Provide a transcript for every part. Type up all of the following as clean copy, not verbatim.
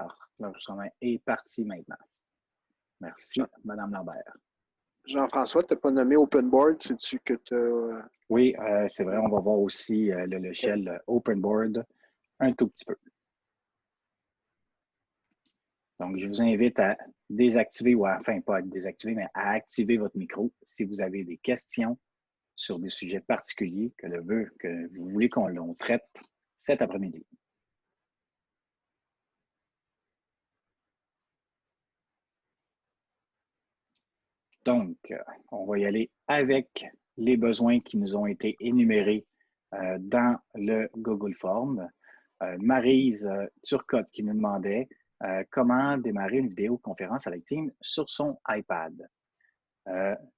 Alors, l'enregistrement est parti maintenant. Merci, Mme Lambert. Jean-François, tu n'as pas nommé OpenBoard, sais-tu que tu as... Oui, c'est vrai, on va voir aussi le logiciel OpenBoard un tout petit peu. Donc, je vous invite à désactiver, ou enfin pas à désactiver, mais à activer votre micro si vous avez des questions sur des sujets particuliers que vous voulez qu'on traite cet après-midi. Donc, on va y aller avec les besoins qui nous ont été énumérés dans le Google Form. Maryse Turcotte qui nous demandait comment démarrer une vidéoconférence avec Teams sur son iPad.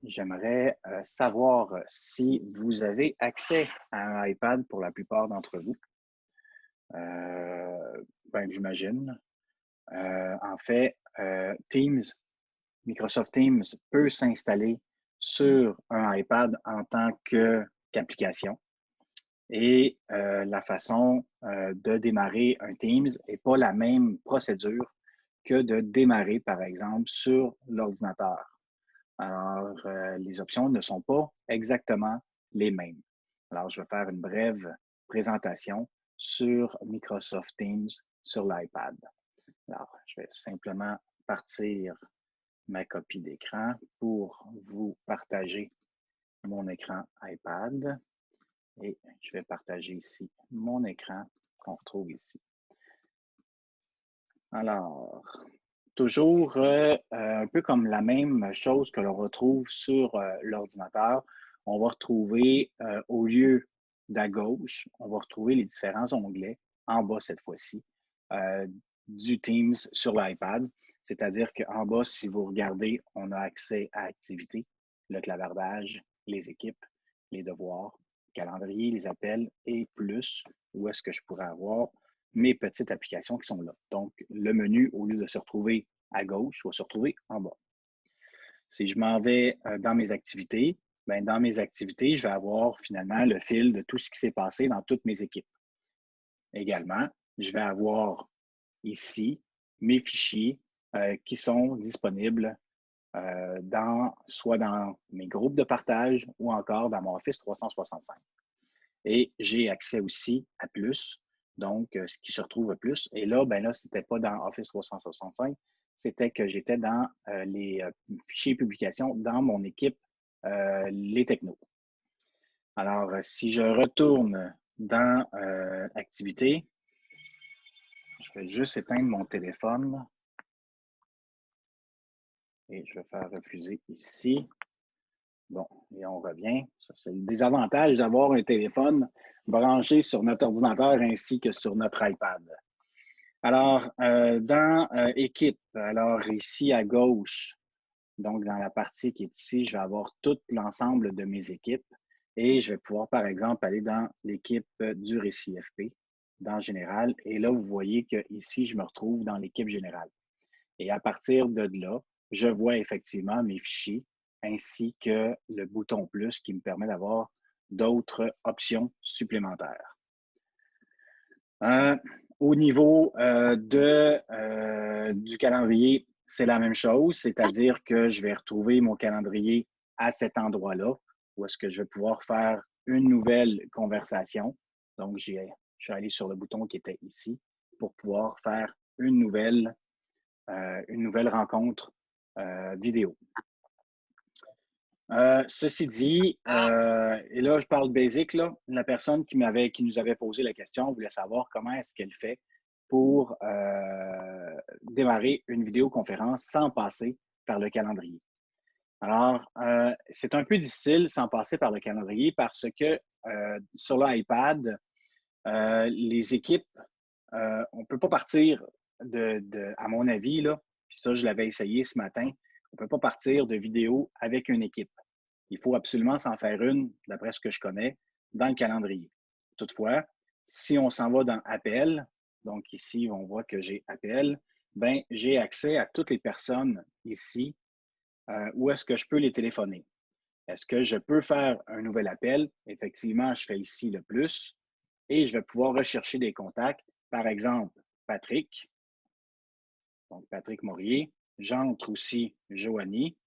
J'aimerais savoir si vous avez accès à un iPad pour la plupart d'entre vous. Ben, j'imagine. En fait, Microsoft Teams peut s'installer sur un iPad en tant qu'application. Et la façon de démarrer un Teams n'est pas la même procédure que de démarrer, par exemple, sur l'ordinateur. Alors, les options ne sont pas exactement les mêmes. Alors, je vais faire une brève présentation sur Microsoft Teams sur l'iPad. Alors, je vais simplement partir ma copie d'écran pour vous partager mon écran iPad. Et je vais partager ici mon écran qu'on retrouve ici. Alors, toujours un peu comme la même chose que l'on retrouve sur l'ordinateur, on va retrouver au lieu d'à gauche, on va retrouver les différents onglets en bas cette fois-ci du Teams sur l'iPad. C'est-à-dire qu'en bas, si vous regardez, on a accès à activités, le clavardage, les équipes, les devoirs, calendrier, les appels et plus, où est-ce que je pourrais avoir mes petites applications qui sont là. Donc, le menu, au lieu de se retrouver à gauche, va se retrouver en bas. Si je m'en vais dans mes activités, bien, dans mes activités, je vais avoir finalement le fil de tout ce qui s'est passé dans toutes mes équipes. Également, je vais avoir ici mes fichiers qui sont disponibles soit dans mes groupes de partage ou encore dans mon Office 365. Et j'ai accès aussi à plus, donc ce qui se retrouve à plus. Et là, ben là, ce n'était pas dans Office 365, c'était que j'étais dans les fichiers publications dans mon équipe, les technos. Alors, si je retourne dans Activités, je vais juste éteindre mon téléphone et je vais faire refuser ici. Bon, et on revient. Ça, c'est le désavantage d'avoir un téléphone branché sur notre ordinateur ainsi que sur notre iPad. Alors, dans Équipe, alors ici à gauche, donc dans la partie qui est ici, je vais avoir tout l'ensemble de mes équipes et je vais pouvoir, par exemple, aller dans l'équipe du récit FP, dans Général. Et là, vous voyez que ici, je me retrouve dans l'équipe générale. Et à partir de là, je vois effectivement mes fichiers ainsi que le bouton plus qui me permet d'avoir d'autres options supplémentaires. Au niveau du calendrier, c'est la même chose, c'est-à-dire que je vais retrouver mon calendrier à cet endroit-là où est-ce que je vais pouvoir faire une nouvelle conversation. Donc, je suis allé sur le bouton qui était ici pour pouvoir faire une nouvelle rencontre vidéo. Ceci dit, et là, je parle basic, là, la personne qui nous avait posé la question voulait savoir comment est-ce qu'elle fait pour démarrer une vidéoconférence sans passer par le calendrier. Alors, c'est un peu difficile sans passer par le calendrier parce que sur l'iPad, les équipes, on ne peut pas partir à mon avis, là, puis ça, je l'avais essayé ce matin, on ne peut pas partir de vidéo avec une équipe. Il faut absolument s'en faire une, d'après ce que je connais, dans le calendrier. Toutefois, si on s'en va dans Appel, donc ici, on voit que j'ai Appel, ben j'ai accès à toutes les personnes ici où est-ce que je peux les téléphoner. Est-ce que je peux faire un nouvel appel? Effectivement, je fais ici le plus et je vais pouvoir rechercher des contacts. Par exemple, Patrick. Donc, Patrick Morier. J'entre aussi Joanie.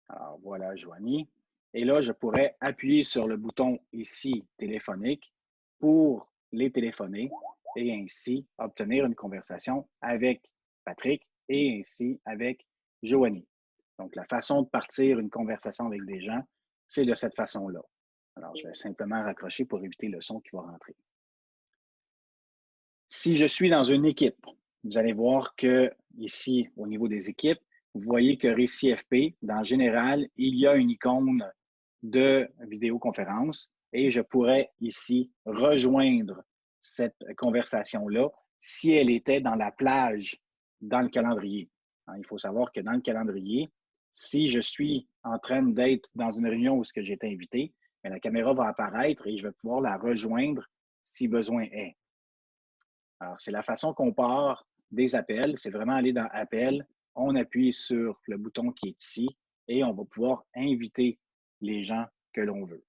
Alors, voilà Joanie. Et là, je pourrais appuyer sur le bouton ici téléphonique pour les téléphoner et ainsi obtenir une conversation avec Patrick et ainsi avec Joanie. Donc, la façon de partir une conversation avec des gens, c'est de cette façon-là. Alors, je vais simplement raccrocher pour éviter le son qui va rentrer. Si je suis dans une équipe, vous allez voir que ici, au niveau des équipes, vous voyez que Récit FP, dans général, il y a une icône de vidéoconférence et je pourrais ici rejoindre cette conversation-là si elle était dans la plage dans le calendrier. Il faut savoir que dans le calendrier, si je suis en train d'être dans une réunion où j'ai été invité, la caméra va apparaître et je vais pouvoir la rejoindre si besoin est. Alors, c'est la façon qu'on part des appels. C'est vraiment aller dans Appel. On appuie sur le bouton qui est ici et on va pouvoir inviter les gens que l'on veut.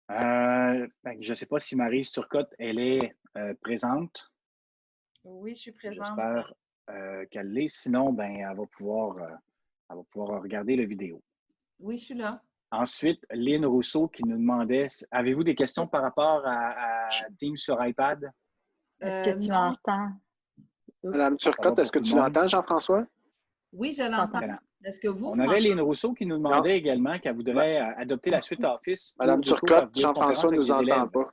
Je ne sais pas si Maryse Turcotte, elle est présente. Oui, je suis présente. J'espère qu'elle l'est. Sinon, elle va pouvoir regarder la vidéo. Oui, je suis là. Ensuite, Lynn Rousseau qui nous demandait, avez-vous des questions par rapport à Teams sur iPad? Est-ce que tu m'entends? Madame Turcotte, est-ce que tu l'entends, Jean-François? Oui, je l'entends. Est-ce que vous? On avait Lynn Rousseau qui nous demandait également qu'elle voudrait adopter la suite Office. Madame Turcotte, Jean-François ne nous entend pas.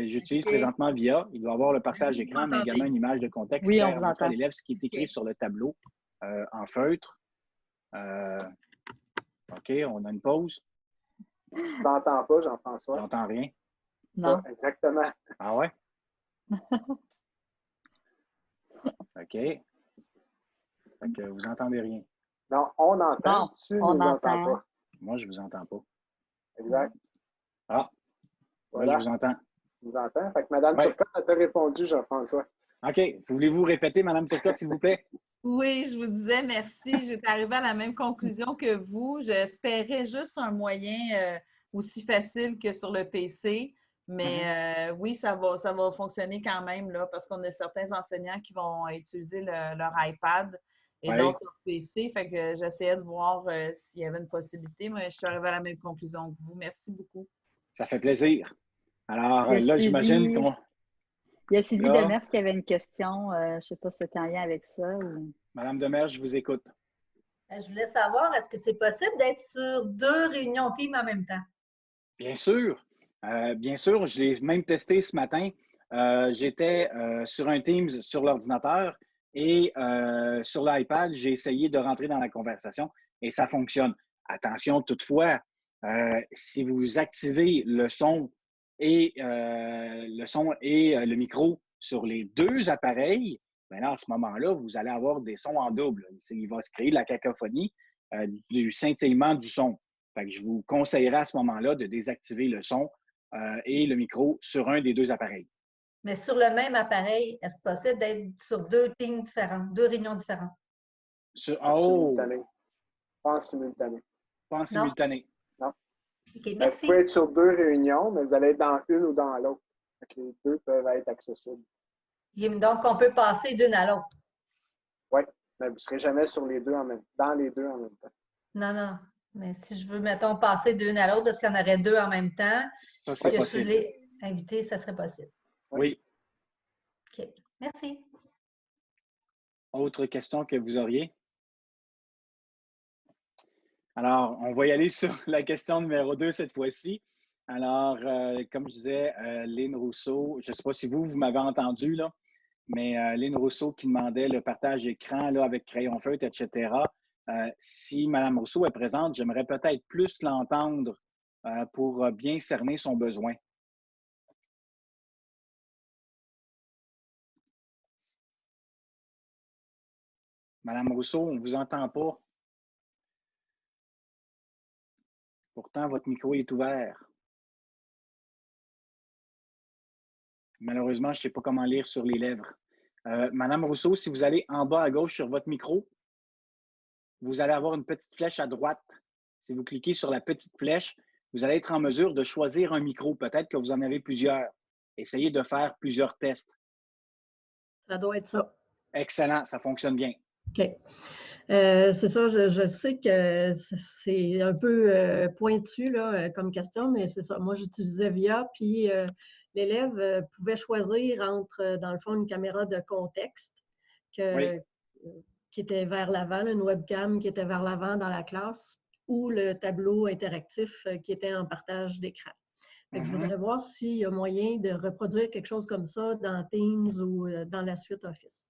J'utilise présentement VIA. Il doit avoir le partage d'écran, mais également une image de contexte. Oui, on vous entend. À l'élève ce qui est écrit sur le tableau en feutre. OK, on a une pause. Tu n'entends pas, Jean-François? Je n'entends rien. Non. Ça, exactement. Ah ouais? OK. Fait que vous n'entendez rien. Non, on entend. Non, tu nous on entends entend. pas. Moi, je ne vous entends pas. Exact. Ah, voilà. Là, je vous entends. Je vous entends. Fait que Mme Turcotte a pas répondu, Jean-François. OK. Voulez-vous répéter, Mme Turcotte, s'il vous plaît? Oui, je vous disais merci. J'étais arrivée à la même conclusion que vous. J'espérais juste un moyen aussi facile que sur le PC. Mais oui, ça va fonctionner quand même là, parce qu'on a certains enseignants qui vont utiliser leur iPad et d'autres leur PC. Fait que j'essayais de voir s'il y avait une possibilité, mais je suis arrivée à la même conclusion que vous. Merci beaucoup. Ça fait plaisir. Alors là, j'imagine qu'on... Il y a Sylvie Demers qui avait une question. Je ne sais pas si c'était en lien avec ça. Ou... Madame Demers, je vous écoute. Je voulais savoir, est-ce que c'est possible d'être sur 2 réunions Teams en même temps? Bien sûr. Bien sûr, je l'ai même testé ce matin. J'étais sur un Teams sur l'ordinateur et sur l'iPad, j'ai essayé de rentrer dans la conversation et ça fonctionne. Attention toutefois, si vous activez le son et le micro sur les deux appareils, là, à ce moment-là, vous allez avoir des sons en double. Il va se créer de la cacophonie du scintillement du son. Fait que je vous conseillerais à ce moment-là de désactiver le son et le micro sur un des deux appareils. Mais sur le même appareil, est-ce possible d'être sur 2 Teams différents, 2 réunions différentes? Simultané. Pas en simultané. Pas en simultané. Non. OK, merci. Vous pouvez être sur 2 réunions, mais vous allez être dans une ou dans l'autre. Les deux peuvent être accessibles. Donc, on peut passer d'une à l'autre. Oui, mais vous ne serez jamais dans les deux en même temps. Non, non. Mais si je veux, mettons, passer d'une à l'autre, parce qu'il y en aurait 2 en même temps, ça, c'est possible. Je l'ai invité, ça serait possible. Oui. OK. Merci. Autre question que vous auriez? Alors, on va y aller sur la question numéro 2 cette fois-ci. Alors, comme je disais, Lynn Rousseau, je ne sais pas si vous m'avez entendu, là, mais Lynn Rousseau qui demandait le partage d'écran là, avec crayon feutre, etc. Si Mme Rousseau est présente, j'aimerais peut-être plus l'entendre pour bien cerner son besoin. Madame Rousseau, on ne vous entend pas. Pourtant, votre micro est ouvert. Malheureusement, je ne sais pas comment lire sur les lèvres. Madame Rousseau, si vous allez en bas à gauche sur votre micro, vous allez avoir une petite flèche à droite. Si vous cliquez sur la petite flèche, vous allez être en mesure de choisir un micro. Peut-être que vous en avez plusieurs. essayez de faire plusieurs tests. Ça doit être ça. Excellent, ça fonctionne bien. OK. C'est ça, je sais que c'est un peu pointu là, comme question, mais c'est ça. Moi, j'utilisais VIA, puis l'élève pouvait choisir entre, dans le fond, une caméra de contexte Oui. qui était vers l'avant, une webcam qui était vers l'avant dans la classe, ou le tableau interactif qui était en partage d'écran. Fait que je voudrais voir s'il y a moyen de reproduire quelque chose comme ça dans Teams ou dans la suite Office.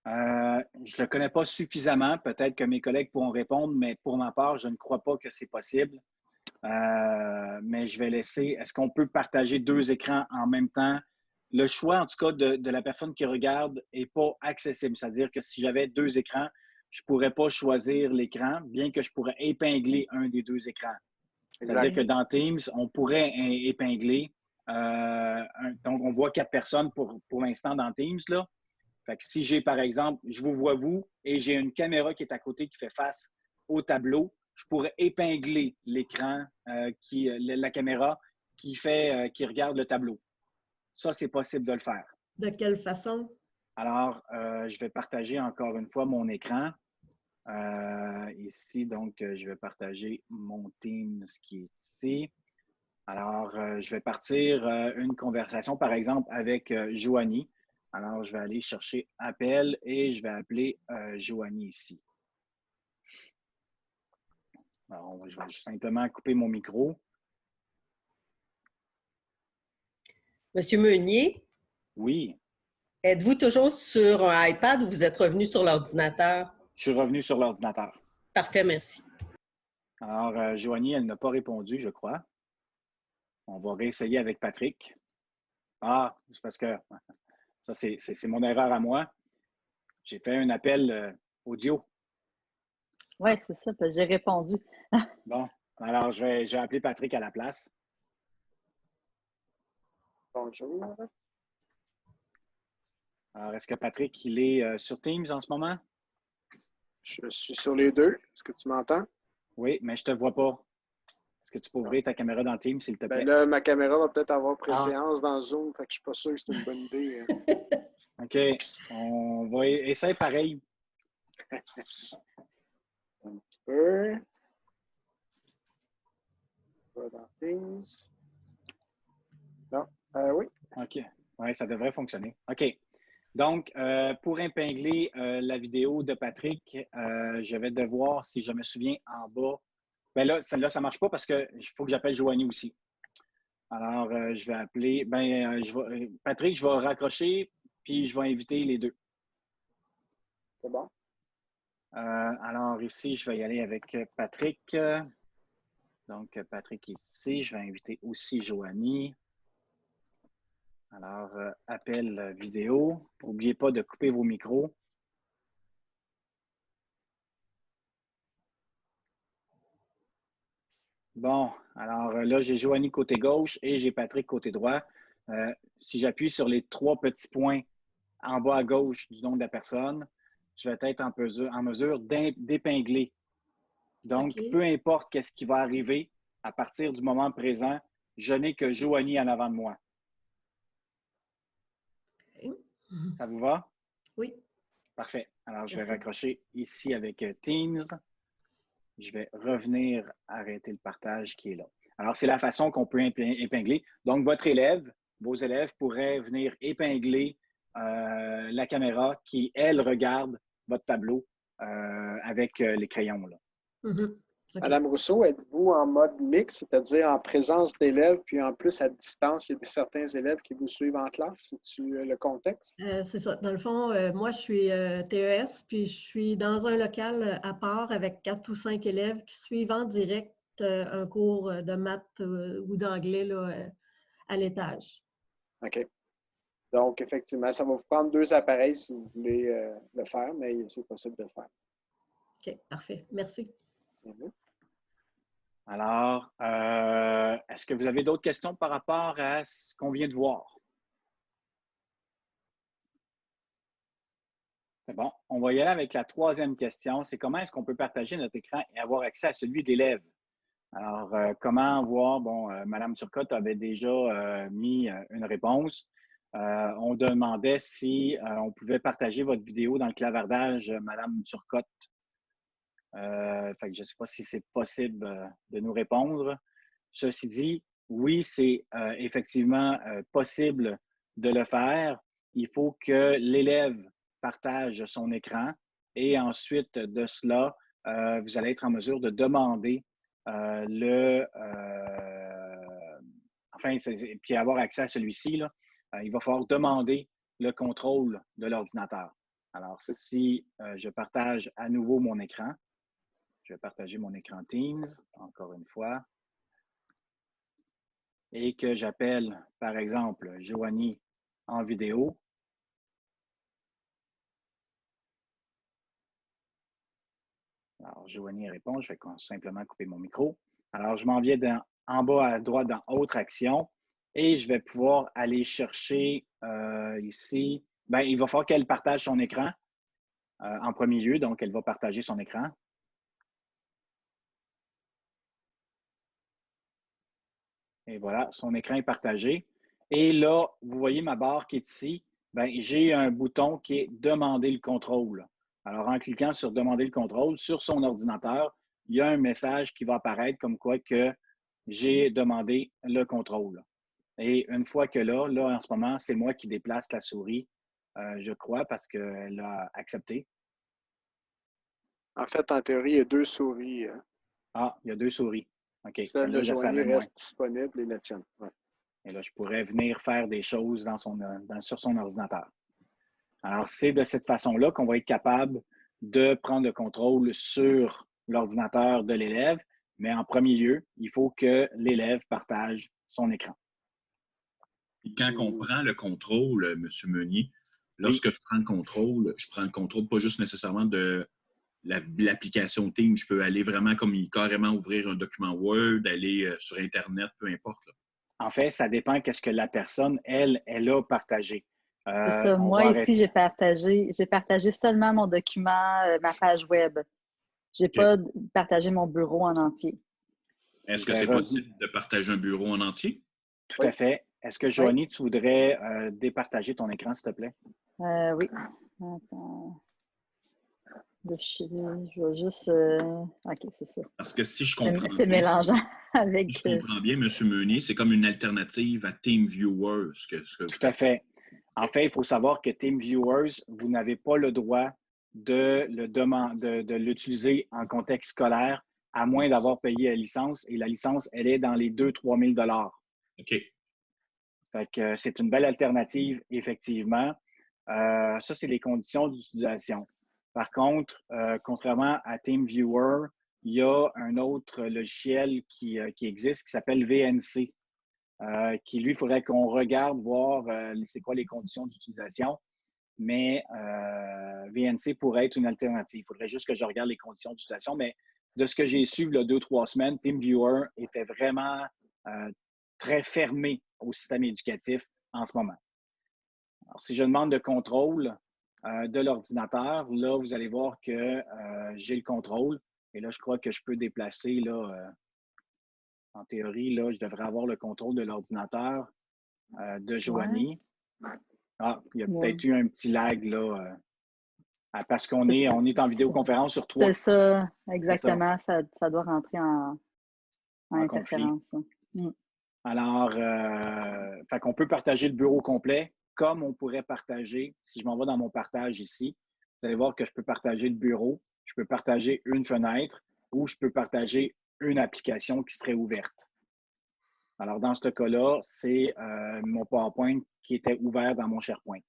Je ne le connais pas suffisamment. Peut-être que mes collègues pourront répondre, mais pour ma part, je ne crois pas que c'est possible. Mais je vais laisser. Est-ce qu'on peut partager 2 écrans en même temps? Le choix, en tout cas, de la personne qui regarde n'est pas accessible. C'est-à-dire que si j'avais 2 écrans, je ne pourrais pas choisir l'écran, bien que je pourrais épingler un des 2 écrans. C'est-à-dire que dans Teams, on pourrait épingler. Donc, on voit 4 personnes pour l'instant dans Teams, là. Fait que si j'ai, par exemple, je vous vois vous et j'ai une caméra qui est à côté qui fait face au tableau, je pourrais épingler l'écran, la caméra qui regarde le tableau. Ça, c'est possible de le faire. De quelle façon? Alors, je vais partager encore une fois mon écran. Ici, donc, je vais partager mon Teams qui est ici. Alors, je vais partir une conversation, par exemple, avec Joanie. Alors, je vais aller chercher appel et je vais appeler Joanie ici. Alors, je vais simplement couper mon micro. Monsieur Meunier, Oui, êtes-vous toujours sur un iPad ou vous êtes revenu sur l'ordinateur? je suis revenu sur l'ordinateur. Parfait, merci. Alors, Joanie, elle n'a pas répondu, je crois. On va réessayer avec Patrick. Ah, c'est parce que ça, c'est mon erreur à moi. J'ai fait un appel audio. Oui, c'est ça, parce que j'ai répondu. Bon, alors je vais appeler Patrick à la place. Bonjour. Alors, est-ce que Patrick, il est sur Teams en ce moment? Je suis sur les 2. Est-ce que tu m'entends? Oui, mais je ne te vois pas. Est-ce que tu peux ouvrir ta caméra dans Teams, s'il te plaît? Ben là, ma caméra va peut-être avoir préséance dans Zoom, fait que je suis pas sûr que c'est une bonne idée. OK. On va essayer pareil. Un petit peu. On va dans Teams. Non. Oui. OK. Oui, ça devrait fonctionner. OK. Donc, pour épingler la vidéo de Patrick, je vais devoir, si je me souviens, en bas. Bien là, ça ne marche pas parce qu'il faut que j'appelle Joanie aussi. Alors, je vais appeler. Patrick, je vais raccrocher, puis je vais inviter les 2. C'est bon. Alors, ici, je vais y aller avec Patrick. Donc, Patrick est ici. Je vais inviter aussi Joanie. Alors, appel vidéo. N'oubliez pas de couper vos micros. Bon, alors là, j'ai Joanie côté gauche et j'ai Patrick côté droit. Si j'appuie sur les 3 petits points en bas à gauche du nom de la personne, je vais être en mesure d'épingler. Donc, peu importe qu'est-ce qui va arriver à partir du moment présent, je n'ai que Joanie en avant de moi. Okay. Ça vous va? Oui. Parfait. Alors, je vais raccrocher ici avec Teams. Je vais revenir arrêter le partage qui est là. Alors, c'est la façon qu'on peut épingler. Donc, vos élèves pourraient venir épingler la caméra qui, elle, regarde votre tableau avec les crayons. Là. Okay. Madame Rousseau, êtes-vous en mode mix, c'est-à-dire en présence d'élèves, puis en plus à distance, il y a certains élèves qui vous suivent en classe? C'est-tu le contexte? C'est ça. Dans le fond, moi, je suis TES, puis je suis dans un local à part avec 4 ou 5 élèves qui suivent en direct un cours de maths ou d'anglais à l'étage. OK. Donc, effectivement, ça va vous prendre 2 appareils si vous voulez le faire, mais c'est possible de le faire. OK, parfait. Merci. Alors, est-ce que vous avez d'autres questions par rapport à ce qu'on vient de voir? C'est bon. On va y aller avec la 3e question. C'est comment est-ce qu'on peut partager notre écran et avoir accès à celui d'élèves? Alors, comment voir? Bon, Mme Turcotte avait déjà mis une réponse. On demandait si on pouvait partager votre vidéo dans le clavardage, Mme Turcotte. Fait que je ne sais pas si c'est possible de nous répondre. Ceci dit, oui, c'est effectivement possible de le faire. Il faut que l'élève partage son écran et ensuite de cela, vous allez être en mesure de demander puis avoir accès à celui-ci, là, il va falloir demander le contrôle de l'ordinateur. Alors, si je partage à nouveau mon écran, je vais partager mon écran Teams, encore une fois, et que j'appelle, par exemple, Joanie en vidéo. Alors, Joanie répond, je vais simplement couper mon micro. Alors, je m'en viens en bas à droite dans Autre action et je vais pouvoir aller chercher ici. Bien, il va falloir qu'elle partage son écran en premier lieu, donc elle va partager son écran. Et voilà, son écran est partagé. Et là, vous voyez ma barre qui est ici. Bien, j'ai un bouton qui est « Demander le contrôle ». Alors, en cliquant sur « Demander le contrôle » sur son ordinateur, il y a un message qui va apparaître comme quoi que j'ai demandé le contrôle. Et une fois que là, en ce moment, c'est moi qui déplace la souris, je crois, parce qu'elle a accepté. En fait, en théorie, il y a 2 souris. Ah, il y a 2 souris. OK. Celle Là, de je Joanie savais moins. reste disponible et la tienne. Ouais. Et là, je pourrais venir faire des choses sur son ordinateur. Alors, c'est de cette façon-là qu'on va être capable de prendre le contrôle sur l'ordinateur de l'élève, mais en premier lieu, il faut que l'élève partage son écran. Et quand on prend le contrôle, M. Meunier, lorsque je prends le contrôle pas juste nécessairement de l'application Teams. Je peux aller vraiment carrément ouvrir un document Word, aller sur Internet, peu importe. Là. En fait, ça dépend qu'est-ce que la personne, elle a partagé. C'est ça. Moi, ici, j'ai partagé seulement mon document, ma page web. Je n'ai pas partagé mon bureau en entier. Est-ce que c'est possible de partager un bureau en entier? Tout à fait. Est-ce que, Joanie, tu voudrais départager ton écran, s'il te plaît? Oui. Attends. Je vais juste... OK, c'est ça. Parce que si je comprends c'est mélangeant avec... Si je comprends bien, M. Meunier, c'est comme une alternative à TeamViewer. Tout à fait. En fait, il faut savoir que TeamViewers, vous n'avez pas le droit de l'utiliser en contexte scolaire, à moins d'avoir payé la licence. Et la licence, elle est dans les 2 000 à 3 000 $. OK. Fait que c'est une belle alternative, effectivement. Ça, c'est les conditions d'utilisation. Par contre, contrairement à TeamViewer, il y a un autre logiciel qui existe qui s'appelle VNC, qui, lui, il faudrait qu'on regarde, voir c'est quoi les conditions d'utilisation. Mais VNC pourrait être une alternative. Il faudrait juste que je regarde les conditions d'utilisation. Mais de ce que j'ai su il y a 2-3 semaines, TeamViewer était vraiment très fermé au système éducatif en ce moment. Alors, si je demande le contrôle de l'ordinateur, là, vous allez voir que j'ai le contrôle. Et là, je crois que je peux déplacer, là, en théorie, là, je devrais avoir le contrôle de l'ordinateur de Joanie. Ouais. Ah, il y a peut-être eu un petit lag, là, parce qu'on est en vidéoconférence sur 3. C'est ça, exactement. Ça doit rentrer en interférence. Alors, fait qu'on peut partager le bureau complet, comme on pourrait partager, si je m'en vais dans mon partage ici, vous allez voir que je peux partager le bureau, je peux partager une fenêtre ou je peux partager une application qui serait ouverte. Alors, dans ce cas-là, c'est mon PowerPoint qui était ouvert dans mon SharePoint.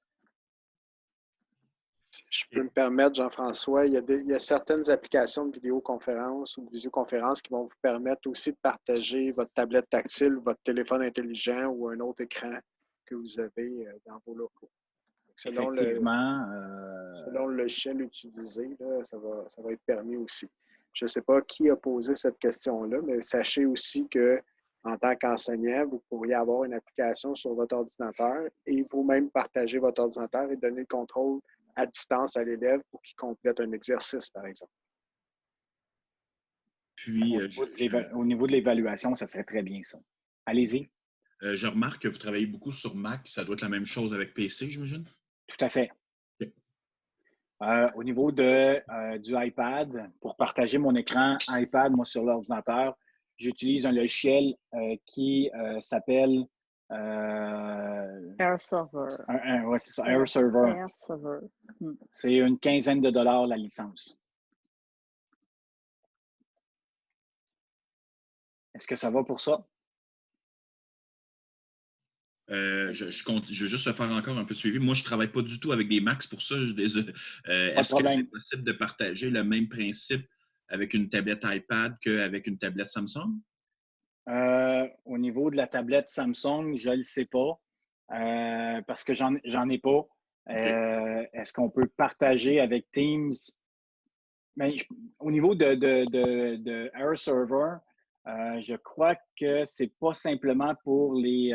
Si je peux me permettre, Jean-François, il y a certaines applications de vidéoconférence ou de visioconférence qui vont vous permettre aussi de partager votre tablette tactile, votre téléphone intelligent ou un autre écran que vous avez dans vos locaux. Selon le logiciel utilisé, là, ça va être permis aussi. Je ne sais pas qui a posé cette question-là, mais sachez aussi que en tant qu'enseignant, vous pourriez avoir une application sur votre ordinateur et vous-même partager votre ordinateur et donner le contrôle à distance à l'élève pour qu'il complète un exercice, par exemple. Puis, au niveau de l'évaluation, ça serait très bien ça. Allez-y. Je remarque que vous travaillez beaucoup sur Mac. Ça doit être la même chose avec PC, j'imagine? Tout à fait. OK. Au niveau du iPad, pour partager mon écran iPad, moi, sur l'ordinateur, j'utilise un logiciel qui s'appelle AirServer. Ouais, c'est ça, AirServer. AirServer. C'est une quinzaine de dollars la licence. Est-ce que ça va pour ça? Je veux juste faire encore un peu de suivi. Moi, je ne travaille pas du tout avec des Macs, pour ça, je suis désolé. Est-ce que c'est possible de partager le même principe avec une tablette iPad qu'avec une tablette Samsung? Au niveau de la tablette Samsung, je ne le sais pas parce que j'en ai pas. Okay. Est-ce qu'on peut partager avec Teams? Mais au niveau de AirServer, je crois que ce n'est pas simplement pour les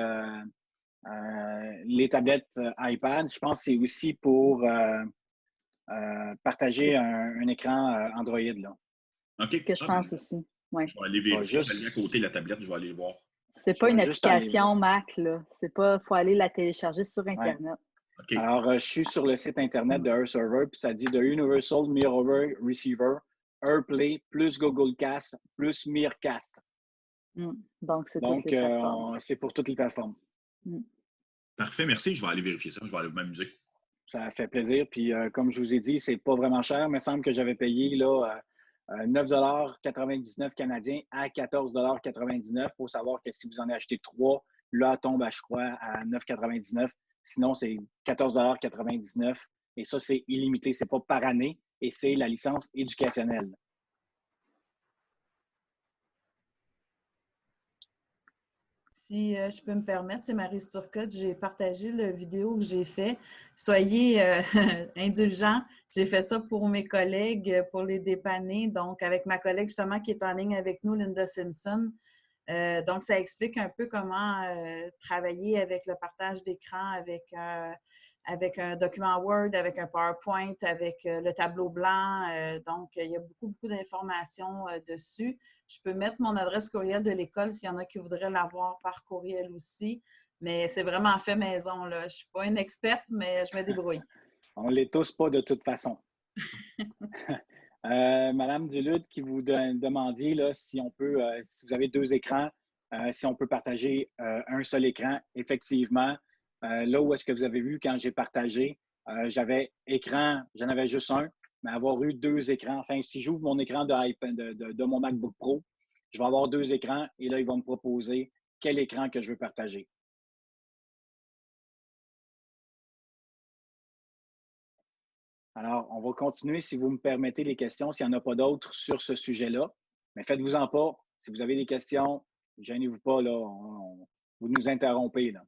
tablettes iPad. Je pense que c'est aussi pour partager un écran Android. Là. Okay. C'est ce que je pense aussi. Ouais. Je vais aller vérifier. Je vais aller à côté de la tablette, je vais aller voir. C'est pas une application Mac, là. C'est pas, faut aller la télécharger sur Internet. Ouais. Okay. Alors, je suis sur le site Internet de AirServer, puis ça dit The Universal Mirror Receiver, AirPlay, plus Google Cast, plus Mircast. Donc, c'est toutes les plateformes. C'est pour toutes les plateformes. Parfait, merci. Je vais aller vérifier ça. Je vais aller m'amuser. Ça fait plaisir. Puis, comme je vous ai dit, c'est pas vraiment cher. Il me semble que j'avais payé là, 9,99 canadiens à 14,99 Il faut savoir que si vous en achetez 3, là, elle tombe, je crois, à 9,99 Sinon, c'est 14,99 Et ça, c'est illimité. Ce n'est pas par année et c'est la licence éducationnelle. Si je peux me permettre, c'est Marie Turcotte, j'ai partagé la vidéo que j'ai fait. Soyez indulgents. J'ai fait ça pour mes collègues, pour les dépanner. Donc, avec ma collègue justement qui est en ligne avec nous, Linda Simpson. Donc, ça explique un peu comment travailler avec le partage d'écran, avec un document Word, avec un PowerPoint, avec le tableau blanc. Donc, il y a beaucoup d'informations dessus. Je peux mettre mon adresse courriel de l'école s'il y en a qui voudraient l'avoir par courriel aussi. Mais c'est vraiment fait maison, là. Je ne suis pas une experte, mais je me débrouille. On ne l'est tous pas de toute façon. Madame Duluth, qui vous demandiez là, si on peut, si vous avez 2 écrans, si on peut partager un seul écran. Effectivement, là où est-ce que vous avez vu quand j'ai partagé, j'en avais juste un, mais avoir eu 2 écrans. Enfin, si j'ouvre mon écran de mon MacBook Pro, je vais avoir 2 écrans et là, ils vont me proposer quel écran que je veux partager. Alors, on va continuer, si vous me permettez, les questions, s'il n'y en a pas d'autres sur ce sujet-là. Mais faites-vous-en pas. Si vous avez des questions, gênez-vous pas, là. Vous nous interrompez, là.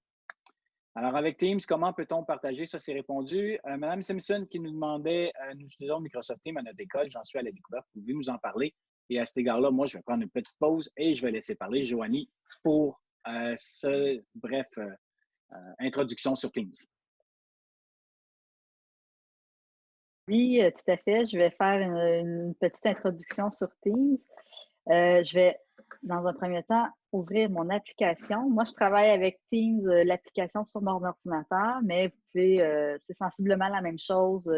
Alors, avec Teams, comment peut-on partager? Ça, c'est répondu. Madame Simpson qui nous demandait, nous utilisons Microsoft Teams à notre école, j'en suis à la découverte, vous pouvez nous en parler. Et à cet égard-là, moi, je vais prendre une petite pause et je vais laisser parler Joanie pour ce bref introduction sur Teams. Oui, tout à fait. Je vais faire une petite introduction sur Teams. Je vais, dans un premier temps, ouvrir mon application. Moi, je travaille avec Teams, l'application sur mon ordinateur, mais vous pouvez, c'est sensiblement la même chose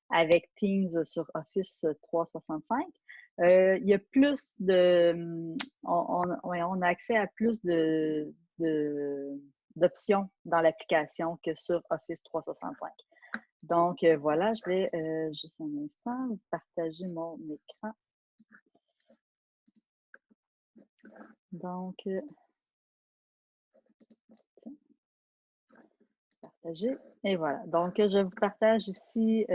avec Teams sur Office 365. Il y a plus de... On a accès à plus d'options dans l'application que sur Office 365. Donc, voilà, je vais juste un instant vous partager mon écran. Donc, partager. Et voilà. Donc, je vous partage ici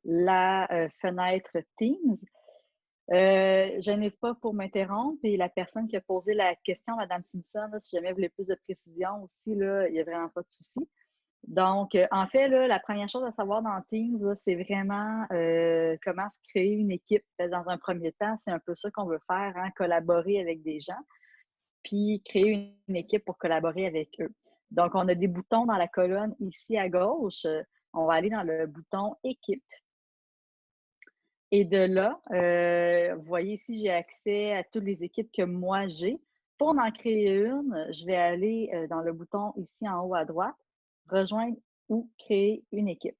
la fenêtre Teams. Je n'ai pas pour m'interrompre et la personne qui a posé la question, Mme Simpson, là, si jamais vous voulez plus de précision aussi, là, il n'y a vraiment pas de souci. Donc, en fait, là, la première chose à savoir dans Teams, c'est vraiment comment se créer une équipe. Dans un premier temps, c'est un peu ça qu'on veut faire, hein, collaborer avec des gens, puis créer une équipe pour collaborer avec eux. Donc, on a des boutons dans la colonne ici à gauche. On va aller dans le bouton « Équipe ». Et de là, vous voyez ici, j'ai accès à toutes les équipes que moi j'ai. Pour en créer une, je vais aller dans le bouton ici en haut à droite, rejoindre ou créer une équipe.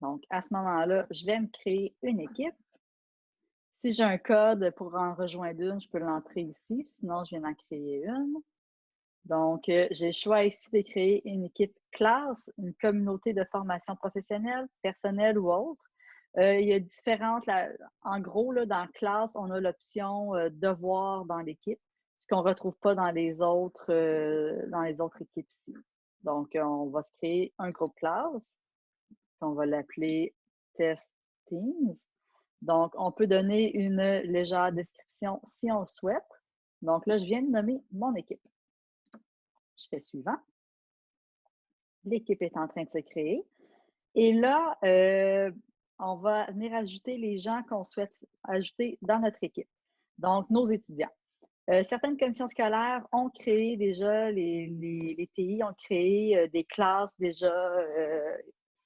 Donc, à ce moment-là, je vais me créer une équipe. Si j'ai un code pour en rejoindre une, je peux l'entrer ici. Sinon, je viens d'en créer une. Donc, j'ai le choix ici de créer une équipe classe, une communauté de formation professionnelle, personnelle ou autre. Il y a différentes, en gros, là, dans classe, on a l'option devoir dans l'équipe, ce qu'on ne retrouve pas dans les autres équipes ici. Donc, on va se créer un groupe classe, on va l'appeler Test Teams. Donc, on peut donner une légère description si on souhaite. Donc là, je viens de nommer mon équipe. Je fais suivant. L'équipe est en train de se créer. Et là, on va venir ajouter les gens qu'on souhaite ajouter dans notre équipe. Donc, nos étudiants. Certaines commissions scolaires ont créé déjà, les TI ont créé des classes déjà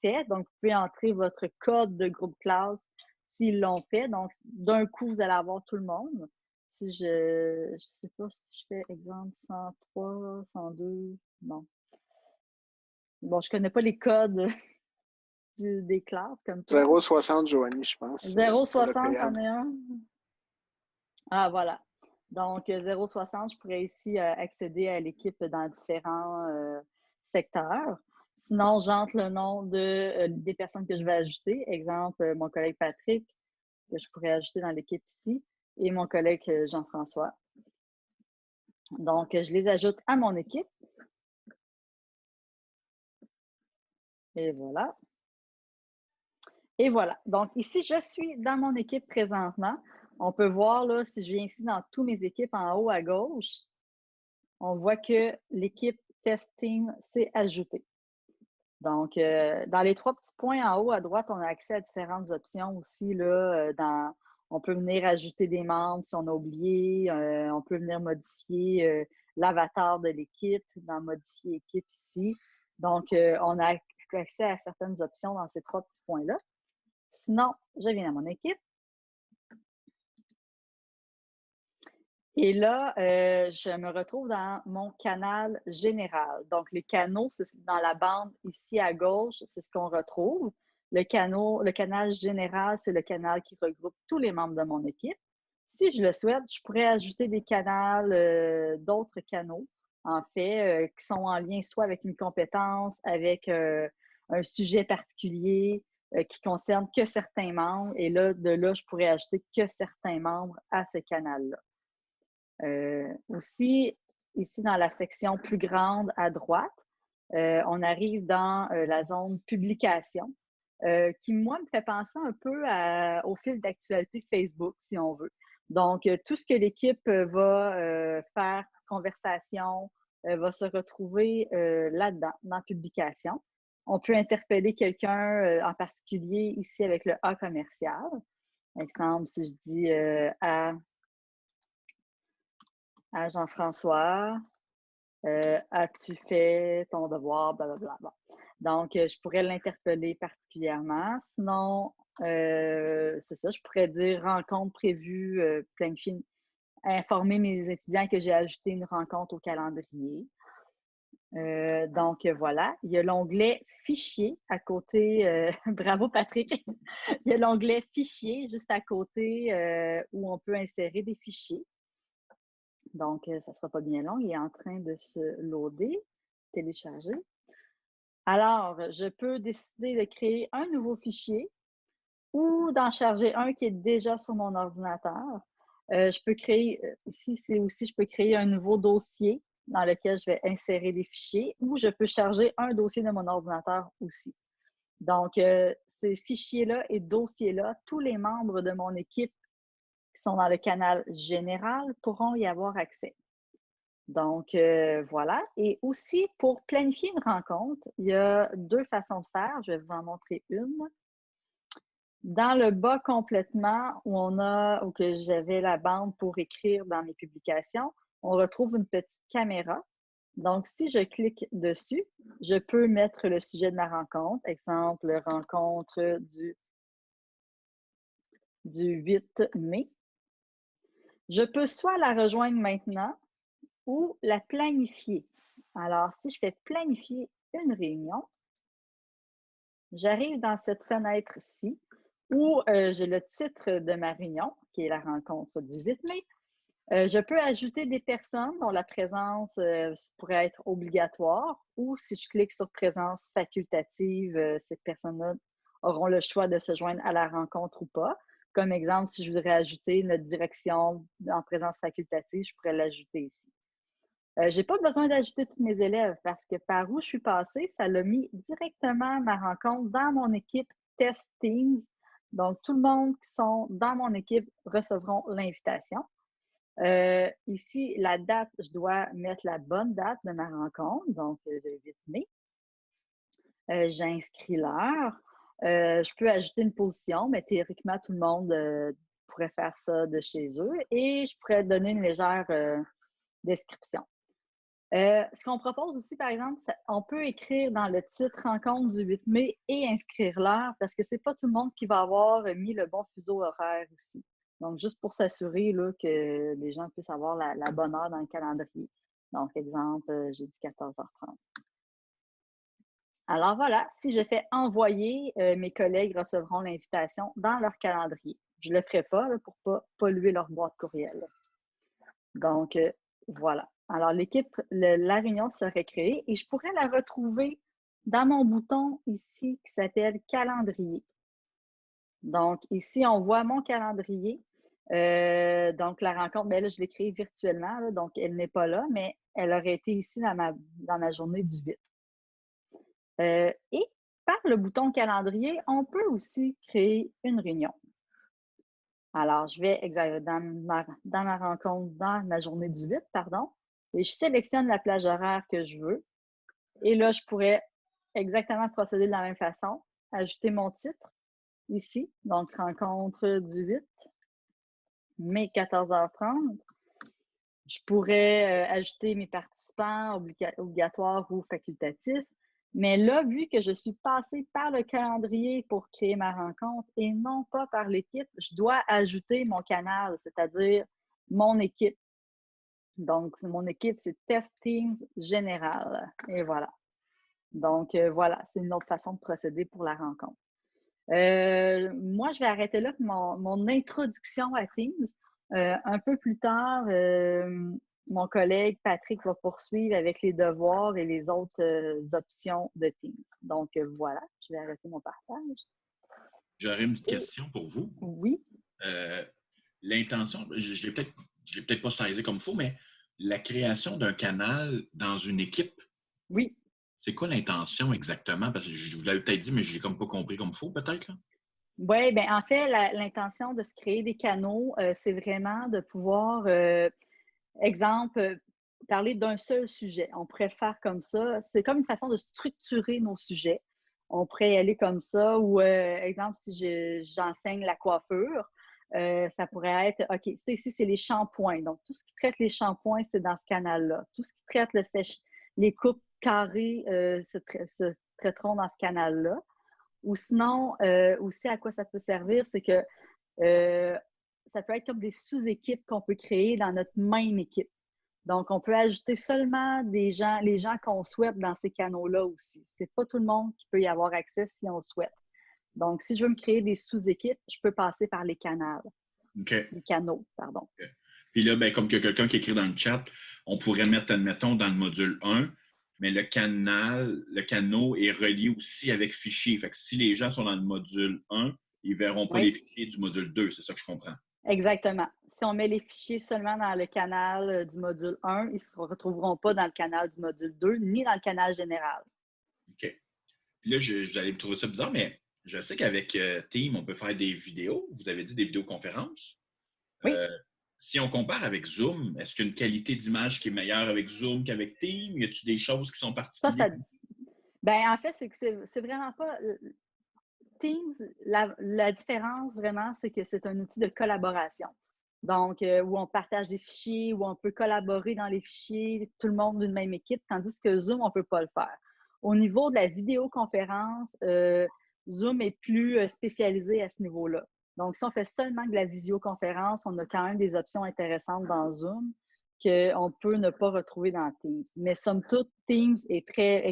faites. Donc, vous pouvez entrer votre code de groupe classe s'ils l'ont fait. Donc, d'un coup, vous allez avoir tout le monde. Si je ne sais pas si je fais exemple 103, 102, non. Bon, je ne connais pas les codes des classes comme ça. 0,60, Joanie, je pense. 0,60, c'en est un. Ah, voilà. Donc, 0,60, je pourrais ici accéder à l'équipe dans différents secteurs. Sinon, j'entre le nom des personnes que je vais ajouter. Exemple, mon collègue Patrick, que je pourrais ajouter dans l'équipe ici, et mon collègue Jean-François. Donc, je les ajoute à mon équipe. Et voilà. Et voilà. Donc, ici, je suis dans mon équipe présentement. On peut voir, là, si je viens ici dans toutes mes équipes en haut à gauche, on voit que l'équipe Test Team s'est ajoutée. Donc, dans les 3 petits points en haut à droite, on a accès à différentes options aussi. Là, on peut venir ajouter des membres si on a oublié. On peut venir modifier l'avatar de l'équipe, dans Modifier équipe ici. Donc, on a accès à certaines options dans ces 3 petits points-là. Sinon, je viens à mon équipe. Et là, je me retrouve dans mon canal général. Donc, les canaux, c'est dans la bande ici à gauche, c'est ce qu'on retrouve. Le canal général, c'est le canal qui regroupe tous les membres de mon équipe. Si je le souhaite, je pourrais ajouter des canaux, d'autres canaux, en fait, qui sont en lien soit avec une compétence, avec un sujet particulier, qui concerne que certains membres. Et là, de là, je pourrais ajouter que certains membres à ce canal-là. Aussi, ici dans la section plus grande à droite, on arrive dans la zone publication, qui, moi, me fait penser un peu au fil d'actualité Facebook, si on veut. Donc, tout ce que l'équipe va faire, conversation, va se retrouver là-dedans, dans publication. On peut interpeller quelqu'un en particulier ici avec le A commercial. Exemple, si je dis à Jean-François, as-tu fait ton devoir, blablabla. Bon. Donc, je pourrais l'interpeller particulièrement. Sinon, c'est ça, je pourrais dire rencontre prévue, planifier, informer mes étudiants que j'ai ajouté une rencontre au calendrier. Donc, voilà. Il y a l'onglet Fichier à côté. Bravo, Patrick. Il y a l'onglet Fichier juste à côté où on peut insérer des fichiers. Donc, ça ne sera pas bien long. Il est en train de se loader, télécharger. Alors, je peux décider de créer un nouveau fichier ou d'en charger un qui est déjà sur mon ordinateur. Je peux créer, ici, c'est aussi, je peux créer un nouveau dossier dans lequel je vais insérer des fichiers ou je peux charger un dossier de mon ordinateur aussi. Donc, ces fichiers-là et dossiers-là, tous les membres de mon équipe qui sont dans le canal général pourront y avoir accès. Donc, voilà. Et aussi, pour planifier une rencontre, il y a 2 façons de faire. Je vais vous en montrer une. Dans le bas complètement, où que j'avais la bande pour écrire dans mes publications, on retrouve une petite caméra. Donc, si je clique dessus, je peux mettre le sujet de ma rencontre. Exemple, rencontre du du 8 mai. Je peux soit la rejoindre maintenant ou la planifier. Alors, si je fais planifier une réunion, j'arrive dans cette fenêtre-ci où j'ai le titre de ma réunion, qui est la rencontre du 8 mai. Je peux ajouter des personnes dont la présence pourrait être obligatoire ou si je clique sur présence facultative, ces personnes-là auront le choix de se joindre à la rencontre ou pas. Comme exemple, si je voudrais ajouter notre direction en présence facultative, je pourrais l'ajouter ici. Je n'ai pas besoin d'ajouter tous mes élèves parce que par où je suis passée, ça l'a mis directement ma rencontre dans mon équipe Test Teams. Donc, tout le monde qui sont dans mon équipe recevront l'invitation. Ici, la date, je dois mettre la bonne date de ma rencontre, donc le 8 mai. J'inscris l'heure. Je peux ajouter une position, mais théoriquement, tout le monde pourrait faire ça de chez eux et je pourrais donner une légère description. Ce qu'on propose aussi, par exemple, on peut écrire dans le titre « Rencontre du 8 mai » et inscrire l'heure parce que ce n'est pas tout le monde qui va avoir mis le bon fuseau horaire ici. Donc, juste pour s'assurer que les gens puissent avoir la bonne heure dans le calendrier. Donc, exemple, j'ai dit 14h30. Alors voilà, si je fais envoyer, mes collègues recevront l'invitation dans leur calendrier. Je ne le ferai pas là, pour ne pas polluer leur boîte courriel. Donc, voilà. Alors, la réunion serait créée et je pourrais la retrouver dans mon bouton ici qui s'appelle « Calendrier ». Donc, ici, on voit mon calendrier. Donc, la rencontre, bien là, je l'ai créée virtuellement, là, donc elle n'est pas là, mais elle aurait été ici dans ma journée du 8. Et par le bouton calendrier, on peut aussi créer une réunion. Alors, je vais dans ma rencontre, dans ma journée du 8, pardon, et je sélectionne la plage horaire que je veux. Et là, je pourrais exactement procéder de la même façon, ajouter mon titre ici, donc rencontre du 8 mai 14h30. Je pourrais ajouter mes participants obligatoires ou facultatifs. Mais là, vu que je suis passée par le calendrier pour créer ma rencontre et non pas par l'équipe, je dois ajouter mon canal, c'est-à-dire mon équipe. Donc, mon équipe, c'est Test Teams Général. Et voilà. Donc, voilà, c'est une autre façon de procéder pour la rencontre. Moi, je vais arrêter là mon introduction à Teams. Un peu plus tard, mon collègue Patrick va poursuivre avec les devoirs et les autres options de Teams. Donc, voilà, je vais arrêter mon partage. J'aurais une question pour vous. Oui. L'intention, je ne l'ai peut-être pas saisi comme il faut, mais la création d'un canal dans une équipe. Oui. C'est quoi l'intention exactement? Parce que je vous l'avais peut-être dit, mais je l'ai comme pas compris comme il faut, peut-être. Oui, bien, en fait, l'intention de se créer des canaux, c'est vraiment de pouvoir, exemple, parler d'un seul sujet. On pourrait le faire comme ça. C'est comme une façon de structurer nos sujets. On pourrait y aller comme ça. Ou, exemple, si j'enseigne la coiffure, ça pourrait être, OK, ça ici, c'est les shampoings. Donc, tout ce qui traite les shampoings, c'est dans ce canal-là. Tout ce qui traite les coupes carrées se traiteront dans ce canal-là. Ou sinon, aussi à quoi ça peut servir, c'est que ça peut être comme des sous-équipes qu'on peut créer dans notre même équipe. Donc, on peut ajouter seulement les gens qu'on souhaite dans ces canaux-là aussi. Ce n'est pas tout le monde qui peut y avoir accès si on souhaite. Donc, si je veux me créer des sous-équipes, je peux passer par les canaux. Okay. Les canaux, pardon. Okay. Puis là, ben, comme que quelqu'un qui écrit dans le chat, on pourrait mettre, admettons, dans le module 1, mais le canal est relié aussi avec fichier. Fait que si les gens sont dans le module 1, ils ne verront pas les fichiers du module 2. C'est ça que je comprends. Exactement. Si on met les fichiers seulement dans le canal du module 1, ils ne se retrouveront pas dans le canal du module 2, ni dans le canal général. OK. Puis là, vous allez me trouver ça bizarre, mais je sais qu'avec Teams, on peut faire des vidéos. Vous avez dit des vidéoconférences. Oui. Si on compare avec Zoom, est-ce qu'il y a une qualité d'image qui est meilleure avec Zoom qu'avec Teams? Y a-t-il des choses qui sont particulières? Ben, en fait, c'est vraiment pas... Teams, la différence vraiment, c'est que c'est un outil de collaboration. Donc, où on partage des fichiers, où on peut collaborer dans les fichiers, tout le monde d'une même équipe, tandis que Zoom, on ne peut pas le faire. Au niveau de la vidéoconférence, Zoom est plus spécialisé à ce niveau-là. Donc, si on fait seulement de la visioconférence, on a quand même des options intéressantes dans Zoom qu'on peut ne pas retrouver dans Teams. Mais somme toute, Teams est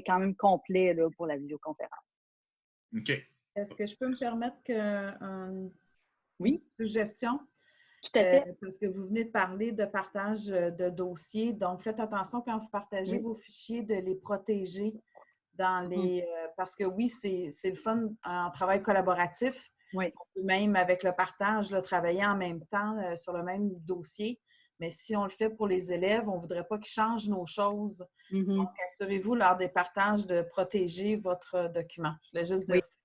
quand même complet là, pour la visioconférence. OK. Est-ce que je peux me permettre une Oui, suggestion? tout à fait. Parce que vous venez de parler de partage de dossiers. Donc, faites attention quand vous partagez Oui. vos fichiers de les protéger dans les. Parce que oui, c'est le fun en travail collaboratif. Oui. On peut même, avec le partage, là, travailler en même temps sur le même dossier. Mais si on le fait pour les élèves, on ne voudrait pas qu'ils changent nos choses. Donc, assurez-vous lors des partages de protéger votre document. Je voulais juste dire ça.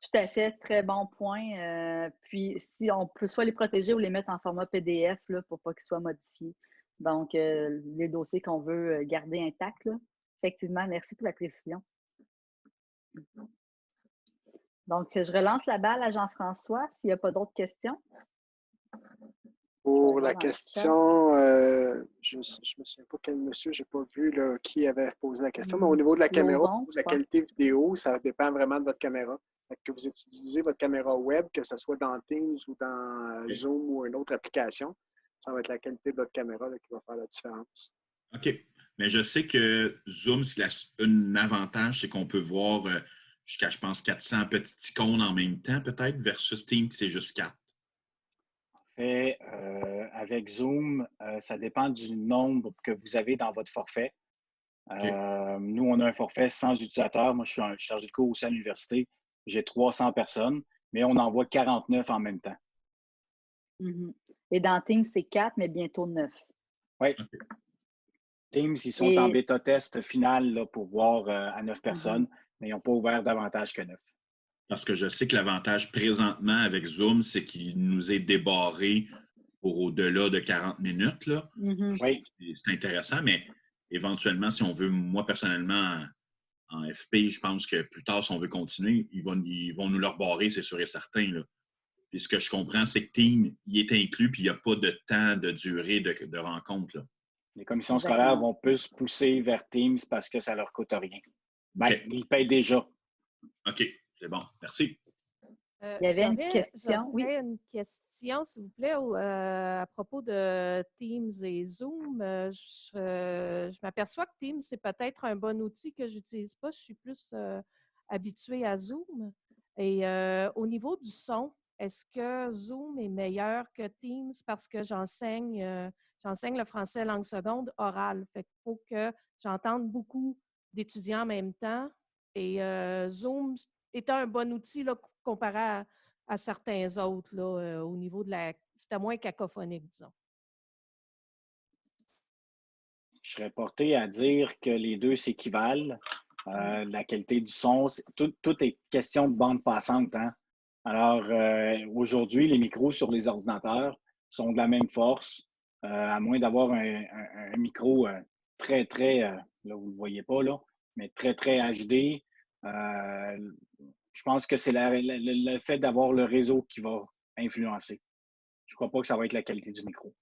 Tout à fait, très bon point. Puis, si on peut soit les protéger ou les mettre en format PDF là, pour pas qu'ils soient modifiés. Donc, les dossiers qu'on veut garder intacts. Là. Effectivement, merci pour la précision. Donc, je relance la balle à Jean-François s'il n'y a pas d'autres questions. Pour la question, je ne me souviens pas quel monsieur, je n'ai pas vu là, qui avait posé la question, mais au niveau de la caméra, Lozon, de la qualité vidéo, ça dépend vraiment de votre caméra. Que vous utilisez votre caméra web, que ce soit dans Teams ou dans Zoom ou une autre application, ça va être la qualité de votre caméra là, qui va faire la différence. OK. Mais je sais que Zoom, un avantage, c'est qu'on peut voir jusqu'à, je pense, 400 petites icônes en même temps, peut-être, versus Teams, c'est juste 4. En fait, avec Zoom, ça dépend du nombre que vous avez dans votre forfait. Okay. Nous, on a un forfait sans utilisateurs. Moi, je suis chargé de cours aussi à l'université. J'ai 300 personnes, mais on envoie 49 en même temps. Et dans Teams, c'est 4, mais bientôt 9. Oui. Okay. Teams, ils sont en bêta-test final là, pour voir à 9 personnes, mais ils n'ont pas ouvert davantage que 9. Parce que je sais que l'avantage présentement avec Zoom, c'est qu'il nous est débarré pour au-delà de 40 minutes. Là. Oui. C'est intéressant, mais éventuellement, si on veut, moi personnellement, en FP, je pense que plus tard, si on veut continuer, ils vont nous le rebarrer, c'est sûr et certain. Là. Puis ce que je comprends, c'est que Team, il est inclus, puis il n'y a pas de temps de durée de rencontre. Là. Les commissions scolaires vont plus pousser vers Teams parce que ça ne leur coûte rien. Ben, ils payent déjà. OK, c'est bon. Merci. Il y avait une question. Oui. Une question, s'il vous plaît, à propos de Teams et Zoom. Je m'aperçois que Teams, c'est peut-être un bon outil que je n'utilise pas. Je suis plus habituée à Zoom. Et au niveau du son, est-ce que Zoom est meilleur que Teams parce que j'enseigne le français langue seconde orale. Fait qu'il faut que j'entende beaucoup d'étudiants en même temps. Et Zoom est un bon outil là, comparé à certains autres là, au niveau de la... C'était moins cacophonique, disons. Je serais porté à dire que les deux s'équivalent. La qualité du son, tout est question de bande passante. Hein? Alors, aujourd'hui, les micros sur les ordinateurs sont de la même force, à moins d'avoir un micro très, très, là, vous ne le voyez pas, là, mais très, très HD. Je pense que c'est le fait d'avoir le réseau qui va influencer. Je ne crois pas que ça va être la qualité du micro.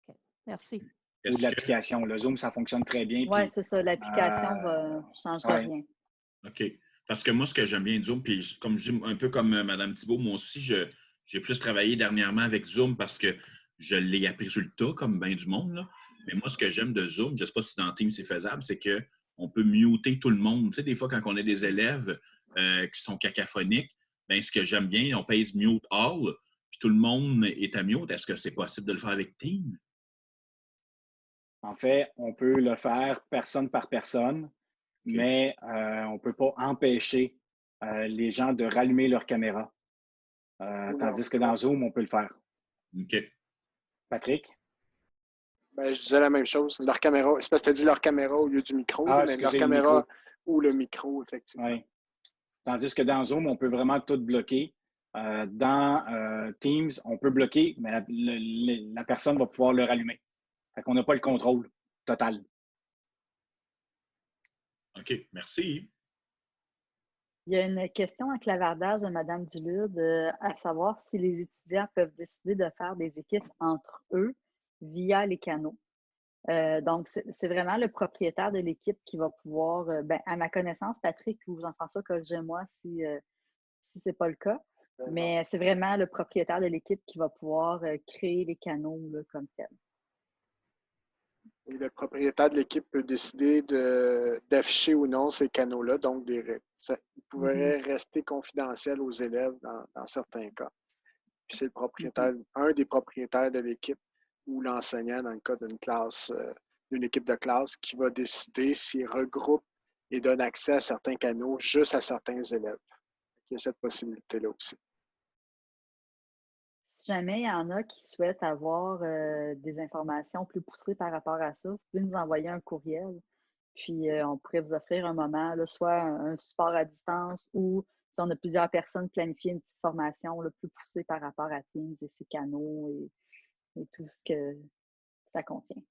Okay. Merci. Ou de l'application. Le Zoom, ça fonctionne très bien. Oui, c'est ça. L'application ne changera rien. OK. Parce que moi, ce que j'aime bien de Zoom, puis comme je dis, un peu comme Mme Thibault, moi aussi, j'ai plus travaillé dernièrement avec Zoom parce que je l'ai appris sur le tas, comme bien du monde. Là. Mais moi, ce que j'aime de Zoom, je ne sais pas si dans Teams c'est faisable, c'est qu'on peut muter tout le monde. Tu sais, des fois, quand on a des élèves qui sont cacophoniques, bien, ce que j'aime bien, on pèse mute all, puis tout le monde est à mute. Est-ce que c'est possible de le faire avec Teams? En fait, on peut le faire personne par personne, mais on ne peut pas empêcher les gens de rallumer leur caméra. Tandis que dans Zoom, on peut le faire. OK. Patrick? Ben, je disais la même chose. Leur caméra, c'est parce que tu as dit leur caméra au lieu du micro, mais leur caméra ou le micro, effectivement. Oui. Tandis que dans Zoom, on peut vraiment tout bloquer. Dans Teams, on peut bloquer, mais la personne va pouvoir le rallumer. Fait qu'on n'a pas le contrôle total. OK, merci. Il y a une question en clavardage de Mme Dulude, à savoir si les étudiants peuvent décider de faire des équipes entre eux via les canaux. Donc, c'est vraiment le propriétaire de l'équipe qui va pouvoir, à ma connaissance, Patrick ou Jean-François, corrigez-moi si ce n'est pas le cas, Mais c'est vraiment le propriétaire de l'équipe qui va pouvoir créer les canaux là, comme tel. Et le propriétaire de l'équipe peut décider d'afficher ou non ces canaux-là, donc ils pourraient rester confidentiels aux élèves dans certains cas. Puis c'est le propriétaire, un des propriétaires de l'équipe ou l'enseignant dans le cas d'une classe, d'une équipe de classe qui va décider s'il regroupe et donne accès à certains canaux juste à certains élèves. Il y a cette possibilité-là aussi. Si jamais il y en a qui souhaitent avoir des informations plus poussées par rapport à ça, vous pouvez nous envoyer un courriel. Puis on pourrait vous offrir un moment, là, soit un support à distance ou si on a plusieurs personnes, planifier une petite formation là, plus poussée par rapport à Teams et ses canaux et tout ce que ça contient.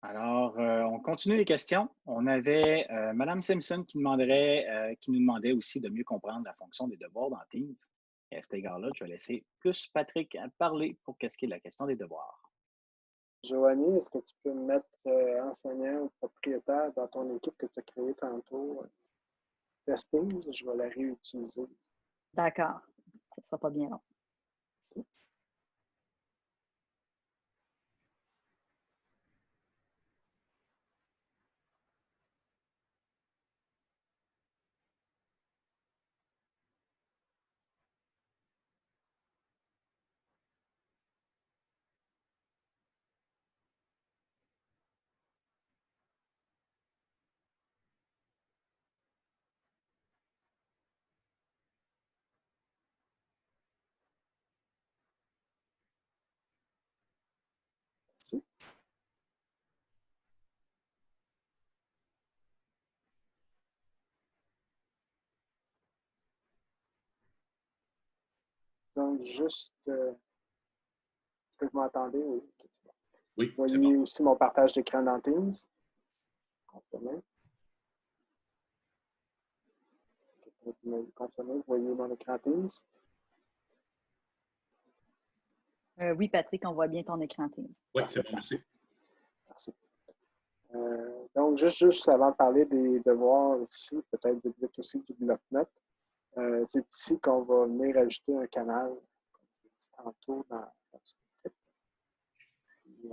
Alors, on continue les questions. On avait Mme Simpson qui nous demandait aussi de mieux comprendre la fonction des devoirs dans Teams. Et à cet égard-là, je vais laisser plus Patrick parler pour qu'est-ce qui est la question des devoirs. Joanie, est-ce que tu peux me mettre enseignant ou propriétaire dans ton équipe que tu as créée tantôt? Teams, je vais la réutiliser. D'accord. Ça ne sera pas bien long. Merci. Donc, juste, est-ce que vous m'entendez? Oui. Oui, vous voyez aussi mon partage d'écran dans Teams. Confirmé. Confirmé. Vous voyez mon écran Teams. Oui, Patrick, on voit bien ton écran Teams. Oui, c'est bon, merci. Merci. Donc, juste avant de parler des devoirs ici, peut-être vite aussi du bloc-notes, c'est ici qu'on va venir ajouter un canal, comme je l'ai dit tantôt, dans le script. Puis,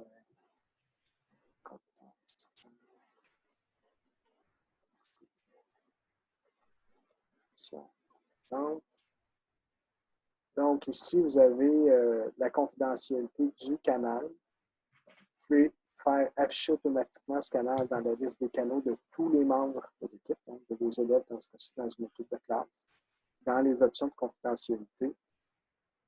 donc, ici, vous avez la confidentialité du canal. Vous pouvez faire afficher automatiquement ce canal dans la liste des canaux de tous les membres de l'équipe, donc de vos élèves dans ce cas-ci, dans une équipe de classe. Dans les options de confidentialité,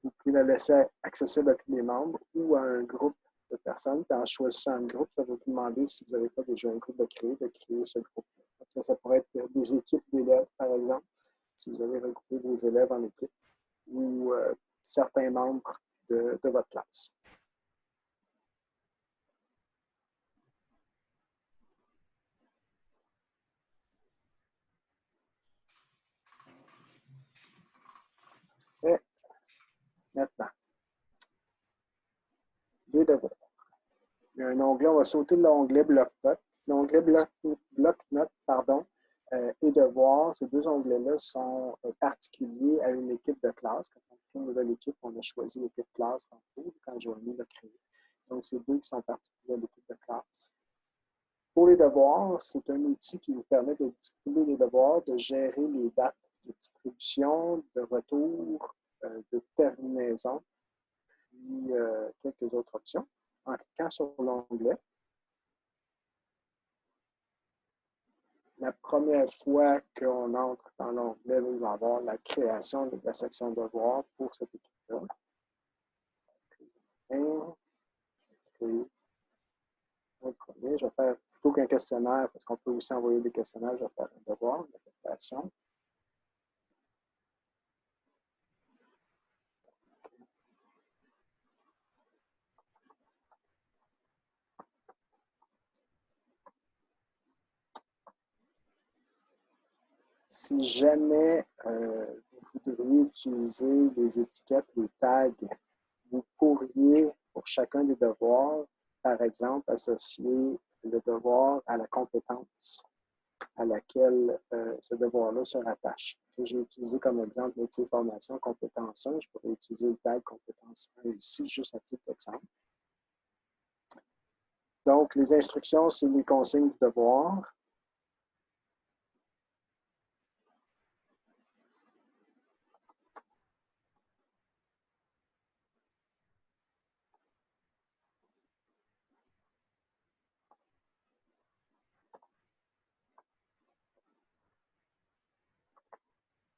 vous pouvez la laisser accessible à tous les membres ou à un groupe de personnes. Puis en choisissant un groupe, ça va vous demander si vous n'avez pas déjà un groupe de créer ce groupe-là. Ça pourrait être des équipes d'élèves, par exemple, si vous avez regroupé vos élèves en équipe, ou certains membres de votre classe. Et maintenant, les devoirs. Il y a un onglet, on va sauter l'onglet Bloc-notes. L'onglet Bloc-notes, et devoirs, ces deux onglets-là sont particuliers à une équipe de classe. Quand on crée une nouvelle équipe, on a choisi l'équipe classe tantôt, quand Joanie l'a créé. Donc, c'est deux qui sont particuliers à l'équipe de classe. Pour les devoirs, c'est un outil qui vous permet de distribuer les devoirs, de gérer les dates de distribution, de retour, de terminaison, puis quelques autres options. En cliquant sur l'onglet, la première fois qu'on entre dans l'onglet, vous allez avoir la création de la section devoirs pour cette équipe-là. Je vais faire plutôt qu'un questionnaire, parce qu'on peut aussi envoyer des questionnaires, je vais faire un devoir d'affectation. Si jamais vous voudriez utiliser des étiquettes, les tags, vous pourriez, pour chacun des devoirs, par exemple, associer le devoir à la compétence. à laquelle ce devoir-là se rattache. J'ai utilisé comme exemple métier formation compétence 1. Je pourrais utiliser le tag compétence 1 ici, juste à titre d'exemple. Donc, les instructions, c'est les consignes du devoir.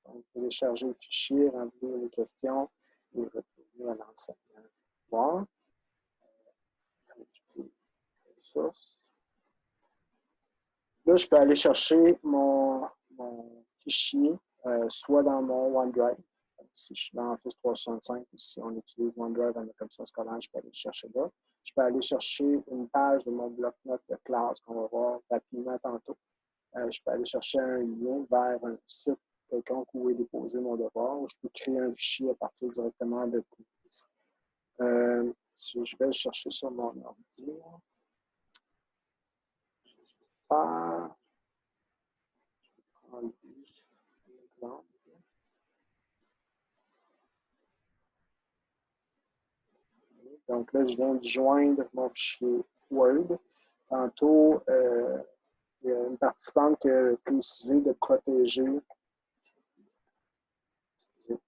Donc, télécharger le fichier, remplir les questions et retourner à l'enseignement. Voir. Ajouter ressources. Là, je peux aller chercher mon fichier, soit dans mon OneDrive. Si je suis dans Office 365 ou si on utilise OneDrive en commission scolaire, je peux aller le chercher là. Je peux aller chercher une page de mon bloc-notes de classe qu'on va voir rapidement tantôt. Je peux aller chercher un lien vers un site quelconque où est déposé mon devoir, ou je peux créer un fichier à partir directement de Teams. Si je vais le chercher sur mon ordi, je vais faire un exemple. Donc là, je viens de joindre mon fichier Word. Tantôt, il y a une participante qui a précisé de protéger. Excusez,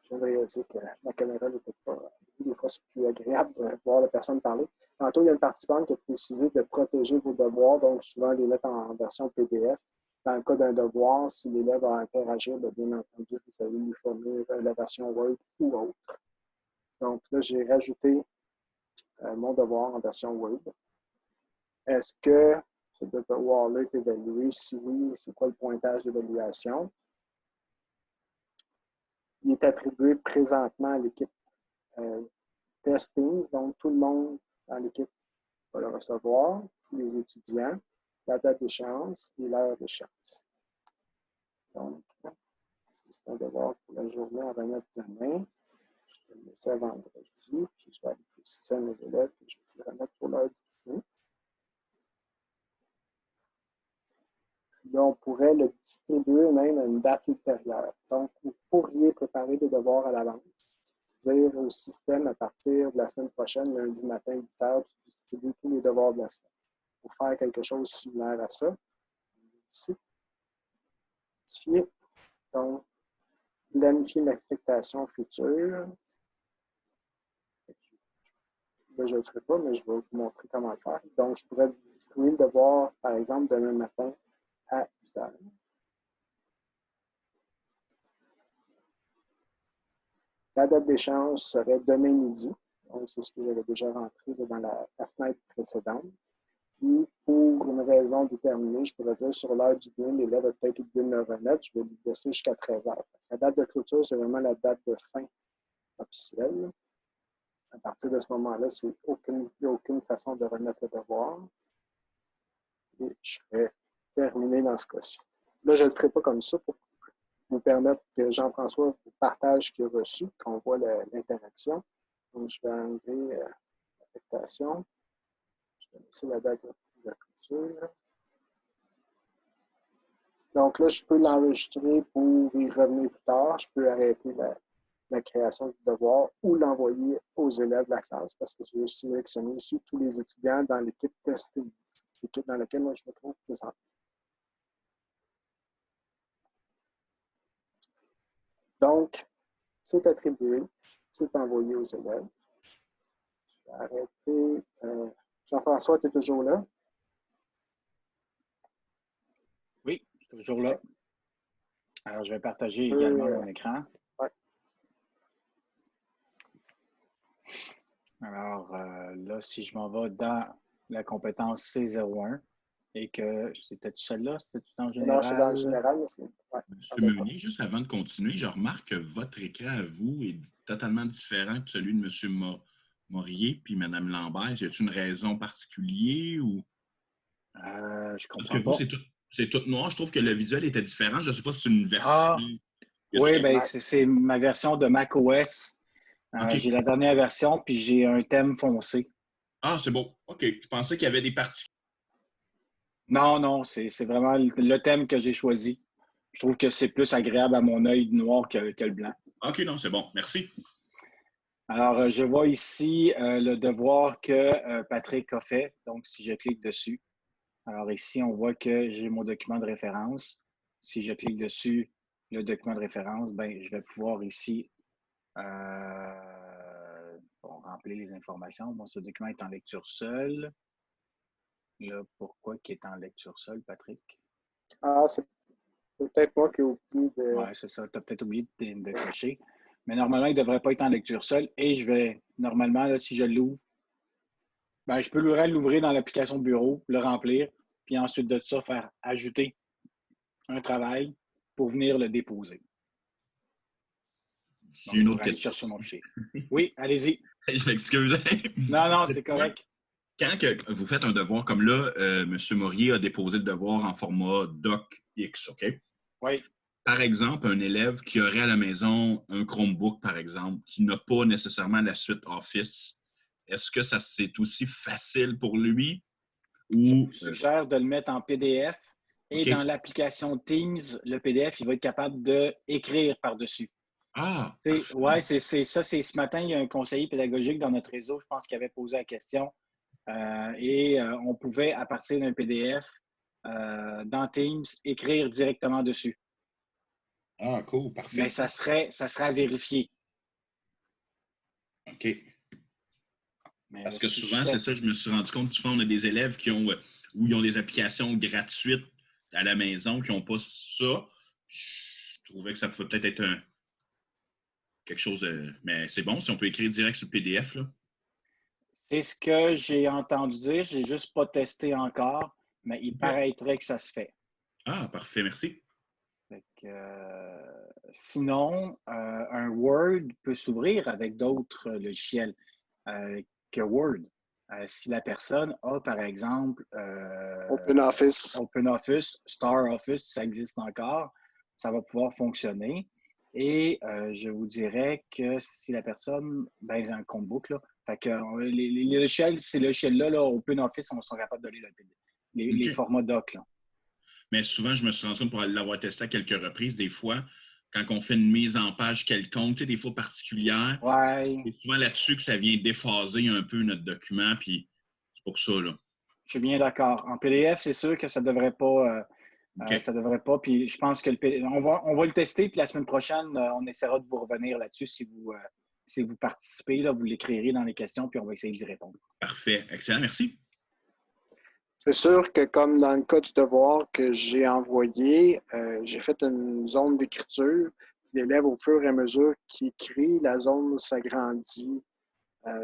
je viens de réaliser que ma caméra n'était pas. Des fois, c'est plus agréable de voir la personne parler. Tantôt, il y a une participante qui a précisé de protéger vos devoirs, donc souvent les mettre en version PDF. Dans le cas d'un devoir, si l'élève a à interagir, bien entendu, vous allez lui fournir la version Word ou autre. Donc là, j'ai rajouté mon devoir en version Word. Est-ce que ce devoir-là est évalué? Si oui, c'est quoi le pointage d'évaluation? Il est attribué présentement à l'équipe testing, donc tout le monde dans l'équipe va le recevoir, tous les étudiants, la date d'échéance et l'heure d'échéance. Donc, si c'est un devoir pour la journée à remettre demain, je vais le laisser à vendredi, puis je vais aller préciser à mes élèves que je vais le remettre pour l'heure du dîner. Là, on pourrait le distribuer même à une date ultérieure. Donc, vous pourriez préparer des devoirs à l'avance. Dire au système à partir de la semaine prochaine, lundi matin, 8 heures, tu distribues tous les devoirs de la semaine. Pour faire quelque chose similaire à ça. Ici. Notifier. Donc, planifier une expectation future. Là, je ne le ferai pas, mais je vais vous montrer comment le faire. Donc, je pourrais distribuer le devoir, par exemple, demain matin à 8 heures. La date d'échéance serait demain midi. Donc, c'est ce que j'avais déjà rentré dans la fenêtre précédente. Puis, pour une raison déterminée, je pourrais dire sur l'heure du dîner, l'élève a peut-être oublié de me remettre, je vais lui laisser jusqu'à 13 heures. La date de clôture, c'est vraiment la date de fin officielle. À partir de ce moment-là, il n'y a aucune façon de remettre le devoir. Et je vais terminer dans ce cas-ci. Là, je ne le ferai pas comme ça pour vous permettre que Jean-François vous partage ce qu'il a reçu, qu'on voit l'interaction. Donc, je vais enlever l'affectation. Je vais laisser la date de clôture. Donc là, je peux l'enregistrer pour y revenir plus tard. Je peux arrêter la création du devoir ou l'envoyer aux élèves de la classe parce que j'ai sélectionné ici tous les étudiants dans l'équipe testing, l'équipe dans laquelle moi je me trouve présentement. Donc, c'est attribué, c'est envoyé aux élèves. Je vais arrêter. Jean-François, tu es toujours là? Oui, je suis toujours là. Alors, je vais partager également mon écran. Ouais. Alors, là, si je m'en vais dans la compétence C01 et que c'était celle-là, c'était tout en général? Non, je suis dans le général, mais c'est... Ouais, Monsieur Meunier, juste avant de continuer, je remarque que votre écran à vous est totalement différent que celui de M. Morier puis Mme Lambert. Y a-t-il une raison particulière ou? Je comprends Parce que vous, pas. c'est tout noir. Je trouve que le visuel était différent. Je ne sais pas si c'est une version. Ah, oui, ben, c'est ma version de macOS. Okay. J'ai la dernière version, puis j'ai un thème foncé. Ah, c'est bon. OK. Je pensais qu'il y avait des parties. Non, non, c'est vraiment le thème que j'ai choisi. Je trouve que c'est plus agréable à mon œil noir que le blanc. OK, non, c'est bon. Merci. Alors, je vois ici le devoir que Patrick a fait. Donc, si je clique dessus, alors ici, on voit que j'ai mon document de référence. Si je clique dessus, le document de référence, ben, je vais pouvoir ici remplir les informations. Bon, ce document est en lecture seule. Là, pourquoi il est en lecture seule, Patrick? Ah, c'est peut-être moi qui ai oublié de... Oui, c'est ça. Tu as peut-être oublié de cocher. Mais normalement, il ne devrait pas être en lecture seule. Et je vais, normalement, là, si je l'ouvre, ben, je peux l'ouvrir dans l'application bureau, le remplir, puis ensuite de ça, faire ajouter un travail pour venir le déposer. J'ai une Donc, autre pour aller question. chercher mon fichier. Oui, allez-y. Je m'excuse. Non, non, c'est correct. Quand que vous faites un devoir comme là, M. Maurier a déposé le devoir en format docx, OK? Oui. Par exemple, un élève qui aurait à la maison un Chromebook, par exemple, qui n'a pas nécessairement la suite Office, est-ce que ça c'est aussi facile pour lui? Je Ou vous suggère de le mettre en PDF et OK. dans l'application Teams, le PDF, il va être capable d'écrire par-dessus. Ah, Oui, c'est ça. C'est ce matin, il y a un conseiller pédagogique dans notre réseau, je pense, qui avait posé la question. On pouvait, à partir d'un PDF, dans Teams, écrire directement dessus. Ah, cool, parfait. Mais ça serait à vérifier. OK. Mais Parce que si souvent, c'est ça, je me suis rendu compte, souvent, on a des élèves où ils ont des applications gratuites à la maison qui n'ont pas ça. Je trouvais que ça pouvait peut-être être quelque chose de... Mais c'est bon, si on peut écrire direct sur le PDF, là. C'est ce que j'ai entendu dire. Je n'ai juste pas testé encore, mais il paraîtrait que ça se fait. Ah, parfait, merci. Fait que, sinon, un Word peut s'ouvrir avec d'autres logiciels que Word. Si la personne a, par exemple, OpenOffice, Star Office, ça existe encore, ça va pouvoir fonctionner. Et je vous dirais que si la personne, ben, j'ai un Chromebook, là, fait que les logiciels, ces logiciels-là, là, OpenOffice, on sont capables de lire les formats doc. Là. Mais souvent, je me suis rendu compte pour l'avoir testé à quelques reprises, des fois, quand on fait une mise en page quelconque, tu sais, des fois particulières, c'est souvent là-dessus que ça vient déphaser un peu notre document, puis c'est pour ça, là. Je suis bien d'accord. En PDF, c'est sûr que ça ne devrait pas. Ça devrait pas. Puis je pense que on va le tester, puis la semaine prochaine, on essaiera de vous revenir là-dessus si vous participez, là, vous l'écrirez dans les questions, puis on va essayer d'y répondre. Parfait. Excellent. Merci. C'est sûr que comme dans le cas du devoir que j'ai envoyé, j'ai fait une zone d'écriture. L'élève, au fur et à mesure qu'il écrit, la zone s'agrandit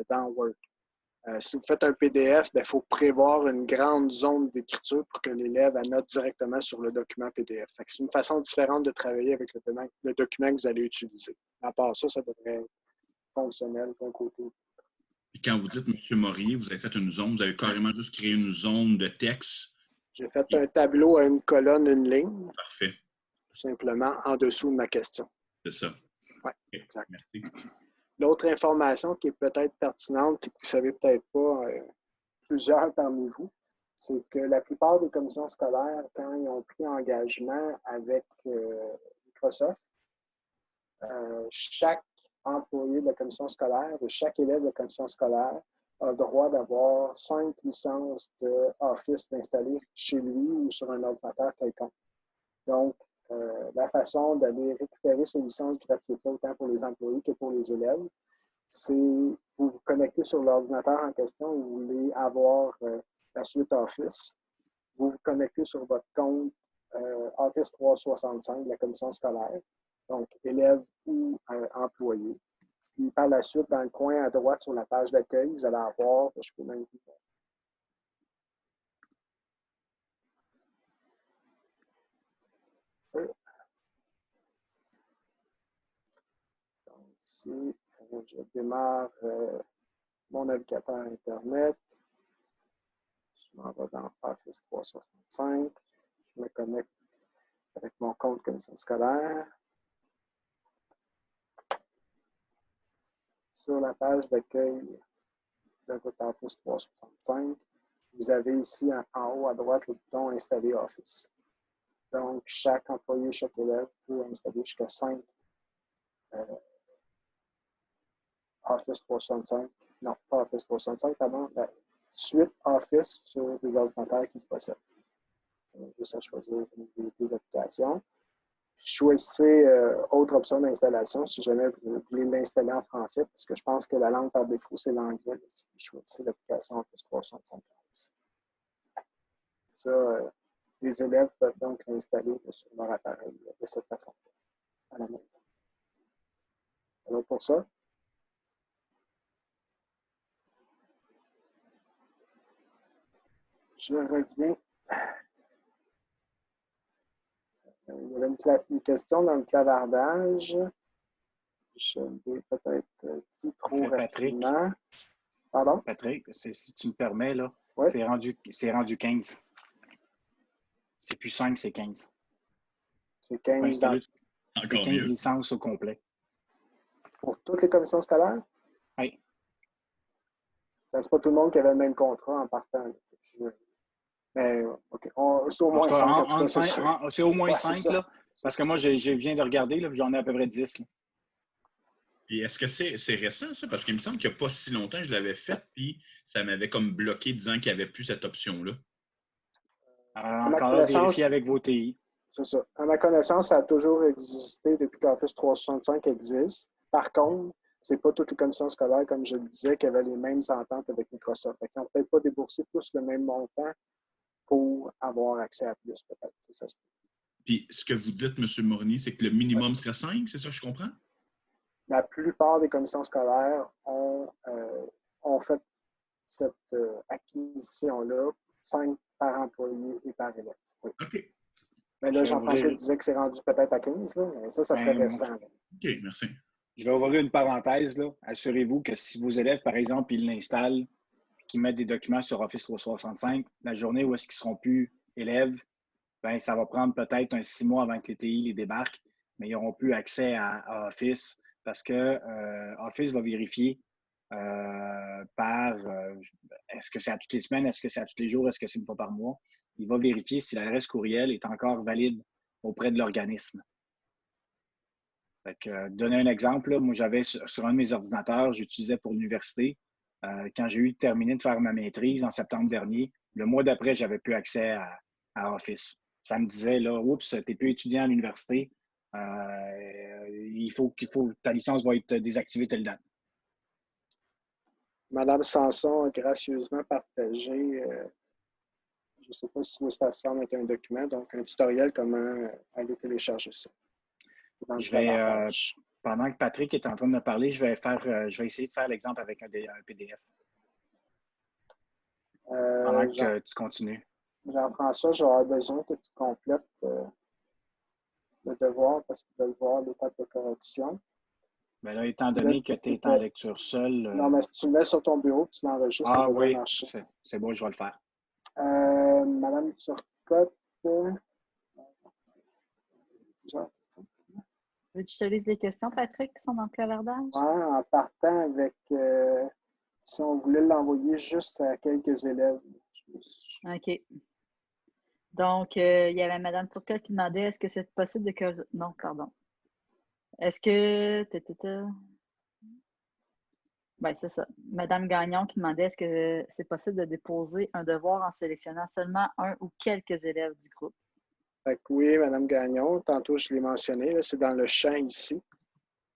dans Word. Si vous faites un PDF, il faut prévoir une grande zone d'écriture pour que l'élève annote directement sur le document PDF. C'est une façon différente de travailler avec le document que vous allez utiliser. À part ça, ça devrait être fonctionnel d'un côté. Et quand vous dites, M. Maurier, vous avez fait une zone, vous avez carrément juste créé une zone de texte. J'ai fait un tableau à une colonne, une ligne. Parfait. Tout simplement en dessous de ma question. C'est ça. Oui, okay. Exact. Merci. L'autre information qui est peut-être pertinente et que vous ne savez peut-être pas, plusieurs parmi vous, c'est que la plupart des commissions scolaires, quand ils ont pris engagement avec Microsoft, chaque employé de la commission scolaire et chaque élève de la commission scolaire a le droit d'avoir 5 licences d'Office d'installer chez lui ou sur un ordinateur quelconque. Donc, la façon d'aller récupérer ces licences gratuites, autant pour les employés que pour les élèves, c'est vous vous connectez sur l'ordinateur en question, vous voulez avoir la suite Office, vous vous connectez sur votre compte Office 365 de la commission scolaire, donc élève ou employé. Puis par la suite, dans le coin à droite sur la page d'accueil, vous allez avoir, je peux même ici, je démarre mon navigateur Internet. Je m'en vais dans Office 365. Je me connecte avec mon compte commission scolaire. Sur la page d'accueil de votre Office 365, vous avez ici en haut à droite le bouton Installer Office. Donc, chaque employé, chaque élève peut installer jusqu'à 5 Office 365. Non, pas Office 365, pardon. La suite Office sur les ordinateurs qu'ils possèdent. Juste à choisir les deux applications. Choisissez autre option d'installation si jamais vous voulez l'installer en français, parce que je pense que la langue par défaut, c'est l'anglais. Si vous choisissez l'application Office 365. Ça, les élèves peuvent donc l'installer sur leur appareil de cette façon à la maison. Alors pour ça, je reviens. Il y avait une question dans le clavardage. Je l'ai peut-être dit trop Patrick. rapidement. Pardon? Patrick, si tu me permets, là, Oui. c'est rendu 15. C'est plus 5, c'est 15. C'est 15 dans... C'est 15 licences au complet. Pour toutes les commissions scolaires? Oui. Ben, c'est pas tout le monde qui avait le même contrat en partant. Mais, OK. C'est au moins 5. C'est au moins 5, là. Parce que moi, je viens de regarder, là, j'en ai à peu près 10. Là. Et est-ce que c'est récent, ça? Parce qu'il me semble qu'il n'y a pas si longtemps je l'avais fait, puis ça m'avait comme bloqué disant qu'il n'y avait plus cette option-là. Encore vérifier avec vos TI. C'est ça. À ma connaissance, ça a toujours existé depuis qu'Office 365 existe. Par contre, ce n'est pas toutes les commissions scolaires, comme je le disais, qui avaient les mêmes ententes avec Microsoft. Ils n'ont peut-être pas déboursé tous le même montant pour avoir accès à plus, peut-être. Ça se peut. Puis, ce que vous dites, M. Morny, c'est que le minimum serait 5, c'est ça que je comprends? La plupart des commissions scolaires ont fait cette acquisition-là, 5 par employé et par élève. Oui. OK. Mais là, Jean-François disait que c'est rendu peut-être à 15, là, mais ça serait récent. Là. OK, merci. Je vais ouvrir une parenthèse. Là. Assurez-vous que si vos élèves, par exemple, ils l'installent, qu'ils mettent des documents sur Office 365, la journée où est-ce qu'ils ne seront plus élèves, ben, ça va prendre peut-être 6 mois avant que les TI les débarquent, mais ils n'auront plus accès à Office parce que Office va vérifier est-ce que c'est à toutes les semaines, est-ce que c'est à tous les jours, est-ce que c'est une fois par mois. Il va vérifier si l'adresse courriel est encore valide auprès de l'organisme. Donner un exemple, là, moi j'avais sur un de mes ordinateurs, j'utilisais pour l'université. Quand j'ai eu terminé de faire ma maîtrise en septembre dernier, le mois d'après, j'avais plus accès à Office. Ça me disait, là, oups, tu n'es plus étudiant à l'université, ta licence va être désactivée telle date. Madame Sanson a gracieusement partagé, je ne sais pas si ça ressemble avec un document, donc un tutoriel comment aller télécharger ça. Pendant que Patrick est en train de me parler, je vais essayer de faire l'exemple avec un PDF. Pendant que tu continues. Jean-François, j'aurais besoin que tu complètes le devoir parce qu'ils veulent voir l'étape de correction. Bien là, étant donné que tu es en lecture seule. Non, mais si tu le mets sur ton bureau et tu l'enregistres, ça devrait marcher. C'est bon, je vais le faire. Madame Turcotte. Veux-tu que je te lise les questions, Patrick, qui sont dans le clavardage? Oui, en partant avec si on voulait l'envoyer juste à quelques élèves. OK. Donc, il y avait Mme Turcotte qui demandait est-ce que c'est possible de Non, pardon. Est-ce que. Bien, c'est ça. Mme Gagnon qui demandait est-ce que c'est possible de déposer un devoir en sélectionnant seulement un ou quelques élèves du groupe? Fait que oui, Mme Gagnon, tantôt je l'ai mentionné, c'est dans le champ ici.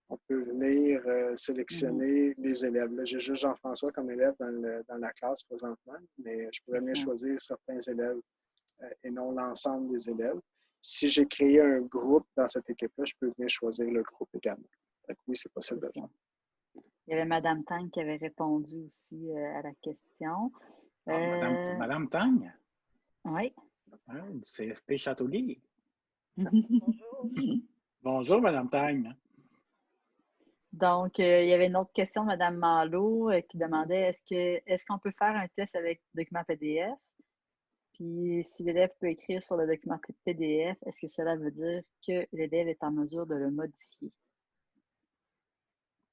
On peut venir sélectionner les élèves. Là, j'ai juste Jean-François comme élève dans la classe présentement, mais je pourrais venir choisir certains élèves et non l'ensemble des élèves. Si j'ai créé un groupe dans cette équipe-là, je peux venir choisir le groupe également. Fait que oui, c'est possible de le faire. Il y avait Mme Tang qui avait répondu aussi à la question. Madame Tang? Oui. Du CFP Châteauguay. Bonjour. Bonjour, Mme Tang. Donc, il y avait une autre question de Mme Malo qui demandait est-ce qu'on peut faire un test avec document PDF? Puis, si l'élève peut écrire sur le document PDF, est-ce que cela veut dire que l'élève est en mesure de le modifier?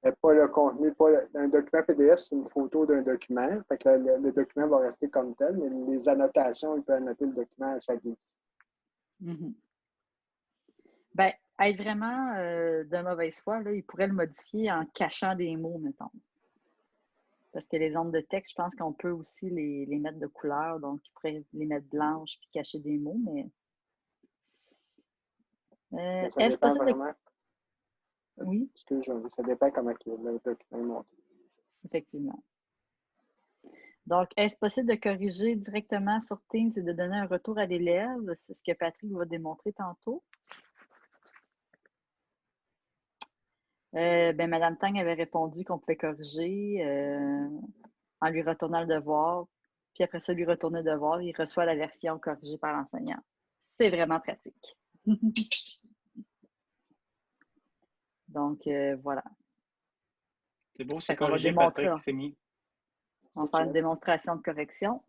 Mais pas le contenu, un document PDF, c'est une photo d'un document. Fait que le document va rester comme tel, mais les annotations, il peut annoter le document à sa guise. Mhm. Ben, être vraiment de mauvaise foi, là, il pourrait le modifier en cachant des mots, mettons. Parce que les ondes de texte, je pense qu'on peut aussi les mettre de couleur, donc il pourrait les mettre blanches puis cacher des mots, mais Mais ça est-ce dépend possible de... vraiment. Oui, Ça dépend comment le document est monté. effectivement. Donc, est-ce possible de corriger directement sur Teams et de donner un retour à l'élève? C'est ce que Patrick va démontrer tantôt. Ben, Madame Tang avait répondu qu'on pouvait corriger en lui retournant le devoir. Puis après ça, lui retourner le devoir, il reçoit la version corrigée par l'enseignant. C'est vraiment pratique. Donc, voilà. C'est beau, c'est Fait qu'on va corrigé, démontrer. Patrick, c'est mis. On va faire une démonstration de correction.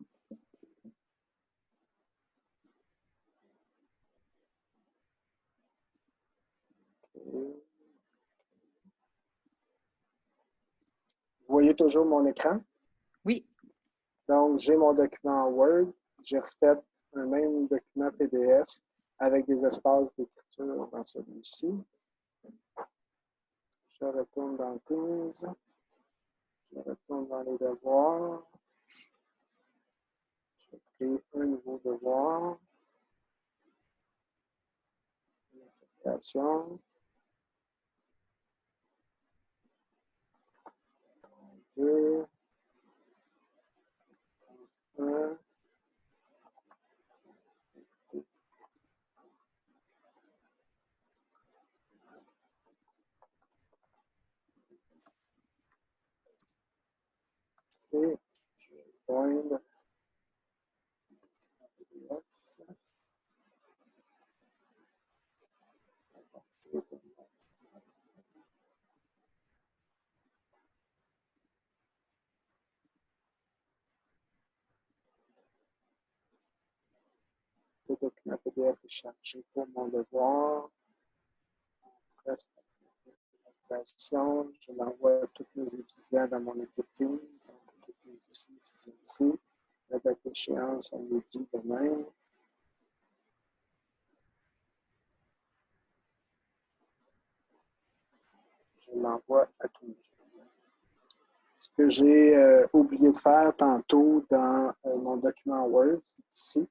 Vous voyez toujours mon écran? Oui. Donc, j'ai mon document en Word. J'ai refait un même document PDF avec des espaces d'écriture dans celui-ci. Je retourne dans Teams. Je retourne dans les devoirs. Je crée un nouveau devoir. Une affectation. 2. 1. Et je vais joindre PDF. Le document PDF est chargé pour mon devoir. Reste l'application. Je l'envoie à tous mes étudiants dans mon équipe Teams. Donc, ici, ici. La date d'échéance, on le dit demain. Je l'envoie à tous. Ce que j'ai oublié de faire tantôt dans mon document Word, c'est ici,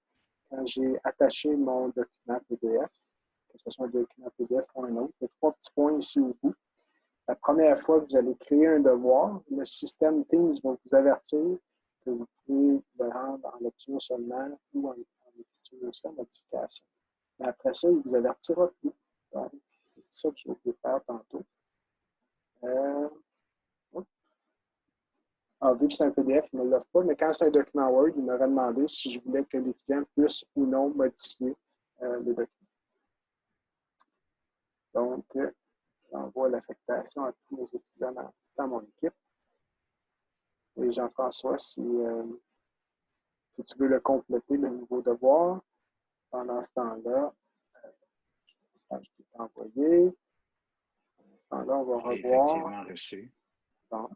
quand j'ai attaché mon document PDF, que ce soit un document PDF ou un autre, il y a 3 petits points ici au bout. La première fois que vous allez créer un devoir, le système Teams va vous avertir que vous pouvez le rendre en lecture seulement ou en écriture aussi, en modification. Mais après ça, il ne vous avertira plus. Donc, c'est ça que j'ai oublié de faire tantôt. Vu que c'est un PDF, il ne me l'offre pas, mais quand c'est un document Word, il m'aurait demandé si je voulais que l'étudiant puisse ou non modifier le document. Donc, j'envoie l'affectation à tous les étudiants dans mon équipe. Et Jean-François, si tu veux le compléter, le nouveau devoir, pendant ce temps-là, le message qui est envoyé. Pendant ce temps-là, on va revoir. Effectivement reçu. Bon.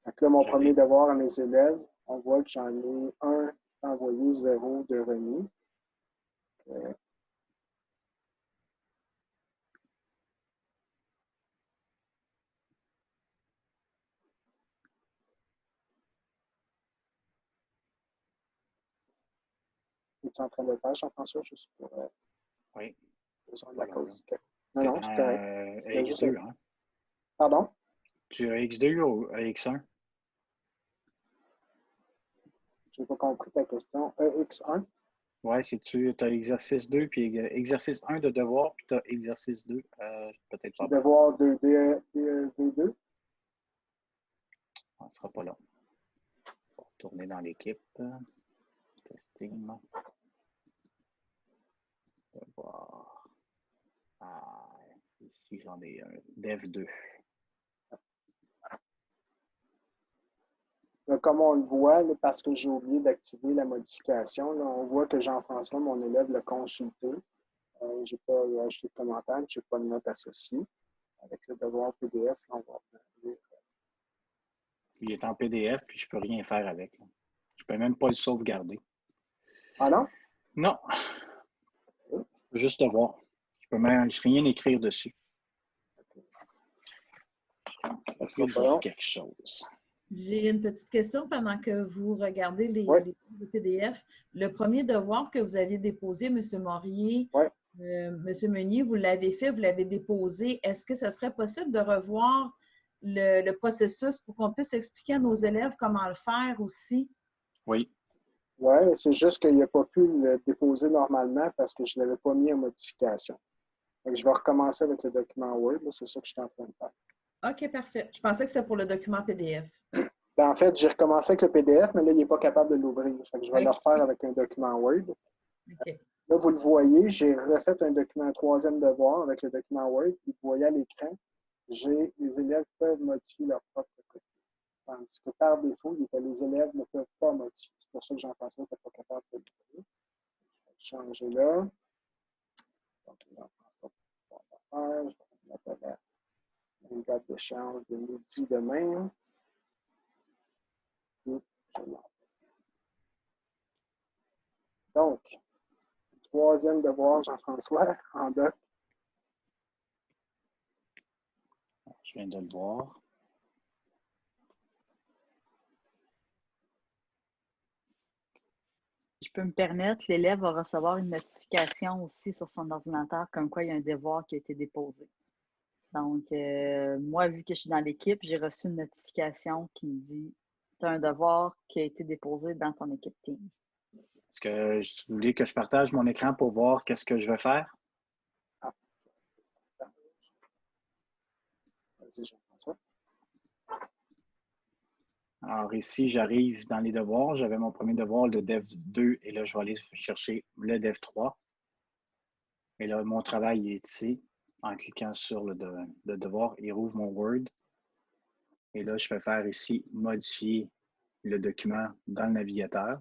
Donc là, mon premier devoir à mes élèves, on voit que j'en ai un envoyé, 0 de remis. Es-tu en train de le faire, Jean-François, juste pour oui. besoin de la cause? Non, non, c'est correct. X2, hein? Pardon? Tu as X2 ou X1? Je n'ai pas compris ta question. X1? Oui, c'est tu as exercice 2, puis exercice 1 de devoir, puis tu as exercice 2. Peut-être pas. Devoir de V2? On ne sera pas là. On va retourner dans l'équipe. Testing. Devoir. Ici, j'en ai un. Dev 2. Comme on le voit, là, parce que j'ai oublié d'activer la modification, là, on voit que Jean-François, mon élève, l'a consulté. Je n'ai pas ajouté de commentaire, je n'ai pas de note associée. Avec le devoir PDF, là, on va ouvrir Il est en PDF, puis je ne peux rien faire avec. Là. Je ne peux même pas le sauvegarder. Ah non? Non. Je peux juste le voir. Je ne peux même rien écrire dessus. Est-ce que je vois quelque chose? J'ai une petite question pendant que vous regardez Oui. les PDF. Le premier devoir que vous aviez déposé, M. Morier, Oui. M. Meunier, vous l'avez fait, vous l'avez déposé. Est-ce que ce serait possible de revoir le processus pour qu'on puisse expliquer à nos élèves comment le faire aussi? Oui. Oui, c'est juste qu'il n'a pas pu le déposer normalement parce que je ne l'avais pas mis en modification. Donc, je vais recommencer avec le document Word. C'est ça que je suis en train de faire. OK, parfait. Je pensais que c'était pour le document PDF. Ben, en fait, j'ai recommencé avec le PDF, mais là, il n'est pas capable de l'ouvrir. Je vais le refaire avec un document Word. OK. Là, vous le voyez, j'ai refait un troisième devoir avec le document Word. Puis, vous voyez à l'écran, les élèves peuvent modifier leur propre copie. Tandis que par défaut, les élèves ne peuvent pas modifier. C'est pour ça que Jean-François n'était pas capable de l'ouvrir. Je vais changer là. Donc, Jean-François va faire. Je vais mettre une date d'échange de midi demain. Et je l'envoie. Donc, troisième devoir, Jean-François, en doc. Je viens de le voir. Si je peux me permettre, l'élève va recevoir une notification aussi sur son ordinateur comme quoi il y a un devoir qui a été déposé. Donc, moi, vu que je suis dans l'équipe, j'ai reçu une notification qui me dit « Tu as un devoir qui a été déposé dans ton équipe Teams. » Est-ce que vous voulez que je partage mon écran pour voir qu'est-ce que je vais faire? Vas-y, Jean-François. Alors ici, j'arrive dans les devoirs. J'avais mon premier devoir, le Dev 2, et là, je vais aller chercher le Dev 3. Et là, mon travail est ici. En cliquant sur le devoir, il rouvre mon Word. Et là, je vais faire ici « Modifier le document dans le navigateur ».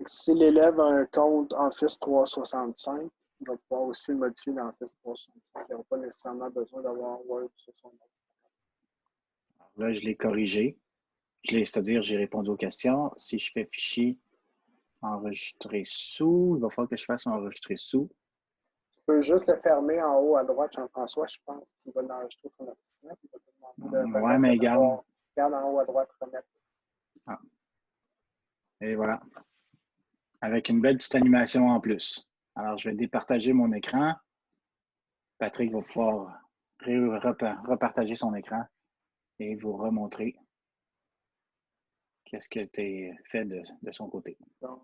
Si l'élève a un compte Office 365, il va pouvoir aussi le modifier dans Office 365. Il n'aura pas nécessairement besoin d'avoir Word sur son ordinateur. Là, je l'ai corrigé. C'est-à-dire, j'ai répondu aux questions. Si je fais fichier, enregistrer sous, il va falloir que je fasse enregistrer sous. Tu peux juste le fermer en haut à droite, Jean-François, je pense qu'il va l'enregistrer pour notre étudiant. Il va te demander de remettre mais le devoir. Regarde en haut à droite, remettre. Ah. Et voilà. Avec une belle petite animation en plus. Alors, je vais départager mon écran. Patrick va pouvoir repartager son écran et vous remontrer qu'est-ce qui a été fait de son côté. Donc,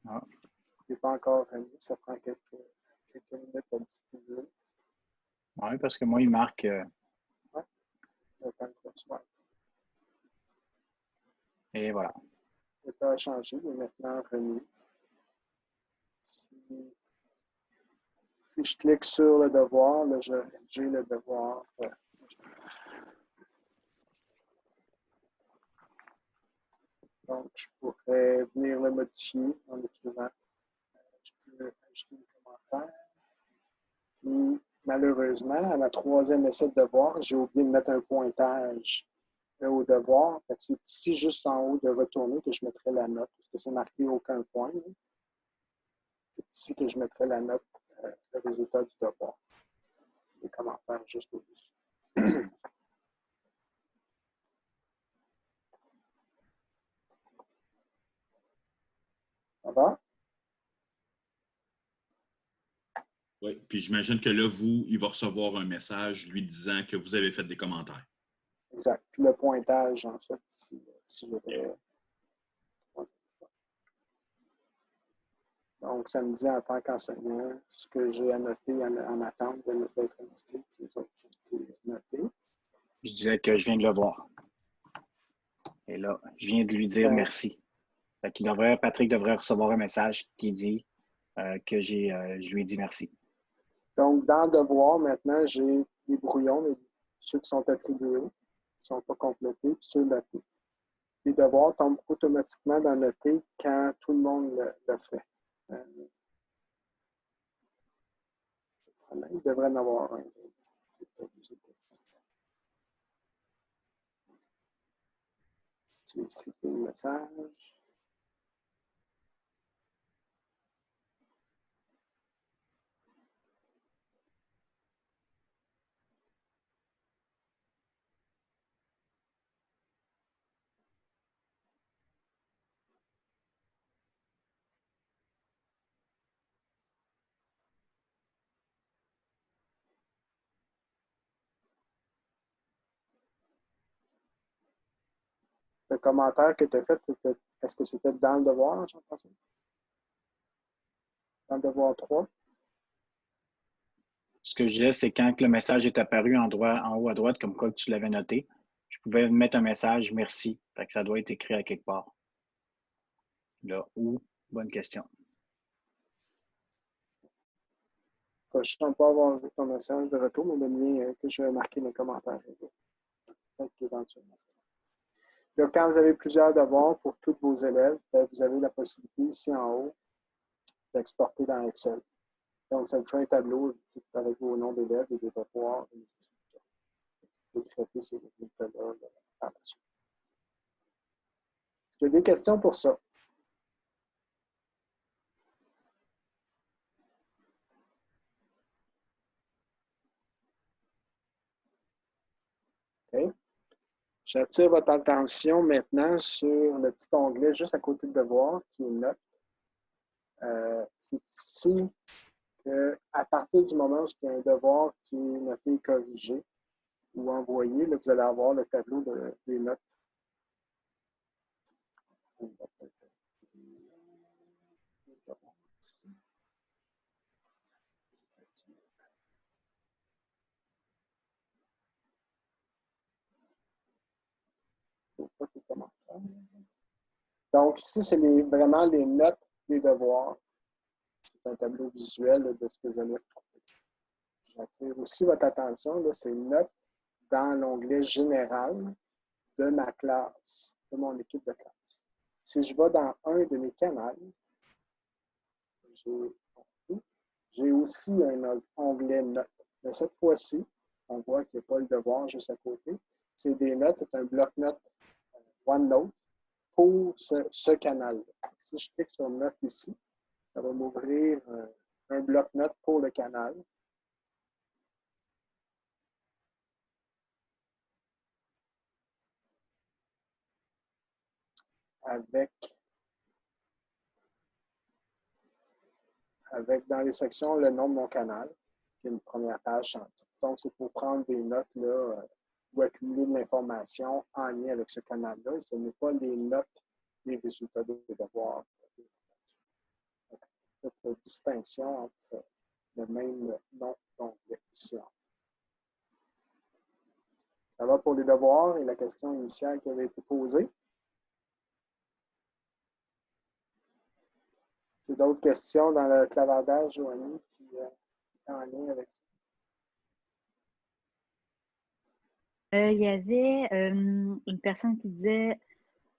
Ah. il n'est pas encore remis. Ça prend quelques minutes à distribuer. Oui, parce que moi, il marque... Ouais. Le temps de le soir. Et voilà. L'état a changé, il est maintenant remis. Si je clique sur le devoir, là, j'ai le devoir. Donc, je pourrais venir le modifier en écrivant. Je peux ajouter des commentaires. Et malheureusement, à ma troisième essai de devoir, j'ai oublié de mettre un pointage au devoir. C'est ici, juste en haut de retourner, que je mettrai la note, parce que c'est marqué aucun point. C'est ici que je mettrai la note, le résultat du devoir. Les commentaires juste au-dessus. Ça va? Oui, puis j'imagine que là, il va recevoir un message lui disant que vous avez fait des commentaires. Exact. Puis le pointage, en fait, si je voudrais. Donc, ça me dit en tant qu'enseignant ce que j'ai à noter en attente d'être noté, les autres qui ont été notés. Je disais que je viens de le voir. Et là, je viens de lui dire merci. Patrick devrait recevoir un message qui dit que je lui ai dit merci. Donc, dans Devoir, maintenant, j'ai les brouillons, ceux qui sont attribués, qui ne sont pas complétés, puis ceux notés. Les devoirs tombent automatiquement dans noté quand tout le monde le fait. Il devrait en avoir un. Tu veux ici le message. Le commentaire que tu as fait, est-ce que c'était dans le devoir, Jean-François? Dans le devoir 3? Ce que je disais, c'est quand le message est apparu en haut à droite, comme quoi tu l'avais noté, je pouvais mettre un message merci. Fait que ça doit être écrit à quelque part. Là, où? Bonne question. Je ne sens pas avoir vu ton message de retour, mais le mien que je vais marquer dans les commentaires. Donc, éventuellement. Donc, quand vous avez plusieurs devoirs pour tous vos élèves, vous avez la possibilité ici en haut d'exporter dans Excel. Donc, ça vous fait un tableau avec vos noms d'élèves et des devoirs. Vous traitez ces résultats-là par la suite. Est-ce qu'il y a des questions pour ça? OK. J'attire votre attention maintenant sur le petit onglet juste à côté de devoir qui est note. C'est ici qu'à partir du moment où il y a un devoir qui est noté corrigé ou envoyé, là, vous allez avoir le tableau des notes. Donc, ici, c'est vraiment les notes des devoirs. C'est un tableau visuel là, de ce que vous allez retrouver. J'attire aussi votre attention, c'est notes dans l'onglet général de ma classe, de mon équipe de classe. Si je vais dans un de mes canaux, j'ai aussi un onglet notes. Mais cette fois-ci, on voit qu'il n'y a pas le devoir juste à côté. C'est des notes, c'est un bloc-notes OneNote pour ce canal-là. Si je clique sur notes ici, ça va m'ouvrir un bloc-notes pour le canal. Avec dans les sections le nom de mon canal, qui est une première page chantier. Donc, c'est pour prendre des notes là, ou accumuler de l'information en lien avec ce canal-là. Ce n'est pas les notes des résultats des devoirs. Cette distinction entre le même nom d'onglet ici. Ça va pour les devoirs et la question initiale qui avait été posée. Il y a d'autres questions dans le clavardage, Joanie, qui est en lien avec ça. Il y avait une personne qui disait,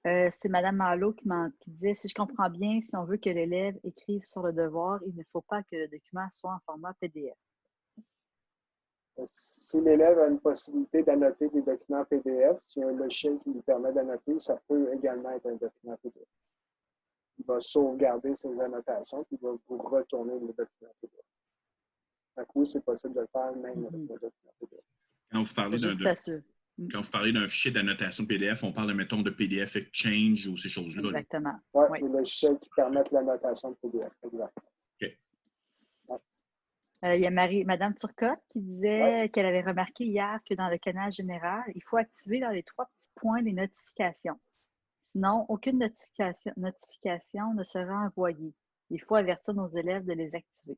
c'est Mme Malo qui disait, si je comprends bien, si on veut que l'élève écrive sur le devoir, il ne faut pas que le document soit en format PDF. Si l'élève a une possibilité d'annoter des documents PDF, s'il y a un logiciel qui lui permet d'annoter, ça peut également être un document PDF. Il va sauvegarder ses annotations, puis il va vous retourner le document PDF. Donc oui, c'est possible de le faire même avec le document PDF. Quand vous parlez d'un fichier d'annotation PDF, on parle, mettons, de PDF Exchange ou ces choses-là. Exactement. Oui, les logiciels qui permettent l'annotation de PDF. Exact. OK. Il y a Mme Turcotte qui disait qu'elle avait remarqué hier que dans le canal général, il faut activer dans les 3 petits points les notifications. Sinon, aucune notification ne sera envoyée. Il faut avertir nos élèves de les activer.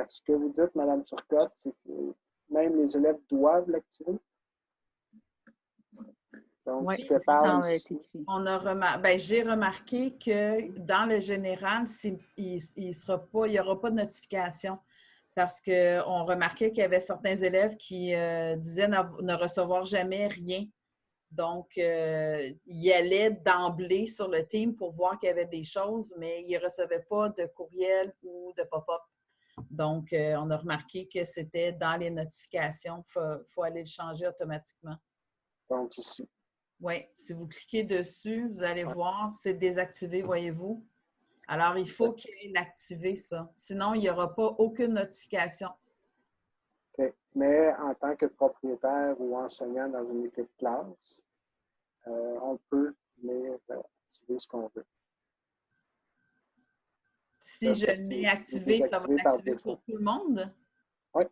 Ce que vous dites, Mme Turcotte, c'est que même les élèves doivent l'activer? Donc, oui, ce que parle ici, j'ai remarqué que dans le général, il n'y aura pas de notification parce qu'on remarquait qu'il y avait certains élèves qui disaient ne recevoir jamais rien. Donc, ils allaient d'emblée sur le team pour voir qu'il y avait des choses, mais ils ne recevaient pas de courriel ou de pop-up. Donc, on a remarqué que c'était dans les notifications. Il faut aller le changer automatiquement. Donc, ici. Oui, si vous cliquez dessus, vous allez voir, c'est désactivé, voyez-vous. Alors, il faut qu'il ait l'activer, ça. Sinon, il n'y aura pas aucune notification. OK. Mais en tant que propriétaire ou enseignant dans une équipe classe, on peut venir activer ce qu'on veut. Si je le mets activé, ça va l'activer pour tout le monde? Oui.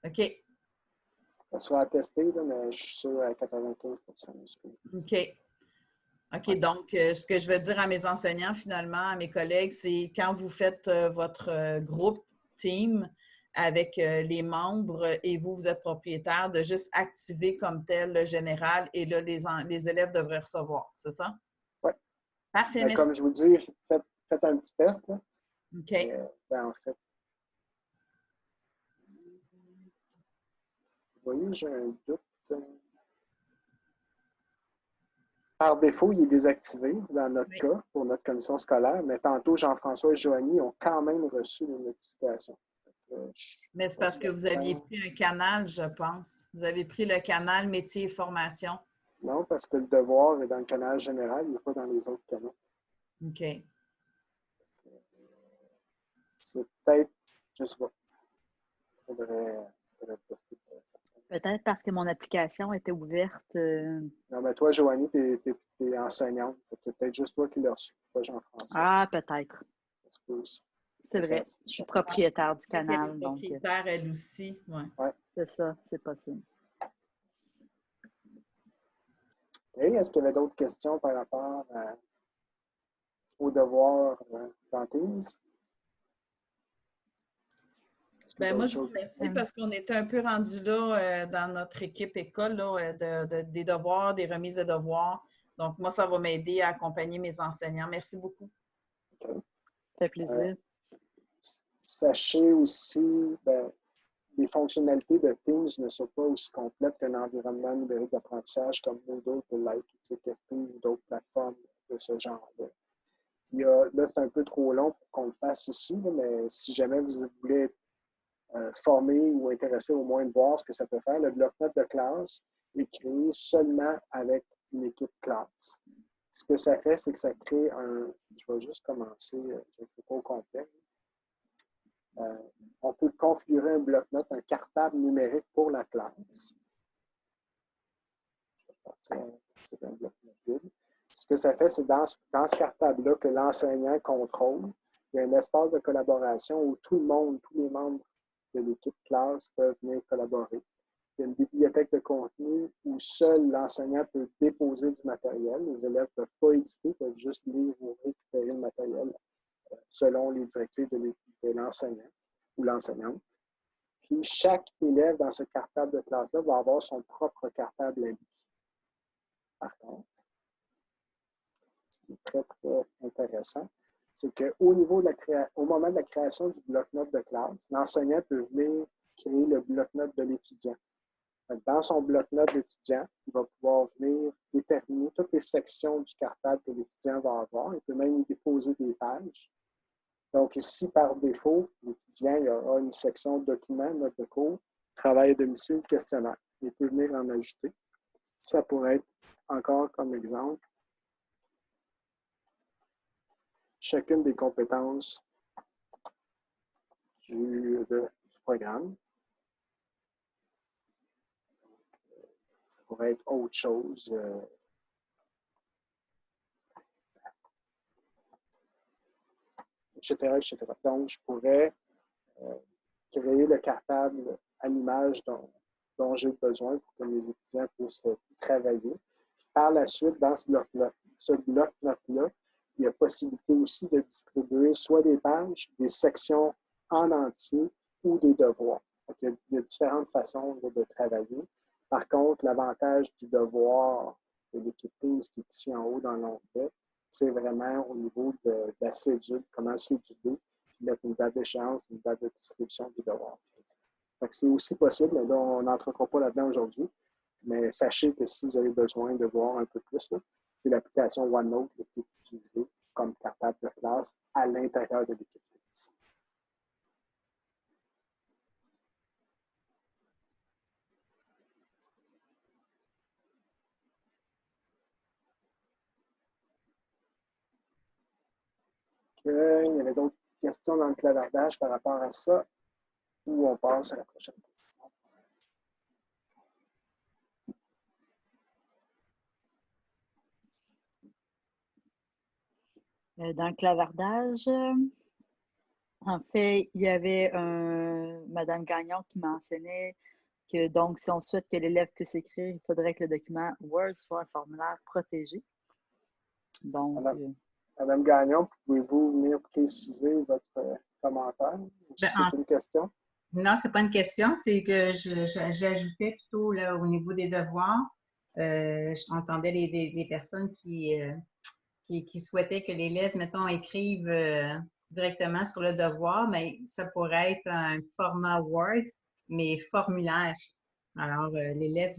OK. Ça sera à tester, là, mais je suis sûr à 95 de ce que je dis. OK. OK, donc, ce que je veux dire à mes enseignants, finalement, à mes collègues, c'est quand vous faites votre groupe team avec les membres et vous êtes propriétaire, de juste activer comme tel le général et là, les élèves devraient recevoir. C'est ça? Oui. Parfait, merci. Comme je vous dis, faites un petit test. Là. OK. Et, en fait, vous voyez, j'ai un doute. Par défaut, il est désactivé dans notre cas, pour notre commission scolaire, mais tantôt, Jean-François et Joanie ont quand même reçu les notifications. Mais c'est parce que vous aviez pris un canal, je pense. Vous avez pris le canal métier et formation. Non, parce que le devoir est dans le canal général, il n'est pas dans les autres canaux. OK. C'est peut-être, je ne sais pas. Il faudrait tester ça. Peut-être parce que mon application était ouverte. Non, mais toi, Joanie, tu es enseignante. C'est peut-être juste toi qui l'as reçu, pas Jean-François. Ah, peut-être. C'est vrai. Je suis propriétaire du canal. Elle est propriétaire, elle aussi. Ouais. C'est ça, c'est possible. Et est-ce qu'il y avait d'autres questions par rapport aux devoirs dans Teams? Moi, je vous remercie parce qu'on était un peu rendu là dans notre équipe école, là, des devoirs, des remises de devoirs. Donc, moi, ça va m'aider à accompagner mes enseignants. Merci beaucoup. Okay. Ça fait plaisir. Sachez aussi, les fonctionnalités de Teams ne sont pas aussi complètes qu'un environnement numérique d'apprentissage comme Moodle peut l'être, ou TKP ou d'autres plateformes de ce genre-là. Là, c'est un peu trop long pour qu'on le fasse ici, là, mais si jamais vous voulez être formé ou intéressé au moins de voir ce que ça peut faire, le bloc-notes de classe est créé seulement avec une équipe classe. Ce que ça fait, c'est que ça crée un... Je vais juste commencer, je ne fais pas au complet. On peut configurer un bloc-notes, un cartable numérique pour la classe. Je vais partir d'un bloc-notes vide. Ce que ça fait, c'est dans ce cartable-là que l'enseignant contrôle. Il y a un espace de collaboration où tout le monde, tous les membres de l'équipe classe peuvent venir collaborer. Il y a une bibliothèque de contenu où seul l'enseignant peut déposer du matériel. Les élèves ne peuvent pas éditer, peuvent juste lire ou récupérer le matériel selon les directives de l'enseignant ou l'enseignante. Puis chaque élève dans ce cartable de classe-là va avoir son propre cartable à lui. Par contre, ce qui est très, très intéressant, c'est qu'au moment de la création du bloc-notes de classe, l'enseignant peut venir créer le bloc-notes de l'étudiant. Dans son bloc-notes d'étudiant, il va pouvoir venir déterminer toutes les sections du cartable que l'étudiant va avoir. Il peut même y déposer des pages. Donc ici, par défaut, l'étudiant aura une section documents, notes de cours, travail à domicile, questionnaire. Il peut venir en ajouter. Ça pourrait être, encore comme exemple, chacune des compétences du programme. Ça pourrait être autre chose. Etc., etc. Donc, je pourrais créer le cartable à l'image dont j'ai besoin pour que mes étudiants puissent travailler. Par la suite, dans ce bloc-notes-là, il y a possibilité aussi de distribuer soit des pages, des sections en entier ou des devoirs. Donc, il y a différentes façons de travailler. Par contre, l'avantage du devoir de l'équipe Teams qui est ici en haut dans l'onglet, c'est vraiment au niveau de la cédule, comment céduler, puis mettre une date d'échéance, une date de distribution du devoir. C'est aussi possible, mais là, on n'entrera pas là-dedans aujourd'hui. Mais sachez que si vous avez besoin de voir un peu plus, c'est l'application OneNote qui est utilisée comme cartable de classe à l'intérieur de l'équipe. qu'il y avait d'autres questions dans le clavardage par rapport à ça? Ou on passe à la prochaine question? Dans le clavardage, en fait, il y avait Madame Gagnon qui mentionnait que donc, si on souhaite que l'élève puisse écrire, il faudrait que le document Word soit un formulaire protégé. Donc, Madame Gagnon, pouvez-vous venir préciser votre commentaire? Si c'est une question? Non, ce n'est pas une question, c'est que j'ajoutais plutôt là, au niveau des devoirs. J'entendais les personnes qui souhaitaient que l'élève, mettons, écrive directement sur le devoir, mais ça pourrait être un format Word, mais formulaire. Alors, l'élève,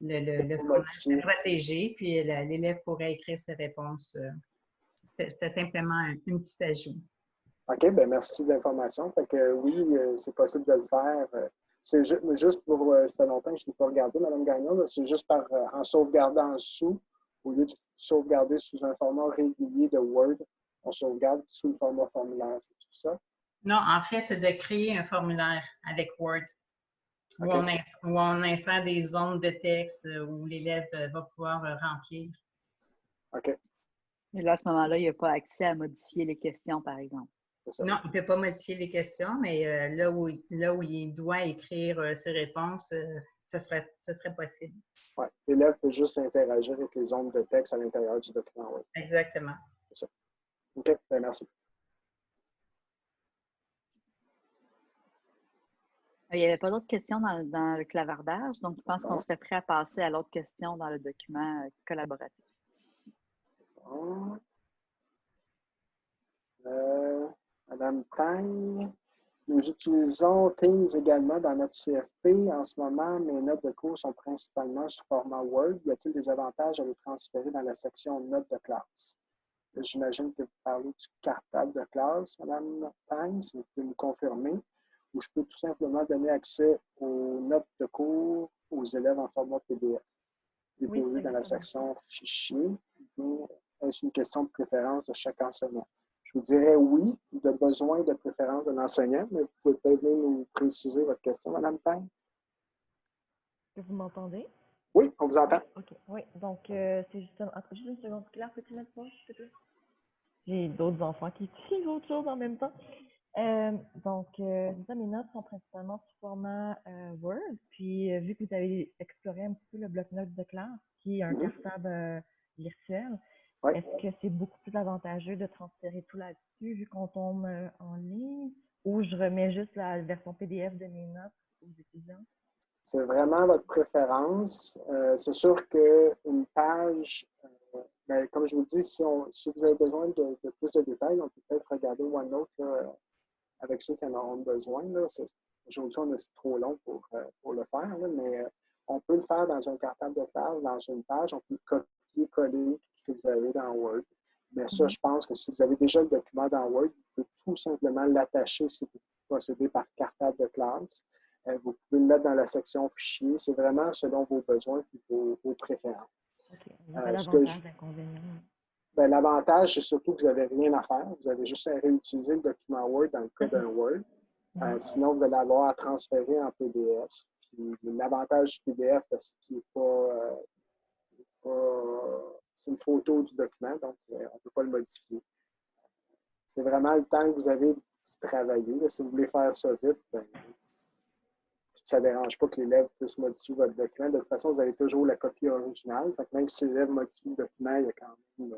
le format est protégé, puis l'élève pourrait écrire ses réponses. C'était simplement un petit ajout. OK, bien merci de l'information. Fait que oui, c'est possible de le faire. C'est juste pour, ça fait longtemps que je ne l'ai pas regardé, Mme Gagnon, c'est juste en sauvegardant en dessous, au lieu de sauvegarder sous un format régulier de Word, on sauvegarde sous le format formulaire, c'est tout ça? Non, en fait, c'est de créer un formulaire avec Word, où on insère des zones de texte où l'élève va pouvoir remplir. OK. Et là, à ce moment-là, il n'y a pas accès à modifier les questions, par exemple. Non, il ne peut pas modifier les questions, mais là où il doit écrire ses réponses, ce serait possible. Oui, l'élève peut juste interagir avec les zones de texte à l'intérieur du document. Oui. Exactement. C'est ça. OK, bien, merci. Il n'y avait pas d'autres questions dans le clavardage, donc je pense qu'on serait prêt à passer à l'autre question dans le document collaboratif. Bon. Madame Tang, nous utilisons Teams également dans notre CFP. En ce moment, mes notes de cours sont principalement sous format Word. Y a-t-il des avantages à les transférer dans la section notes de classe? J'imagine que vous parlez du cartable de classe, Madame Tang, si vous pouvez me confirmer. Ou je peux tout simplement donner accès aux notes de cours aux élèves en format PDF. Déposé dans la section fichiers. Est-ce une question de préférence de chaque enseignant? Je vous dirais oui, de besoin de préférence de l'enseignant, mais vous pouvez peut-être nous préciser votre question, Mme Tang. Vous m'entendez? Oui, on vous entend. OK, oui. Donc, c'est justement... Juste une seconde. Claire, peux-tu mettre ça, s'il te plaît? J'ai d'autres enfants qui écrivent autre chose en même temps. Mes notes sont principalement sous format Word. Puis, vu que vous avez exploré un petit peu le bloc-notes de classe, qui est un cartable virtuel, est-ce que c'est beaucoup plus avantageux de transférer tout là-dessus, vu qu'on tombe en ligne, ou je remets juste la version PDF de mes notes aux étudiants? C'est vraiment votre préférence. C'est sûr qu'une page, comme je vous dis, si vous avez besoin de plus de détails, on peut peut-être regarder OneNote là, avec ceux qui en auront besoin. Aujourd'hui, on est trop long pour le faire, là, mais on peut le faire dans un cartable de classe, dans une page. On peut copier-coller tout ce que vous avez dans Word. Mais ça, je pense que si vous avez déjà le document dans Word, vous pouvez tout simplement l'attacher si vous procédez par cartable de classe. Vous pouvez le mettre dans la section fichiers. C'est vraiment selon vos besoins et vos préférences. OK. L'avantage, l'inconvénient. L'avantage, c'est surtout que vous n'avez rien à faire. Vous avez juste à réutiliser le document Word dans le cas d'un Word. Sinon, vous allez avoir à transférer en PDF. Puis l'avantage du PDF, c'est qu'il n'est pas c'est une photo du document, donc on ne peut pas le modifier. C'est vraiment le temps que vous avez de travailler. Là, si vous voulez faire ça vite, ça ne dérange pas que l'élève puisse modifier votre document. De toute façon, vous avez toujours la copie originale. Fait que même si l'élève modifie le document, il y a quand même,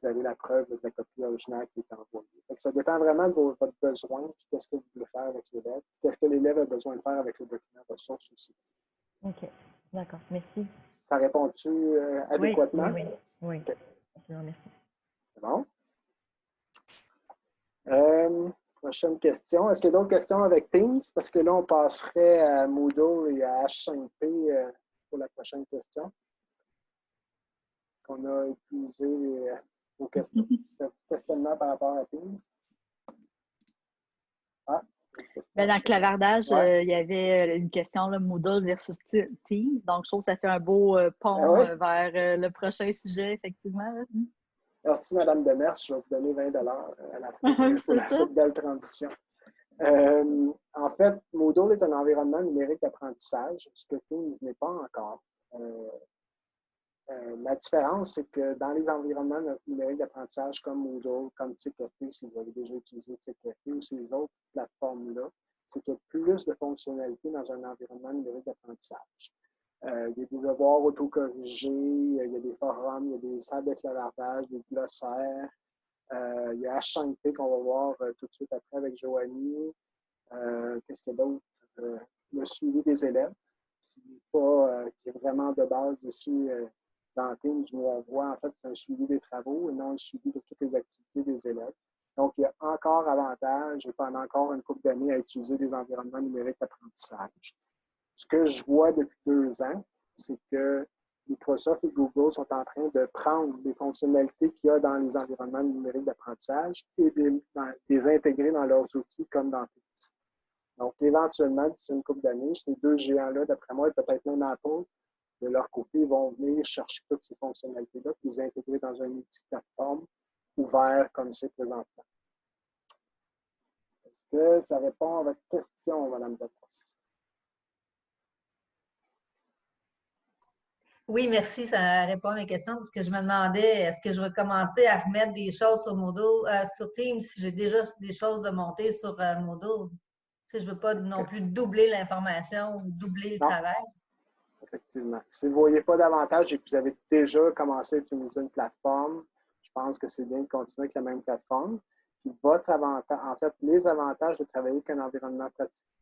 vous avez la preuve de la copie originale qui est envoyée. Fait que ça dépend vraiment de votre besoin, puis qu'est-ce que vous voulez faire avec l'élève, qu'est-ce que l'élève a besoin de faire avec le document ressources aussi. OK, d'accord, merci. Ça répond-tu adéquatement? Oui. Okay. Merci. C'est bon. Prochaine question. Est-ce qu'il y a d'autres questions avec Teams? Parce que là, on passerait à Moodle et à H5P pour la prochaine question. On a épuisé vos questions. Questionnement par rapport à Teams? Dans le clavardage, il y avait une question, là, Moodle versus Teams. Donc, je trouve que ça fait un beau pont vers le prochain sujet, effectivement. Merci, Mme Demers. Je vais vous donner 20 à la fin pour cette belle transition. En fait, Moodle est un environnement numérique d'apprentissage, ce que Teams n'est pas encore. La différence, c'est que dans les environnements numériques d'apprentissage comme Moodle, comme ThinkFE, si vous avez déjà utilisé ThinkFE ou ces autres plateformes-là, c'est qu'il y a plus de fonctionnalités dans un environnement numérique d'apprentissage. Il y a des devoirs autocorrigés, il y a des forums, il y a des salles de clavardage, des glossaires. Il y a H5P qu'on va voir tout de suite après avec Joanie. Qu'est-ce qu'il y a d'autre? Le suivi des élèves, qui est vraiment de base ici dans Teams, où on voit en fait un suivi des travaux et non un suivi de toutes les activités des élèves. Donc, il y a encore avantage et pendant encore une couple d'années à utiliser des environnements numériques d'apprentissage. Ce que je vois depuis 2 ans, c'est que Microsoft et Google sont en train de prendre des fonctionnalités qu'il y a dans les environnements numériques d'apprentissage et de les intégrer dans leurs outils comme dans Teams. Donc, éventuellement, d'ici une couple d'années, ces 2 géants-là, d'après moi, et peut-être même Apple, de leur côté, vont venir chercher toutes ces fonctionnalités-là et les intégrer dans un outil plateforme ouvert comme c'est présentement. Est-ce que ça répond à votre question, Mme Baptiste? Oui, merci. Ça répond à mes questions parce que je me demandais, est-ce que je vais commencer à remettre des choses sur Moodle, sur Teams, si j'ai déjà des choses de monter sur Moodle? Tu sais, je ne veux pas non plus doubler l'information ou doubler le travail. Effectivement. Si vous ne voyez pas d'avantage et que vous avez déjà commencé à utiliser une plateforme, je pense que c'est bien de continuer avec la même plateforme. Puis votre avantage, en fait, les avantages de travailler avec un environnement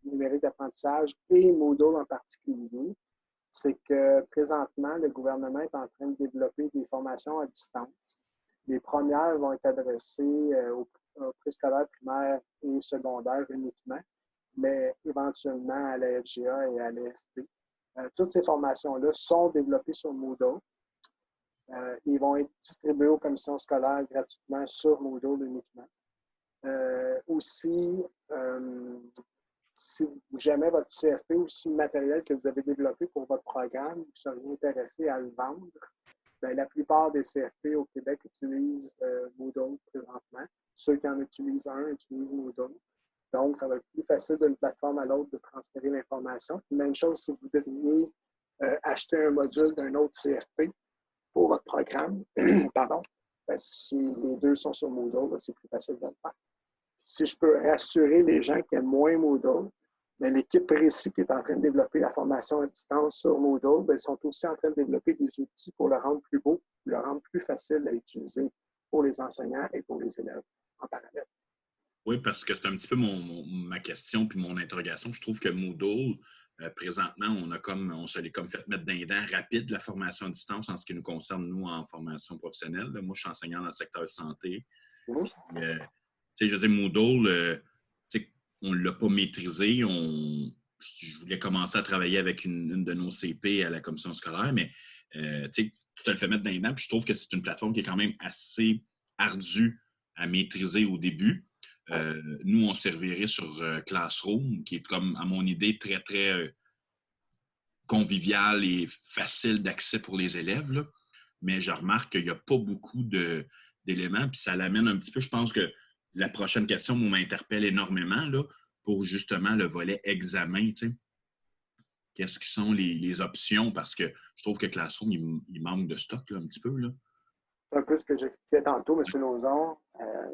numérique d'apprentissage et Moodle en particulier, c'est que présentement, le gouvernement est en train de développer des formations à distance. Les premières vont être adressées aux préscolaires primaires et secondaires uniquement, mais éventuellement à la FGA et à l'AFP. Toutes ces formations-là sont développées sur Moodle. Ils vont être distribués aux commissions scolaires gratuitement sur Moodle uniquement. Aussi, si jamais votre CFP ou si le matériel que vous avez développé pour votre programme, vous seriez intéressé à le vendre, bien, la plupart des CFP au Québec utilisent Moodle présentement. Ceux qui en utilisent un utilisent Moodle. Donc, ça va être plus facile d'une plateforme à l'autre de transférer l'information. Même chose si vous devriez acheter un module d'un autre CFP pour votre programme. Pardon. Ben, si les deux sont sur Moodle, c'est plus facile de le faire. Si je peux rassurer les gens qui aiment moins Moodle, l'équipe précise qui est en train de développer la formation à distance sur Moodle, ils sont aussi en train de développer des outils pour le rendre plus beau, le rendre plus facile à utiliser pour les enseignants et pour les élèves en parallèle. Oui, parce que c'est un petit peu ma question puis mon interrogation. Je trouve que Moodle, présentement, on se l'est comme fait mettre d'un dent rapide la formation à distance en ce qui nous concerne, nous, en formation professionnelle. Moi, je suis enseignant dans le secteur santé. Oui. Je veux dire, Moodle, on ne l'a pas maîtrisé. Je voulais commencer à travailler avec une de nos CP à la commission scolaire, mais tu te le fais mettre d'un dent. Puis je trouve que c'est une plateforme qui est quand même assez ardue à maîtriser au début. Nous, on servirait sur Classroom, qui est comme, à mon idée, très, très convivial et facile d'accès pour les élèves. Là. Mais je remarque qu'il n'y a pas beaucoup d'éléments, puis ça l'amène un petit peu. Je pense que la prochaine question m'interpelle énormément là, pour justement le volet examen. Qu'est-ce qui sont les options? Parce que je trouve que Classroom, il manque de stock là, un petit peu. Là. C'est un peu ce que j'expliquais tantôt, M. Lauzon.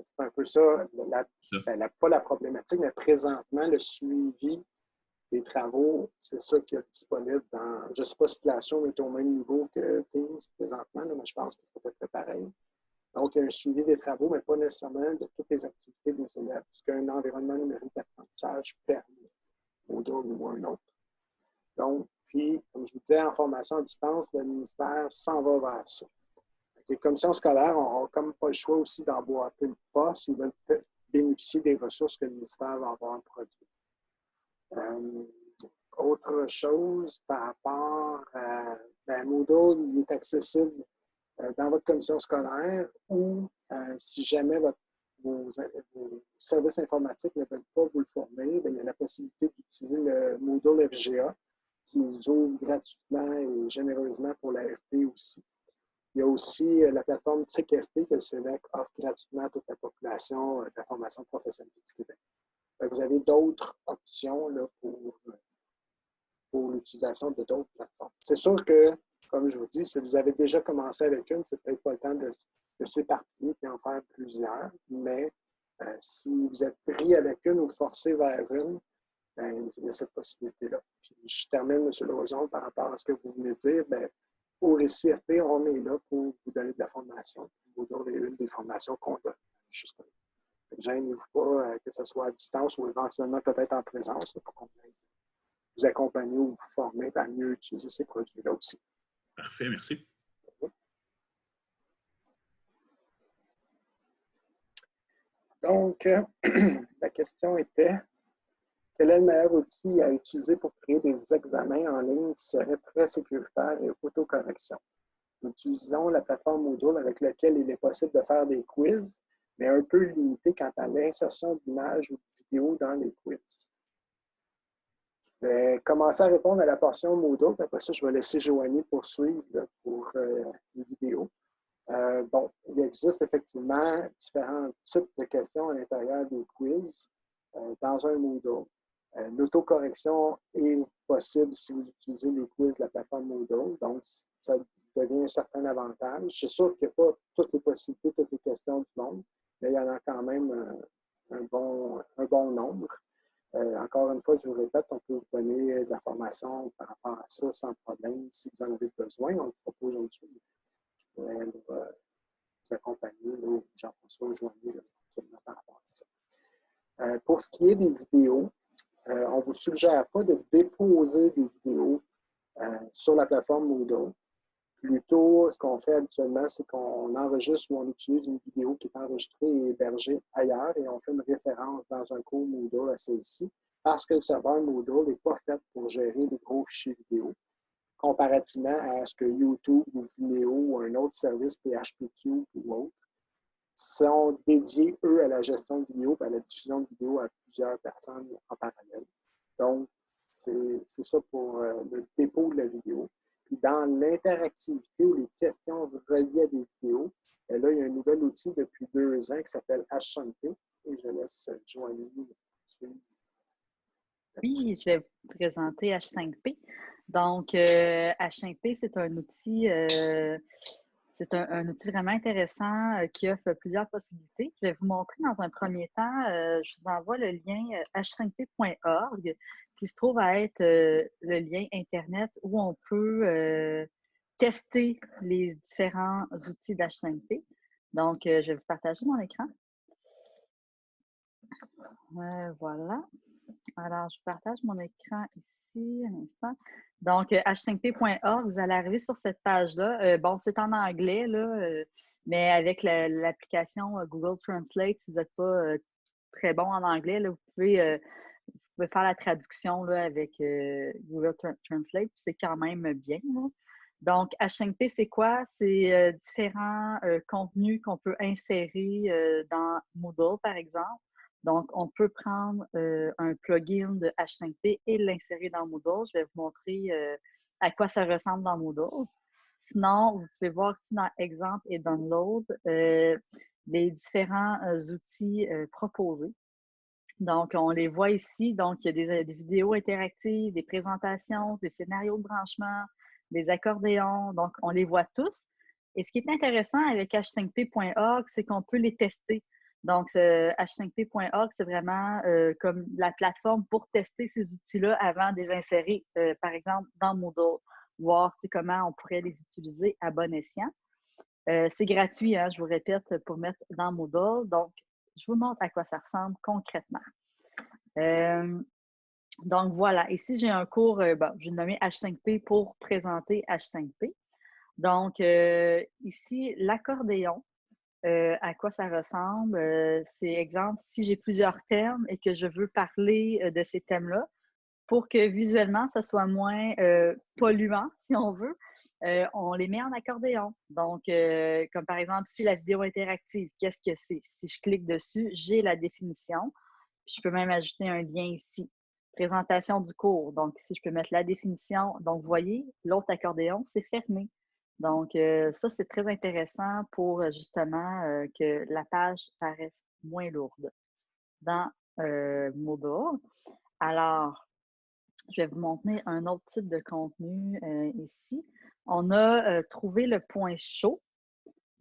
C'est un peu ça, pas la problématique, mais présentement, le suivi des travaux, c'est ça qui est disponible dans, je ne sais pas si Classroom est au même niveau que Teams présentement, là, mais je pense que c'est à peu près pareil. Donc, il y a un suivi des travaux, mais pas nécessairement de toutes les activités des élèves, ce qu'un environnement numérique d'apprentissage permet, Moodle ou un autre. Donc, puis, comme je vous disais, en formation à distance, le ministère s'en va vers ça. Les commissions scolaires n'ont comme pas le choix aussi d'emboîter le pas s'ils veulent bénéficier des ressources que le ministère va avoir produites. Autre chose par rapport à Moodle, il est accessible dans votre commission scolaire ou si jamais vos services informatiques ne veulent pas vous le fournir, il y a la possibilité d'utiliser le Moodle FGA qui ouvre gratuitement et généreusement pour l'AFP aussi. Il y a aussi la plateforme TIC-FP que le Sénèque offre gratuitement à toute la population de la formation professionnelle du Québec. Vous avez d'autres options là, pour l'utilisation de d'autres plateformes. C'est sûr que, comme je vous dis, si vous avez déjà commencé avec une, c'est peut-être pas le temps de s'éparpiller et en faire plusieurs, mais si vous êtes pris avec une ou forcé vers une, ben, il y a cette possibilité-là. Puis je termine, M. Lauzon, par rapport à ce que vous venez de dire. Bien, au RCFP, on est là pour vous donner de la formation. Vous donner une des formations qu'on donne, justement. Gênez-vous pas, que ce soit à distance ou éventuellement peut-être en présence, pour qu'on puisse vous accompagner ou vous former à mieux utiliser ces produits-là aussi. Parfait, merci. Donc, la question était, quel est le meilleur outil à utiliser pour créer des examens en ligne qui seraient très sécuritaires et autocorrection? Nous utilisons la plateforme Moodle avec laquelle il est possible de faire des quiz, mais un peu limité quant à l'insertion d'images ou de vidéos dans les quiz. Je vais commencer à répondre à la portion Moodle, puis après ça, je vais laisser Joanie poursuivre là, pour les vidéos. Bon, il existe effectivement différents types de questions à l'intérieur des quiz dans un Moodle. L'autocorrection est possible si vous utilisez les quiz de la plateforme Moodle, donc ça devient un certain avantage. C'est sûr qu'il n'y a pas toutes les possibilités, toutes les questions du monde, mais il y en a quand même un bon nombre. Encore une fois, je vous répète, on peut vous donner de la formation par rapport à ça sans problème si vous en avez besoin. On le propose aujourd'hui. Je pourrais vous accompagner, Jean-François Joigny, par rapport à ça. Pour ce qui est des vidéos, on ne vous suggère pas de déposer des vidéos sur la plateforme Moodle. Plutôt, ce qu'on fait habituellement, c'est qu'on enregistre ou on utilise une vidéo qui est enregistrée et hébergée ailleurs et on fait une référence dans un cours Moodle à celle-ci parce que le serveur Moodle n'est pas fait pour gérer des gros fichiers vidéo comparativement à ce que YouTube ou Vimeo ou un autre service PHPTube ou autre sont dédiés, eux, à la gestion de vidéo et à la diffusion de vidéo à plusieurs personnes en parallèle. Donc, c'est ça pour le dépôt de la vidéo. Puis dans l'interactivité ou les questions reliées à des vidéos, là, il y a un nouvel outil depuis 2 ans qui s'appelle H5P et je laisse Joanie suivre. Oui, je vais vous présenter H5P. Donc, H5P, c'est un outil, un outil vraiment intéressant qui offre plusieurs possibilités. Je vais vous montrer dans un premier temps, je vous envoie le lien h5p.org qui se trouve à être le lien Internet où on peut tester les différents outils d'H5P. Donc, je vais vous partager mon écran. Voilà. Alors, je partage mon écran ici, un instant. Donc, h5p.org, vous allez arriver sur cette page-là. Bon, c'est en anglais, là, mais avec l'application Google Translate, si vous n'êtes pas très bon en anglais, là, vous pouvez faire la traduction là, avec Google Translate, puis c'est quand même bien. Là. Donc, H5P, c'est quoi? C'est différents contenus qu'on peut insérer dans Moodle, par exemple. Donc, on peut prendre un plugin de H5P et l'insérer dans Moodle. Je vais vous montrer à quoi ça ressemble dans Moodle. Sinon, vous pouvez voir ici dans Exemple et Download les différents outils proposés. Donc, on les voit ici. Donc, il y a des vidéos interactives, des présentations, des scénarios de branchement, des accordéons. Donc, on les voit tous. Et ce qui est intéressant avec h5p.org, c'est qu'on peut les tester. Donc, h5p.org, c'est vraiment comme la plateforme pour tester ces outils-là avant de les insérer, par exemple, dans Moodle, voir comment on pourrait les utiliser à bon escient. C'est gratuit, hein, je vous répète, pour mettre dans Moodle. Donc, je vous montre à quoi ça ressemble concrètement. Donc, voilà. Ici, j'ai un cours, j'ai nommé H5P pour présenter H5P. Donc, ici, l'accordéon. À quoi ça ressemble. C'est exemple, si j'ai plusieurs termes et que je veux parler de ces thèmes-là, pour que visuellement, ça soit moins polluant, si on veut, on les met en accordéon. Donc, comme par exemple, si la vidéo interactive, qu'est-ce que c'est? Si je clique dessus, j'ai la définition. Puis je peux même ajouter un lien ici. Présentation du cours. Donc, ici, je peux mettre la définition. Donc, vous voyez, l'autre accordéon, c'est fermé. Donc, ça, c'est très intéressant pour justement que la page paraisse moins lourde dans Moodle. Alors, je vais vous montrer un autre type de contenu ici. On a trouvé le point chaud.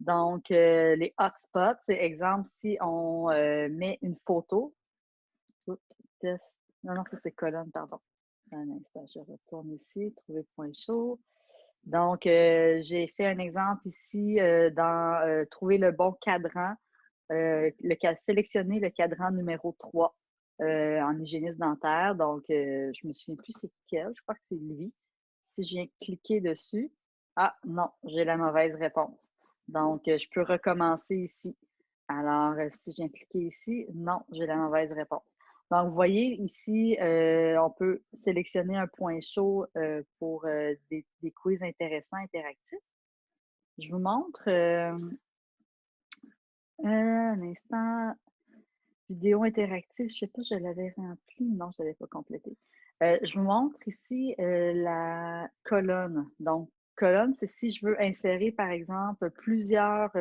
Donc, les hotspots, c'est exemple, si on met une photo. Oups, test. Non, ça c'est colonne, pardon. Un instant, je retourne ici, trouver point chaud. Donc, j'ai fait un exemple ici dans trouver le bon cadran, sélectionner le cadran numéro 3 en hygiéniste dentaire. Donc, je me souviens plus c'est quel, je crois que c'est lui. Si je viens cliquer dessus, ah non, j'ai la mauvaise réponse. Donc, je peux recommencer ici. Alors, si je viens cliquer ici, non, j'ai la mauvaise réponse. Donc, vous voyez ici, on peut sélectionner un point chaud pour des quiz intéressants, interactifs. Je vous montre un instant. Vidéo interactive, je ne sais pas, je l'avais rempli. Non, je ne l'avais pas complété. Je vous montre ici la colonne. Donc, colonne, c'est si je veux insérer, par exemple, plusieurs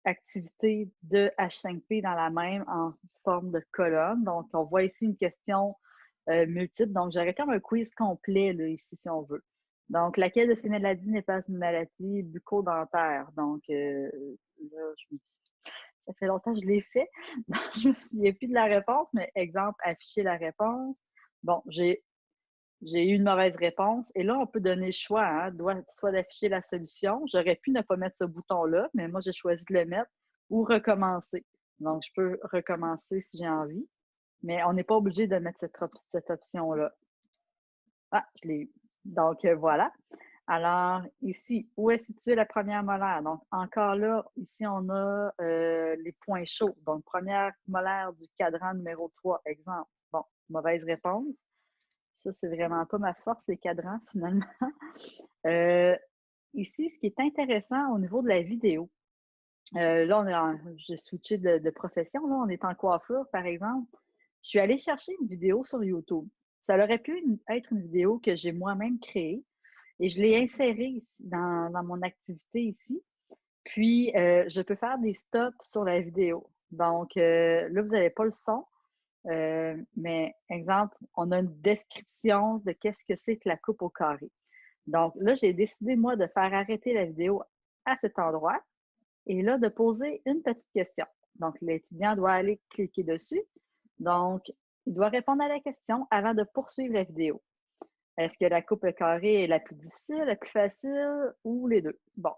activités de H5P dans la même en forme de colonne. Donc, on voit ici une question multiple. Donc, j'aurais comme un quiz complet là, ici, si on veut. Donc, laquelle de ces maladies n'est pas une maladie bucco-dentaire? Donc, là, ça fait longtemps que je l'ai fait. Donc, je me souviens plus de la réponse, mais exemple, afficher la réponse. Bon, j'ai eu une mauvaise réponse. Et là, on peut donner le choix, hein, soit d'afficher la solution. J'aurais pu ne pas mettre ce bouton-là, mais moi, j'ai choisi de le mettre ou recommencer. Donc, je peux recommencer si j'ai envie, mais on n'est pas obligé de mettre cette option-là. Ah, je l'ai eu. Donc, voilà. Alors, ici, où est située la première molaire? Donc, encore là, ici, on a les points chauds. Donc, première molaire du cadran numéro 3, exemple. Bon, mauvaise réponse. Ça, c'est vraiment pas ma force, les cadrans, finalement. Ici, ce qui est intéressant au niveau de la vidéo, là, j'ai switché de profession. Là, on est en coiffure, par exemple. Je suis allée chercher une vidéo sur YouTube. Ça aurait pu être une vidéo que j'ai moi-même créée. Et je l'ai insérée ici, dans mon activité ici. Puis, je peux faire des stops sur la vidéo. Donc, là, vous n'avez pas le son. Mais, exemple, on a une description de qu'est-ce que c'est que la coupe au carré. Donc, là, j'ai décidé, moi, de faire arrêter la vidéo à cet endroit et là, de poser une petite question. Donc, l'étudiant doit aller cliquer dessus. Donc, il doit répondre à la question avant de poursuivre la vidéo. Est-ce que la coupe carrée est la plus difficile, la plus facile ou les deux? Bon,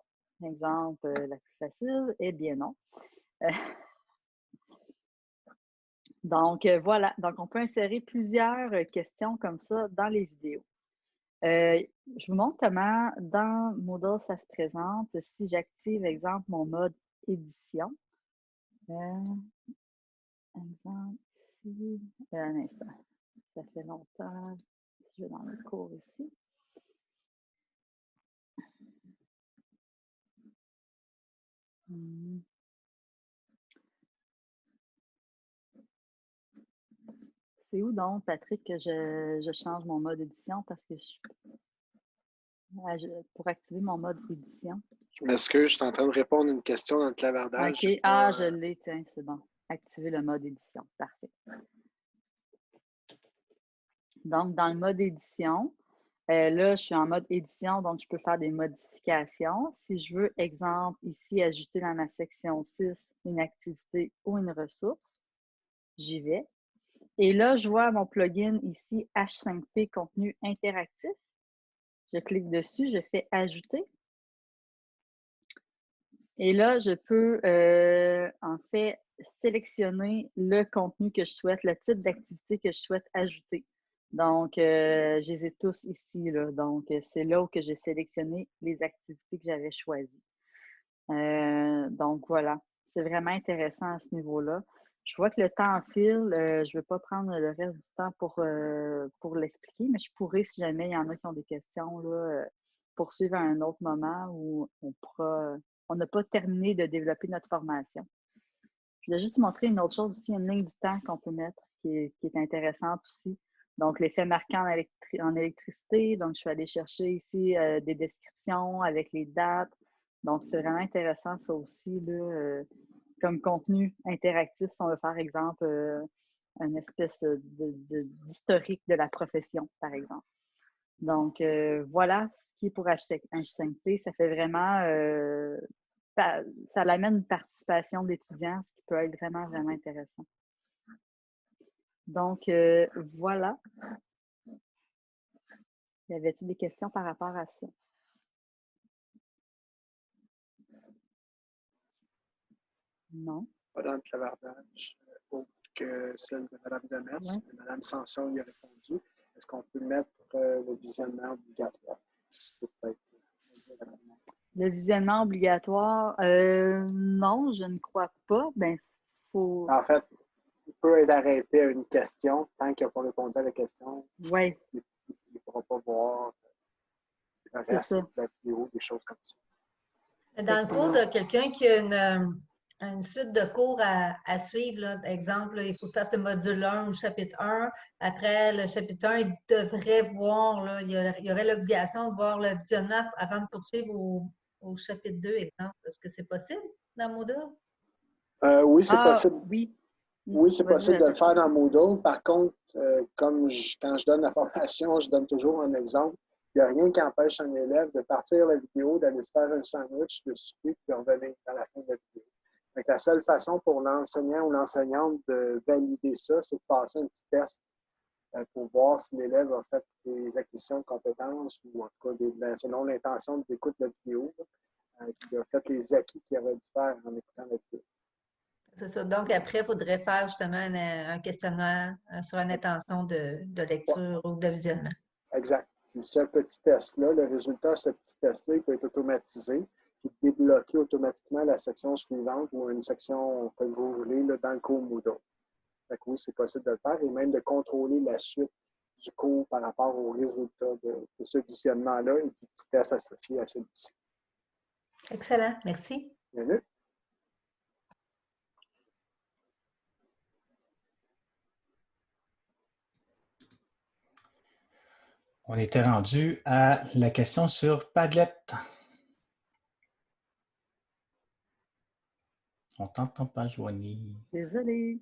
exemple, la plus facile, eh bien non. Donc, voilà. Donc, on peut insérer plusieurs questions comme ça dans les vidéos. Je vous montre comment dans Moodle, ça se présente. Si j'active, exemple, mon mode édition. Exemple, ici. Un instant. Ça fait longtemps. Si je vais dans le cours ici. C'est où donc, Patrick, que je change mon mode édition parce que pour activer mon mode édition. Je m'excuse, je suis en train de répondre à une question dans le clavardage. OK. Ah, je l'ai, tiens, c'est bon. Activer le mode édition. Parfait. Donc, dans le mode édition, là, je suis en mode édition, donc je peux faire des modifications. Si je veux, exemple, ici, ajouter dans ma section 6 une activité ou une ressource, j'y vais. Et là, je vois mon plugin ici, H5P contenu interactif. Je clique dessus, je fais ajouter. Et là, je peux en fait sélectionner le contenu que je souhaite, le type d'activité que je souhaite ajouter. Donc, je les ai tous ici, là. Donc, c'est là où que j'ai sélectionné les activités que j'avais choisies. Donc, voilà. C'est vraiment intéressant à ce niveau-là. Je vois que le temps file. Je ne vais pas prendre le reste du temps pour l'expliquer, mais je pourrais, si jamais il y en a qui ont des questions, là, poursuivre à un autre moment où on n'a pas terminé de développer notre formation. Je vais juste vous montrer une autre chose aussi, une ligne du temps qu'on peut mettre qui est intéressante aussi. Donc, l'effet marquant en électricité. Donc, je suis allée chercher ici des descriptions avec les dates. Donc, c'est vraiment intéressant, ça aussi, là, comme contenu interactif, si on veut faire, exemple, une espèce d'historique de la profession, par exemple. Donc, voilà ce qui est pour H5P. Ça fait vraiment, ça amène une participation d'étudiants, ce qui peut être vraiment, vraiment intéressant. Donc, voilà. Y avait-il des questions par rapport à ça? Non. Pas dans le clavardage, autre que celle de Mme Demers. Ouais. Mme Sanson y a répondu. Est-ce qu'on peut mettre le visionnement obligatoire? Le visionnement obligatoire, non, je ne crois pas. Ben, faut... En fait, il peut être arrêté à une question. Tant qu'il n'a pas répondu à la question, ouais. il ne pourra pas voir le reste de la vidéo, des choses comme ça. Dans le cours de quelqu'un qui a une suite de cours à suivre, là, exemple, il faut faire le module 1 ou le chapitre 1. Après le chapitre 1, il devrait voir, là, il y aurait l'obligation de voir le visionnement avant de poursuivre au chapitre 2, exemple. Est-ce que c'est possible dans Moodle? Oui, c'est possible. Oui. Oui, c'est possible de le faire dans Moodle. Par contre, quand je donne la formation, je donne toujours un exemple. Il n'y a rien qui empêche un élève de partir la vidéo, d'aller se faire un sandwich, de souper, et de revenir à la fin de la vidéo. Donc, la seule façon pour l'enseignant ou l'enseignante de valider ça, c'est de passer un petit test pour voir si l'élève a fait des acquisitions de compétences ou en tout cas, selon l'intention de l'écoute de la vidéo, qu'il a fait les acquis qu'il aurait dû faire en écoutant la vidéo. C'est ça. Donc, après, il faudrait faire justement un questionnaire sur une intention de lecture ou de visionnement. Exact. Puis ce petit test-là, le résultat de ce petit test-là, il peut être automatisé puis débloquer automatiquement la section suivante ou une section que vous voulez là, dans le cours Moodle. Fait que oui, c'est possible de le faire et même de contrôler la suite du cours par rapport au résultat de ce visionnement-là et du petit test associé à celui-ci. Excellent. Merci. Bienvenue. On était rendu à la question sur Padlet. On t'entend pas, Joanie. Désolée.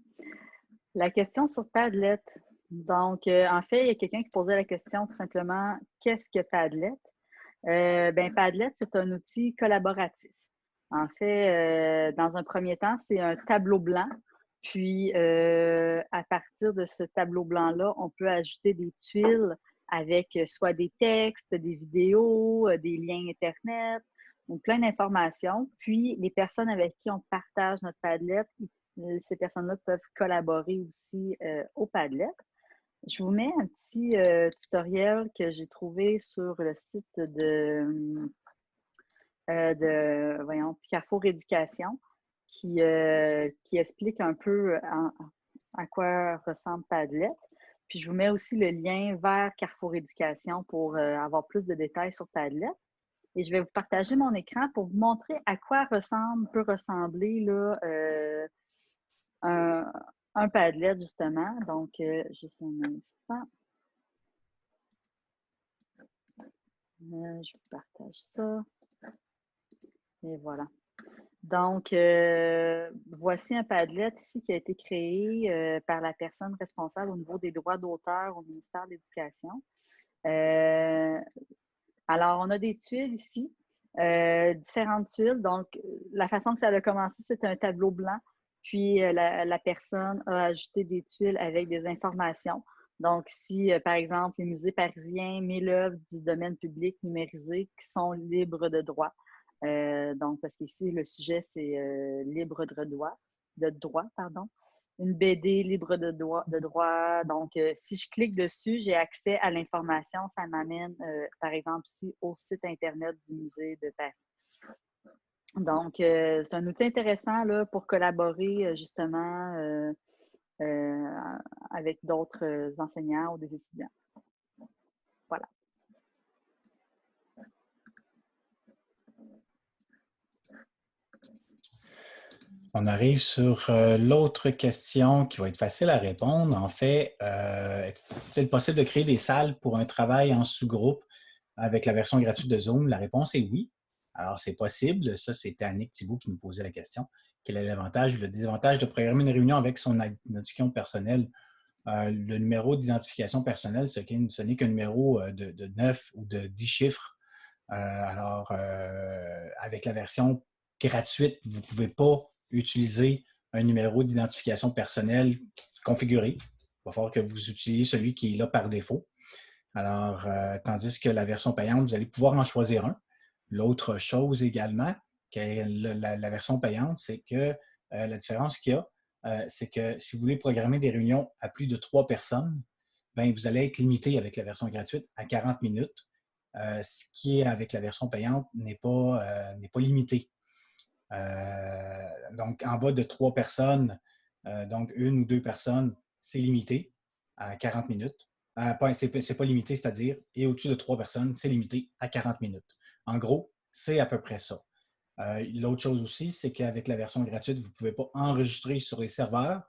La question sur Padlet. Donc, en fait, il y a quelqu'un qui posait la question tout simplement, qu'est-ce que Padlet? Padlet, c'est un outil collaboratif. En fait, dans un premier temps, c'est un tableau blanc. Puis, à partir de ce tableau blanc-là, on peut ajouter des tuiles avec soit des textes, des vidéos, des liens Internet, donc plein d'informations. Puis, les personnes avec qui on partage notre Padlet, ces personnes-là peuvent collaborer aussi au Padlet. Je vous mets un petit tutoriel que j'ai trouvé sur le site de Carrefour Éducation qui explique un peu à quoi ressemble Padlet. Puis je vous mets aussi le lien vers Carrefour Éducation pour avoir plus de détails sur Padlet. Et je vais vous partager mon écran pour vous montrer à quoi peut ressembler là, un Padlet, justement. Donc, juste un instant. Je vous partage ça. Et voilà. Donc, voici un Padlet ici qui a été créé par la personne responsable au niveau des droits d'auteur au ministère de l'Éducation. Alors, on a des tuiles ici, différentes tuiles. Donc, la façon que ça a commencé, c'est un tableau blanc. Puis, la personne a ajouté des tuiles avec des informations. Donc, si, par exemple, les musées parisiens mettent l'œuvre du domaine public numérisé qui sont libres de droit. Donc, parce qu'ici, le sujet, c'est libre de droit, pardon. Une BD libre de droit. Donc, si je clique dessus, j'ai accès à l'information. Ça m'amène, par exemple, ici, au site Internet du Musée de Paris. Donc, c'est un outil intéressant là, pour collaborer justement avec d'autres enseignants ou des étudiants. Voilà. On arrive sur l'autre question qui va être facile à répondre. En fait, est-il possible de créer des salles pour un travail en sous-groupe avec la version gratuite de Zoom? La réponse est oui. Alors, c'est possible. Ça, c'était Annick Thibault qui me posait la question. Quel est l'avantage ou le désavantage de programmer une réunion avec son identification personnelle? Le numéro d'identification personnelle, ce n'est qu'un numéro de 9 ou de 10 chiffres. Avec la version gratuite, vous ne pouvez pas utiliser un numéro d'identification personnelle configuré. Il va falloir que vous utilisiez celui qui est là par défaut. Alors, tandis que la version payante, vous allez pouvoir en choisir un. L'autre chose également, la version payante, c'est que la différence qu'il y a, c'est que si vous voulez programmer des réunions à plus de 3 personnes, bien, vous allez être limité avec la version gratuite à 40 minutes, ce qui est avec la version payante n'est pas limité. Donc, en bas de 3 personnes, donc 1 ou 2 personnes, c'est limité à 40 minutes. C'est pas limité, c'est-à-dire, et au-dessus de 3 personnes, c'est limité à 40 minutes. En gros, c'est à peu près ça. L'autre chose aussi, c'est qu'avec la version gratuite, vous ne pouvez pas enregistrer sur les serveurs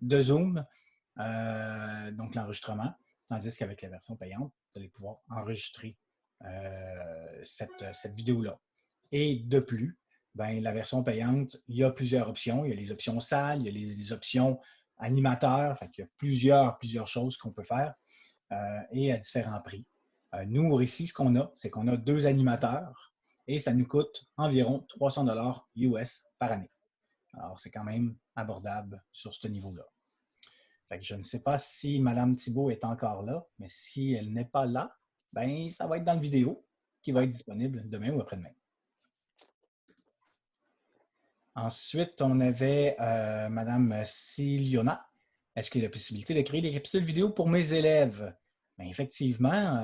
de Zoom, donc l'enregistrement, tandis qu'avec la version payante, vous allez pouvoir enregistrer cette vidéo-là. Et de plus, ben, la version payante, il y a plusieurs options. Il y a les options salles, il y a les options animateurs. Fait il y a plusieurs choses qu'on peut faire et à différents prix. Nous, ici, ce qu'on a, c'est qu'on a 2 animateurs et ça nous coûte environ 300 $ US par année. Alors, c'est quand même abordable sur ce niveau-là. Je ne sais pas si Mme Thibault est encore là, mais si elle n'est pas là, ben, ça va être dans la vidéo qui va être disponible demain ou après-demain. Ensuite, on avait Mme Siliona. Est-ce qu'il y a la possibilité de créer des capsules vidéo pour mes élèves? Bien, effectivement,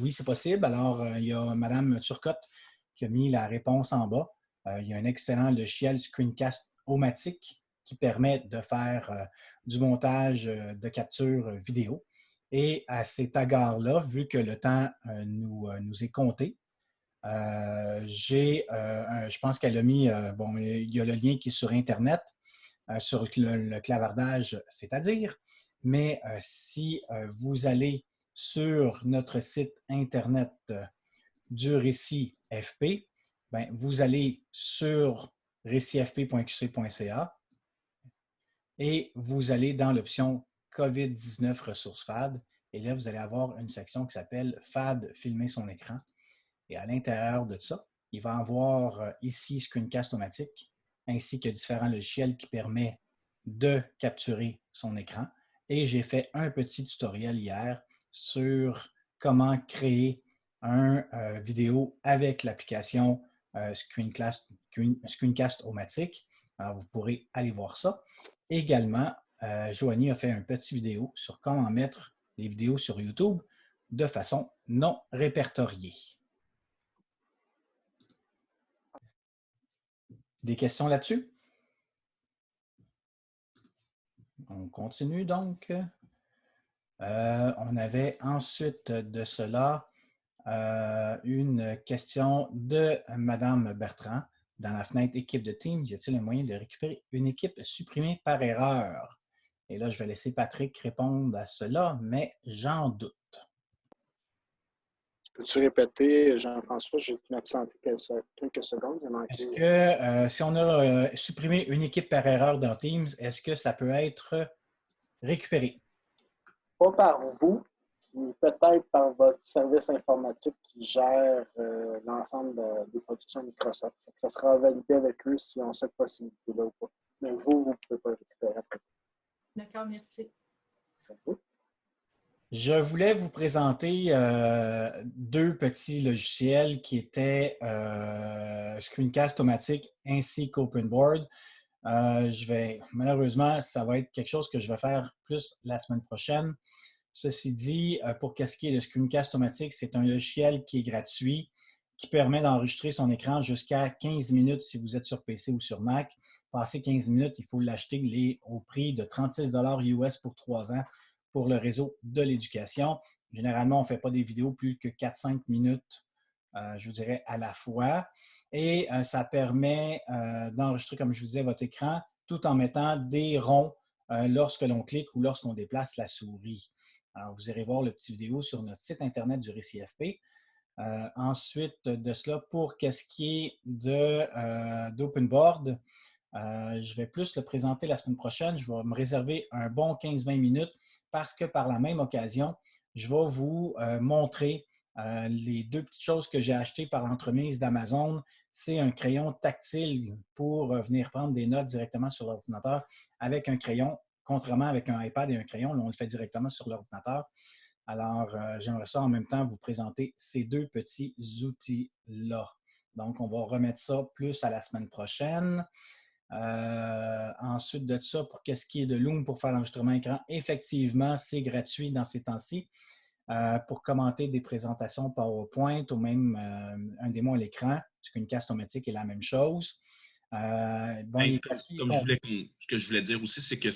oui, c'est possible. Alors, il y a Mme Turcotte qui a mis la réponse en bas. Il y a un excellent logiciel Screencast-O-Matic qui permet de faire du montage de capture vidéo. Et à cet égard-là, vu que le temps nous est compté, je pense qu'elle a mis, il y a le lien qui est sur Internet, sur le clavardage, c'est-à-dire, mais si vous allez sur notre site Internet du Récit FP, bien, vous allez sur récitfp.qc.ca et vous allez dans l'option COVID-19 ressources FAD, et là, vous allez avoir une section qui s'appelle FAD, filmer son écran. Et à l'intérieur de ça, il va y avoir ici Screencast-O-Matic, ainsi que différents logiciels qui permettent de capturer son écran. Et j'ai fait un petit tutoriel hier sur comment créer une vidéo avec l'application Screencast-O-Matic. Alors, vous pourrez aller voir ça. Également, Joanie a fait une petite vidéo sur comment mettre les vidéos sur YouTube de façon non répertoriée. Des questions là-dessus? On continue donc. On avait ensuite de cela une question de Mme Bertrand. Dans la fenêtre équipe de Teams, y a-t-il un moyen de récupérer une équipe supprimée par erreur? Et là, je vais laisser Patrick répondre à cela, mais j'en doute. Peux-tu répéter, Jean-François, j'ai absenté quelques secondes. Est-ce que si on a supprimé une équipe par erreur dans Teams, est-ce que ça peut être récupéré? Pas par vous, mais peut-être par votre service informatique qui gère l'ensemble des productions Microsoft. Ça sera validé avec eux si on a cette possibilité-là ou pas. Mais vous ne pouvez pas le récupérer après. D'accord, merci. Je voulais vous présenter 2 petits logiciels qui étaient Screencast-O-Matic ainsi qu'OpenBoard. Malheureusement, ça va être quelque chose que je vais faire plus la semaine prochaine. Ceci dit, pour ce qui est de Screencast-O-Matic, c'est un logiciel qui est gratuit, qui permet d'enregistrer son écran jusqu'à 15 minutes si vous êtes sur PC ou sur Mac. Passé 15 minutes, il faut l'acheter au prix de 36 $ US pour 3 ans pour le réseau de l'éducation. Généralement, on ne fait pas des vidéos plus que 4-5 minutes, je vous dirais, à la fois. et ça permet d'enregistrer, comme je vous disais, votre écran tout en mettant des ronds lorsque l'on clique ou lorsqu'on déplace la souris. Alors, vous irez voir le petit vidéo sur notre site Internet du RéCFP. Ensuite de cela, pour qu'est-ce qui est d'OpenBoard, je vais plus le présenter la semaine prochaine. Je vais me réserver un bon 15-20 minutes parce que par la même occasion, je vais vous montrer les deux petites choses que j'ai achetées par l'entremise d'Amazon. C'est un crayon tactile pour venir prendre des notes directement sur l'ordinateur avec un crayon, contrairement avec un iPad et un crayon, là, on le fait directement sur l'ordinateur. Alors, j'aimerais ça en même temps vous présenter ces deux petits outils-là. Donc, on va remettre ça plus à la semaine prochaine. Ensuite de ça, pour qu'est-ce qui est de Loom pour faire l'enregistrement écran, effectivement, c'est gratuit dans ces temps-ci. Pour commenter des présentations PowerPoint ou même un démo à l'écran, Screencast-O-Matic est la même chose. Ce que je voulais dire aussi, c'est que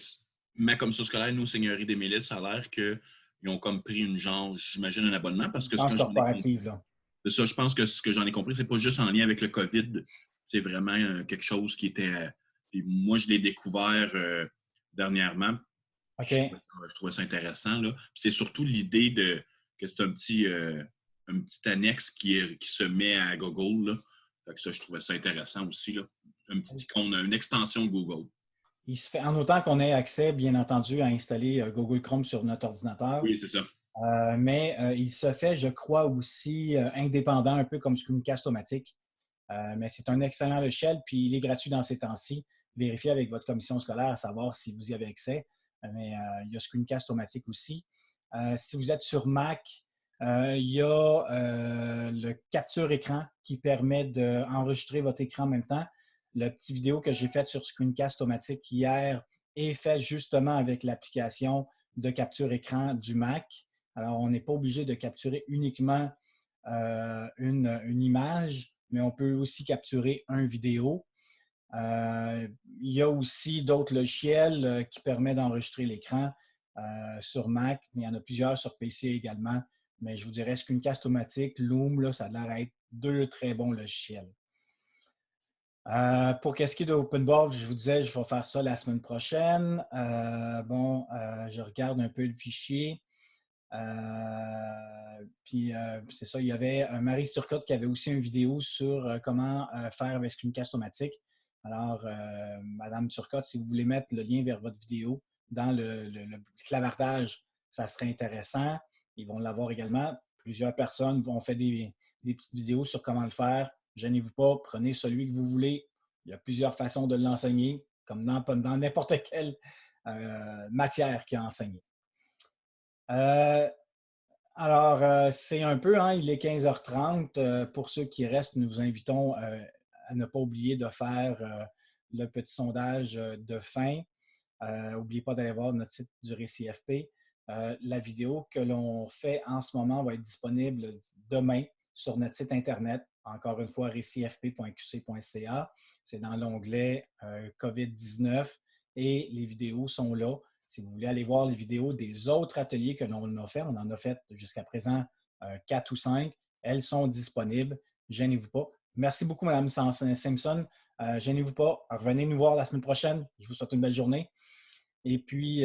ma commission scolaire, nous, Seigneurie des Mélisses, ça a l'air qu'ils ont comme pris j'imagine, un abonnement parce que c'est ça, je pense que ce que j'en ai compris, c'est pas juste en lien avec le COVID, c'est vraiment quelque chose qui était. Moi, je l'ai découvert dernièrement. Okay. Je trouvais ça intéressant. Là. C'est surtout l'idée que c'est un petit annexe qui se met à Google. Là. Fait que ça, je trouvais ça intéressant aussi. Là. Un petit icône, une extension Google. Il se fait en autant qu'on ait accès, bien entendu, à installer Google Chrome sur notre ordinateur. Oui, c'est ça. Mais il se fait, je crois, aussi indépendant, un peu comme Screencast-O-Matic. Mais c'est un excellent logiciel, puis il est gratuit dans ces temps-ci. Vérifiez avec votre commission scolaire à savoir si vous y avez accès. Mais il y a Screencast-O-Matic aussi. Si vous êtes sur Mac, il y a le capture écran qui permet d'enregistrer votre écran en même temps. La petite vidéo que j'ai faite sur Screencast-O-Matic hier est faite justement avec l'application de capture écran du Mac. Alors, on n'est pas obligé de capturer uniquement une image, mais on peut aussi capturer une vidéo. Il y a aussi d'autres logiciels qui permettent d'enregistrer l'écran sur Mac. Il y en a plusieurs sur PC également. Mais je vous dirais Screencast-O-Matic, Loom, là, ça a l'air d'être deux très bons logiciels. Pour qu'est-ce qui est d'OpenBoard, je vous disais, je vais faire ça la semaine prochaine. Je regarde un peu le fichier. Puis c'est ça, il y avait Marie Turcotte qui avait aussi une vidéo sur comment faire avec Screencast-O-Matic. Alors, Madame Turcotte, si vous voulez mettre le lien vers votre vidéo dans le clavardage, ça serait intéressant. Ils vont l'avoir également. Plusieurs personnes vont faire des petites vidéos sur comment le faire. Gênez-vous pas, prenez celui que vous voulez. Il y a plusieurs façons de l'enseigner, comme dans n'importe quelle matière qui est enseignée. C'est un peu, il est 15h30. Pour ceux qui restent, nous vous invitons à ne pas oublier de faire le petit sondage de fin. N'oubliez pas d'aller voir notre site du RéCFP. La vidéo que l'on fait en ce moment va être disponible demain sur notre site Internet. Encore une fois, recfp.qc.ca. C'est dans l'onglet COVID-19 et les vidéos sont là. Si vous voulez aller voir les vidéos des autres ateliers que l'on a fait, on en a fait jusqu'à présent 4 ou 5. Elles sont disponibles. Gênez-vous pas. Merci beaucoup, Mme Simpson. Gênez-vous pas. Revenez nous voir la semaine prochaine. Je vous souhaite une belle journée. Et puis,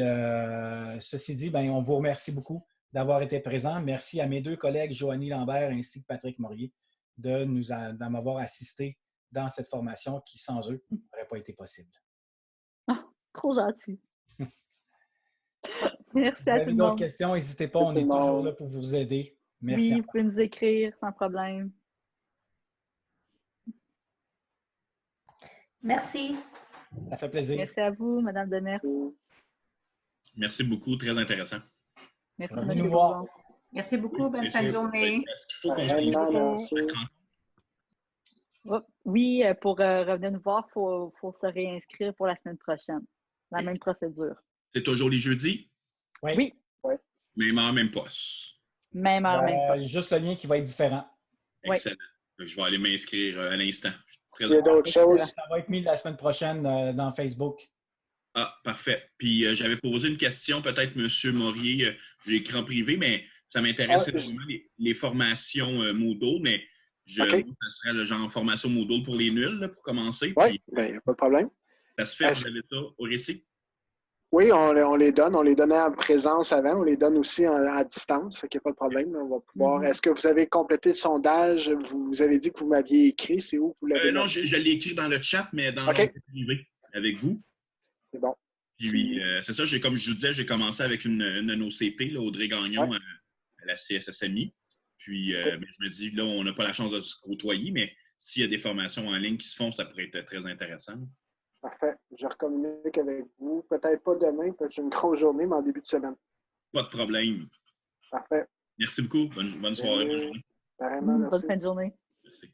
ceci dit, on vous remercie beaucoup d'avoir été présent. Merci à mes deux collègues, Joanie Lambert ainsi que Patrick Morier, de m'avoir assisté dans cette formation qui, sans eux, n'aurait pas été possible. Ah, trop gentil. Merci à tout le monde. Si vous avez d'autres questions, n'hésitez pas, on est toujours là pour vous aider. Merci. Oui, vous pouvez nous écrire sans problème. Merci. Ça fait plaisir. Merci à vous, Mme Demers. Merci beaucoup, très intéressant. Merci, M. nous voir. Merci beaucoup, bonne fin de journée. Est-ce qu'il faut qu'on Oui, pour revenir nous voir, il faut se réinscrire pour la semaine prochaine. La même procédure. C'est toujours les jeudis? Oui. Même heure, même poste. Même heure, même poste. Juste le lien qui va être différent. Excellent. Je vais aller m'inscrire à l'instant. S'il y a d'autres choses. Ça va être mis la semaine prochaine dans Facebook. Ah, parfait. Puis j'avais posé une question, peut-être, M. Morier, j'ai écrit en privé, mais ça m'intéresse énormément les formations Moodle, mais Moi, ça serait le genre formation Moodle pour les nuls, là, pour commencer. Oui, bien, pas de problème. Ça se fait, vous avez ça au récit? Oui, on les donne. On les donnait en présence avant. On les donne aussi à distance. Fait qu'il n'y a pas de problème. On va pouvoir. Est-ce que vous avez complété le sondage? Vous avez dit que vous m'aviez écrit. C'est où que vous l'avez Non, je l'ai écrit dans le chat, mais dans le privé avec vous. C'est bon. Puis, c'est ça, comme je vous disais, j'ai commencé avec une de nos CP, là, Audrey Gagnon, à la CSSMI. Puis, mais je me dis, là, on n'a pas la chance de se côtoyer, mais s'il y a des formations en ligne qui se font, ça pourrait être très intéressant. Parfait. Je recommunique avec vous. Peut-être pas demain, parce que j'ai une grosse journée, mais en début de semaine. Pas de problème. Parfait. Merci beaucoup. Bonne soirée. Bonne journée. Apparemment, merci. Bonne fin de journée. Merci.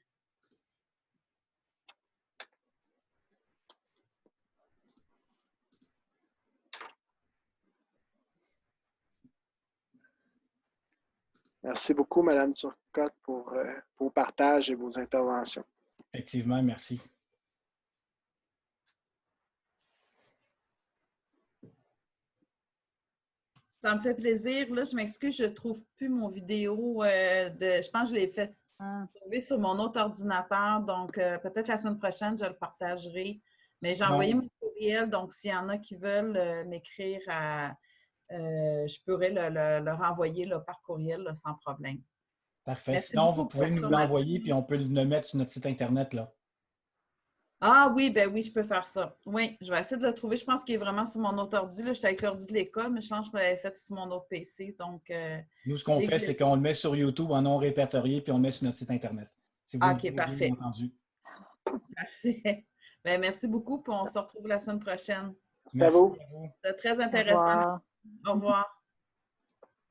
Merci beaucoup, Mme Turcotte, pour vos partages et vos interventions. Effectivement, merci. Ça me fait plaisir. Là, je m'excuse, je ne trouve plus mon vidéo. Je pense que je l'ai fait trouver sur mon autre ordinateur. Donc, peut-être la semaine prochaine, je le partagerai. Mais j'ai envoyé mon courriel. Donc, s'il y en a qui veulent m'écrire, je pourrais le renvoyer par courriel là, sans problème. Parfait. Sinon, vous pouvez nous l'envoyer puis on peut le mettre sur notre site Internet, là. Ah oui, ben oui, je peux faire ça. Oui, je vais essayer de le trouver. Je pense qu'il est vraiment sur mon autre ordi. J'étais avec l'ordi de l'école, mais je pense que je l'avais fait sur mon autre PC. Donc, nous, ce qu'on fait, c'est qu'on le met sur YouTube en non répertorié puis on le met sur notre site Internet. Si vous OK, parfait. Entendu. Parfait. Ben, merci beaucoup, puis on se retrouve la semaine prochaine. Merci à vous. C'est très intéressant. Au revoir.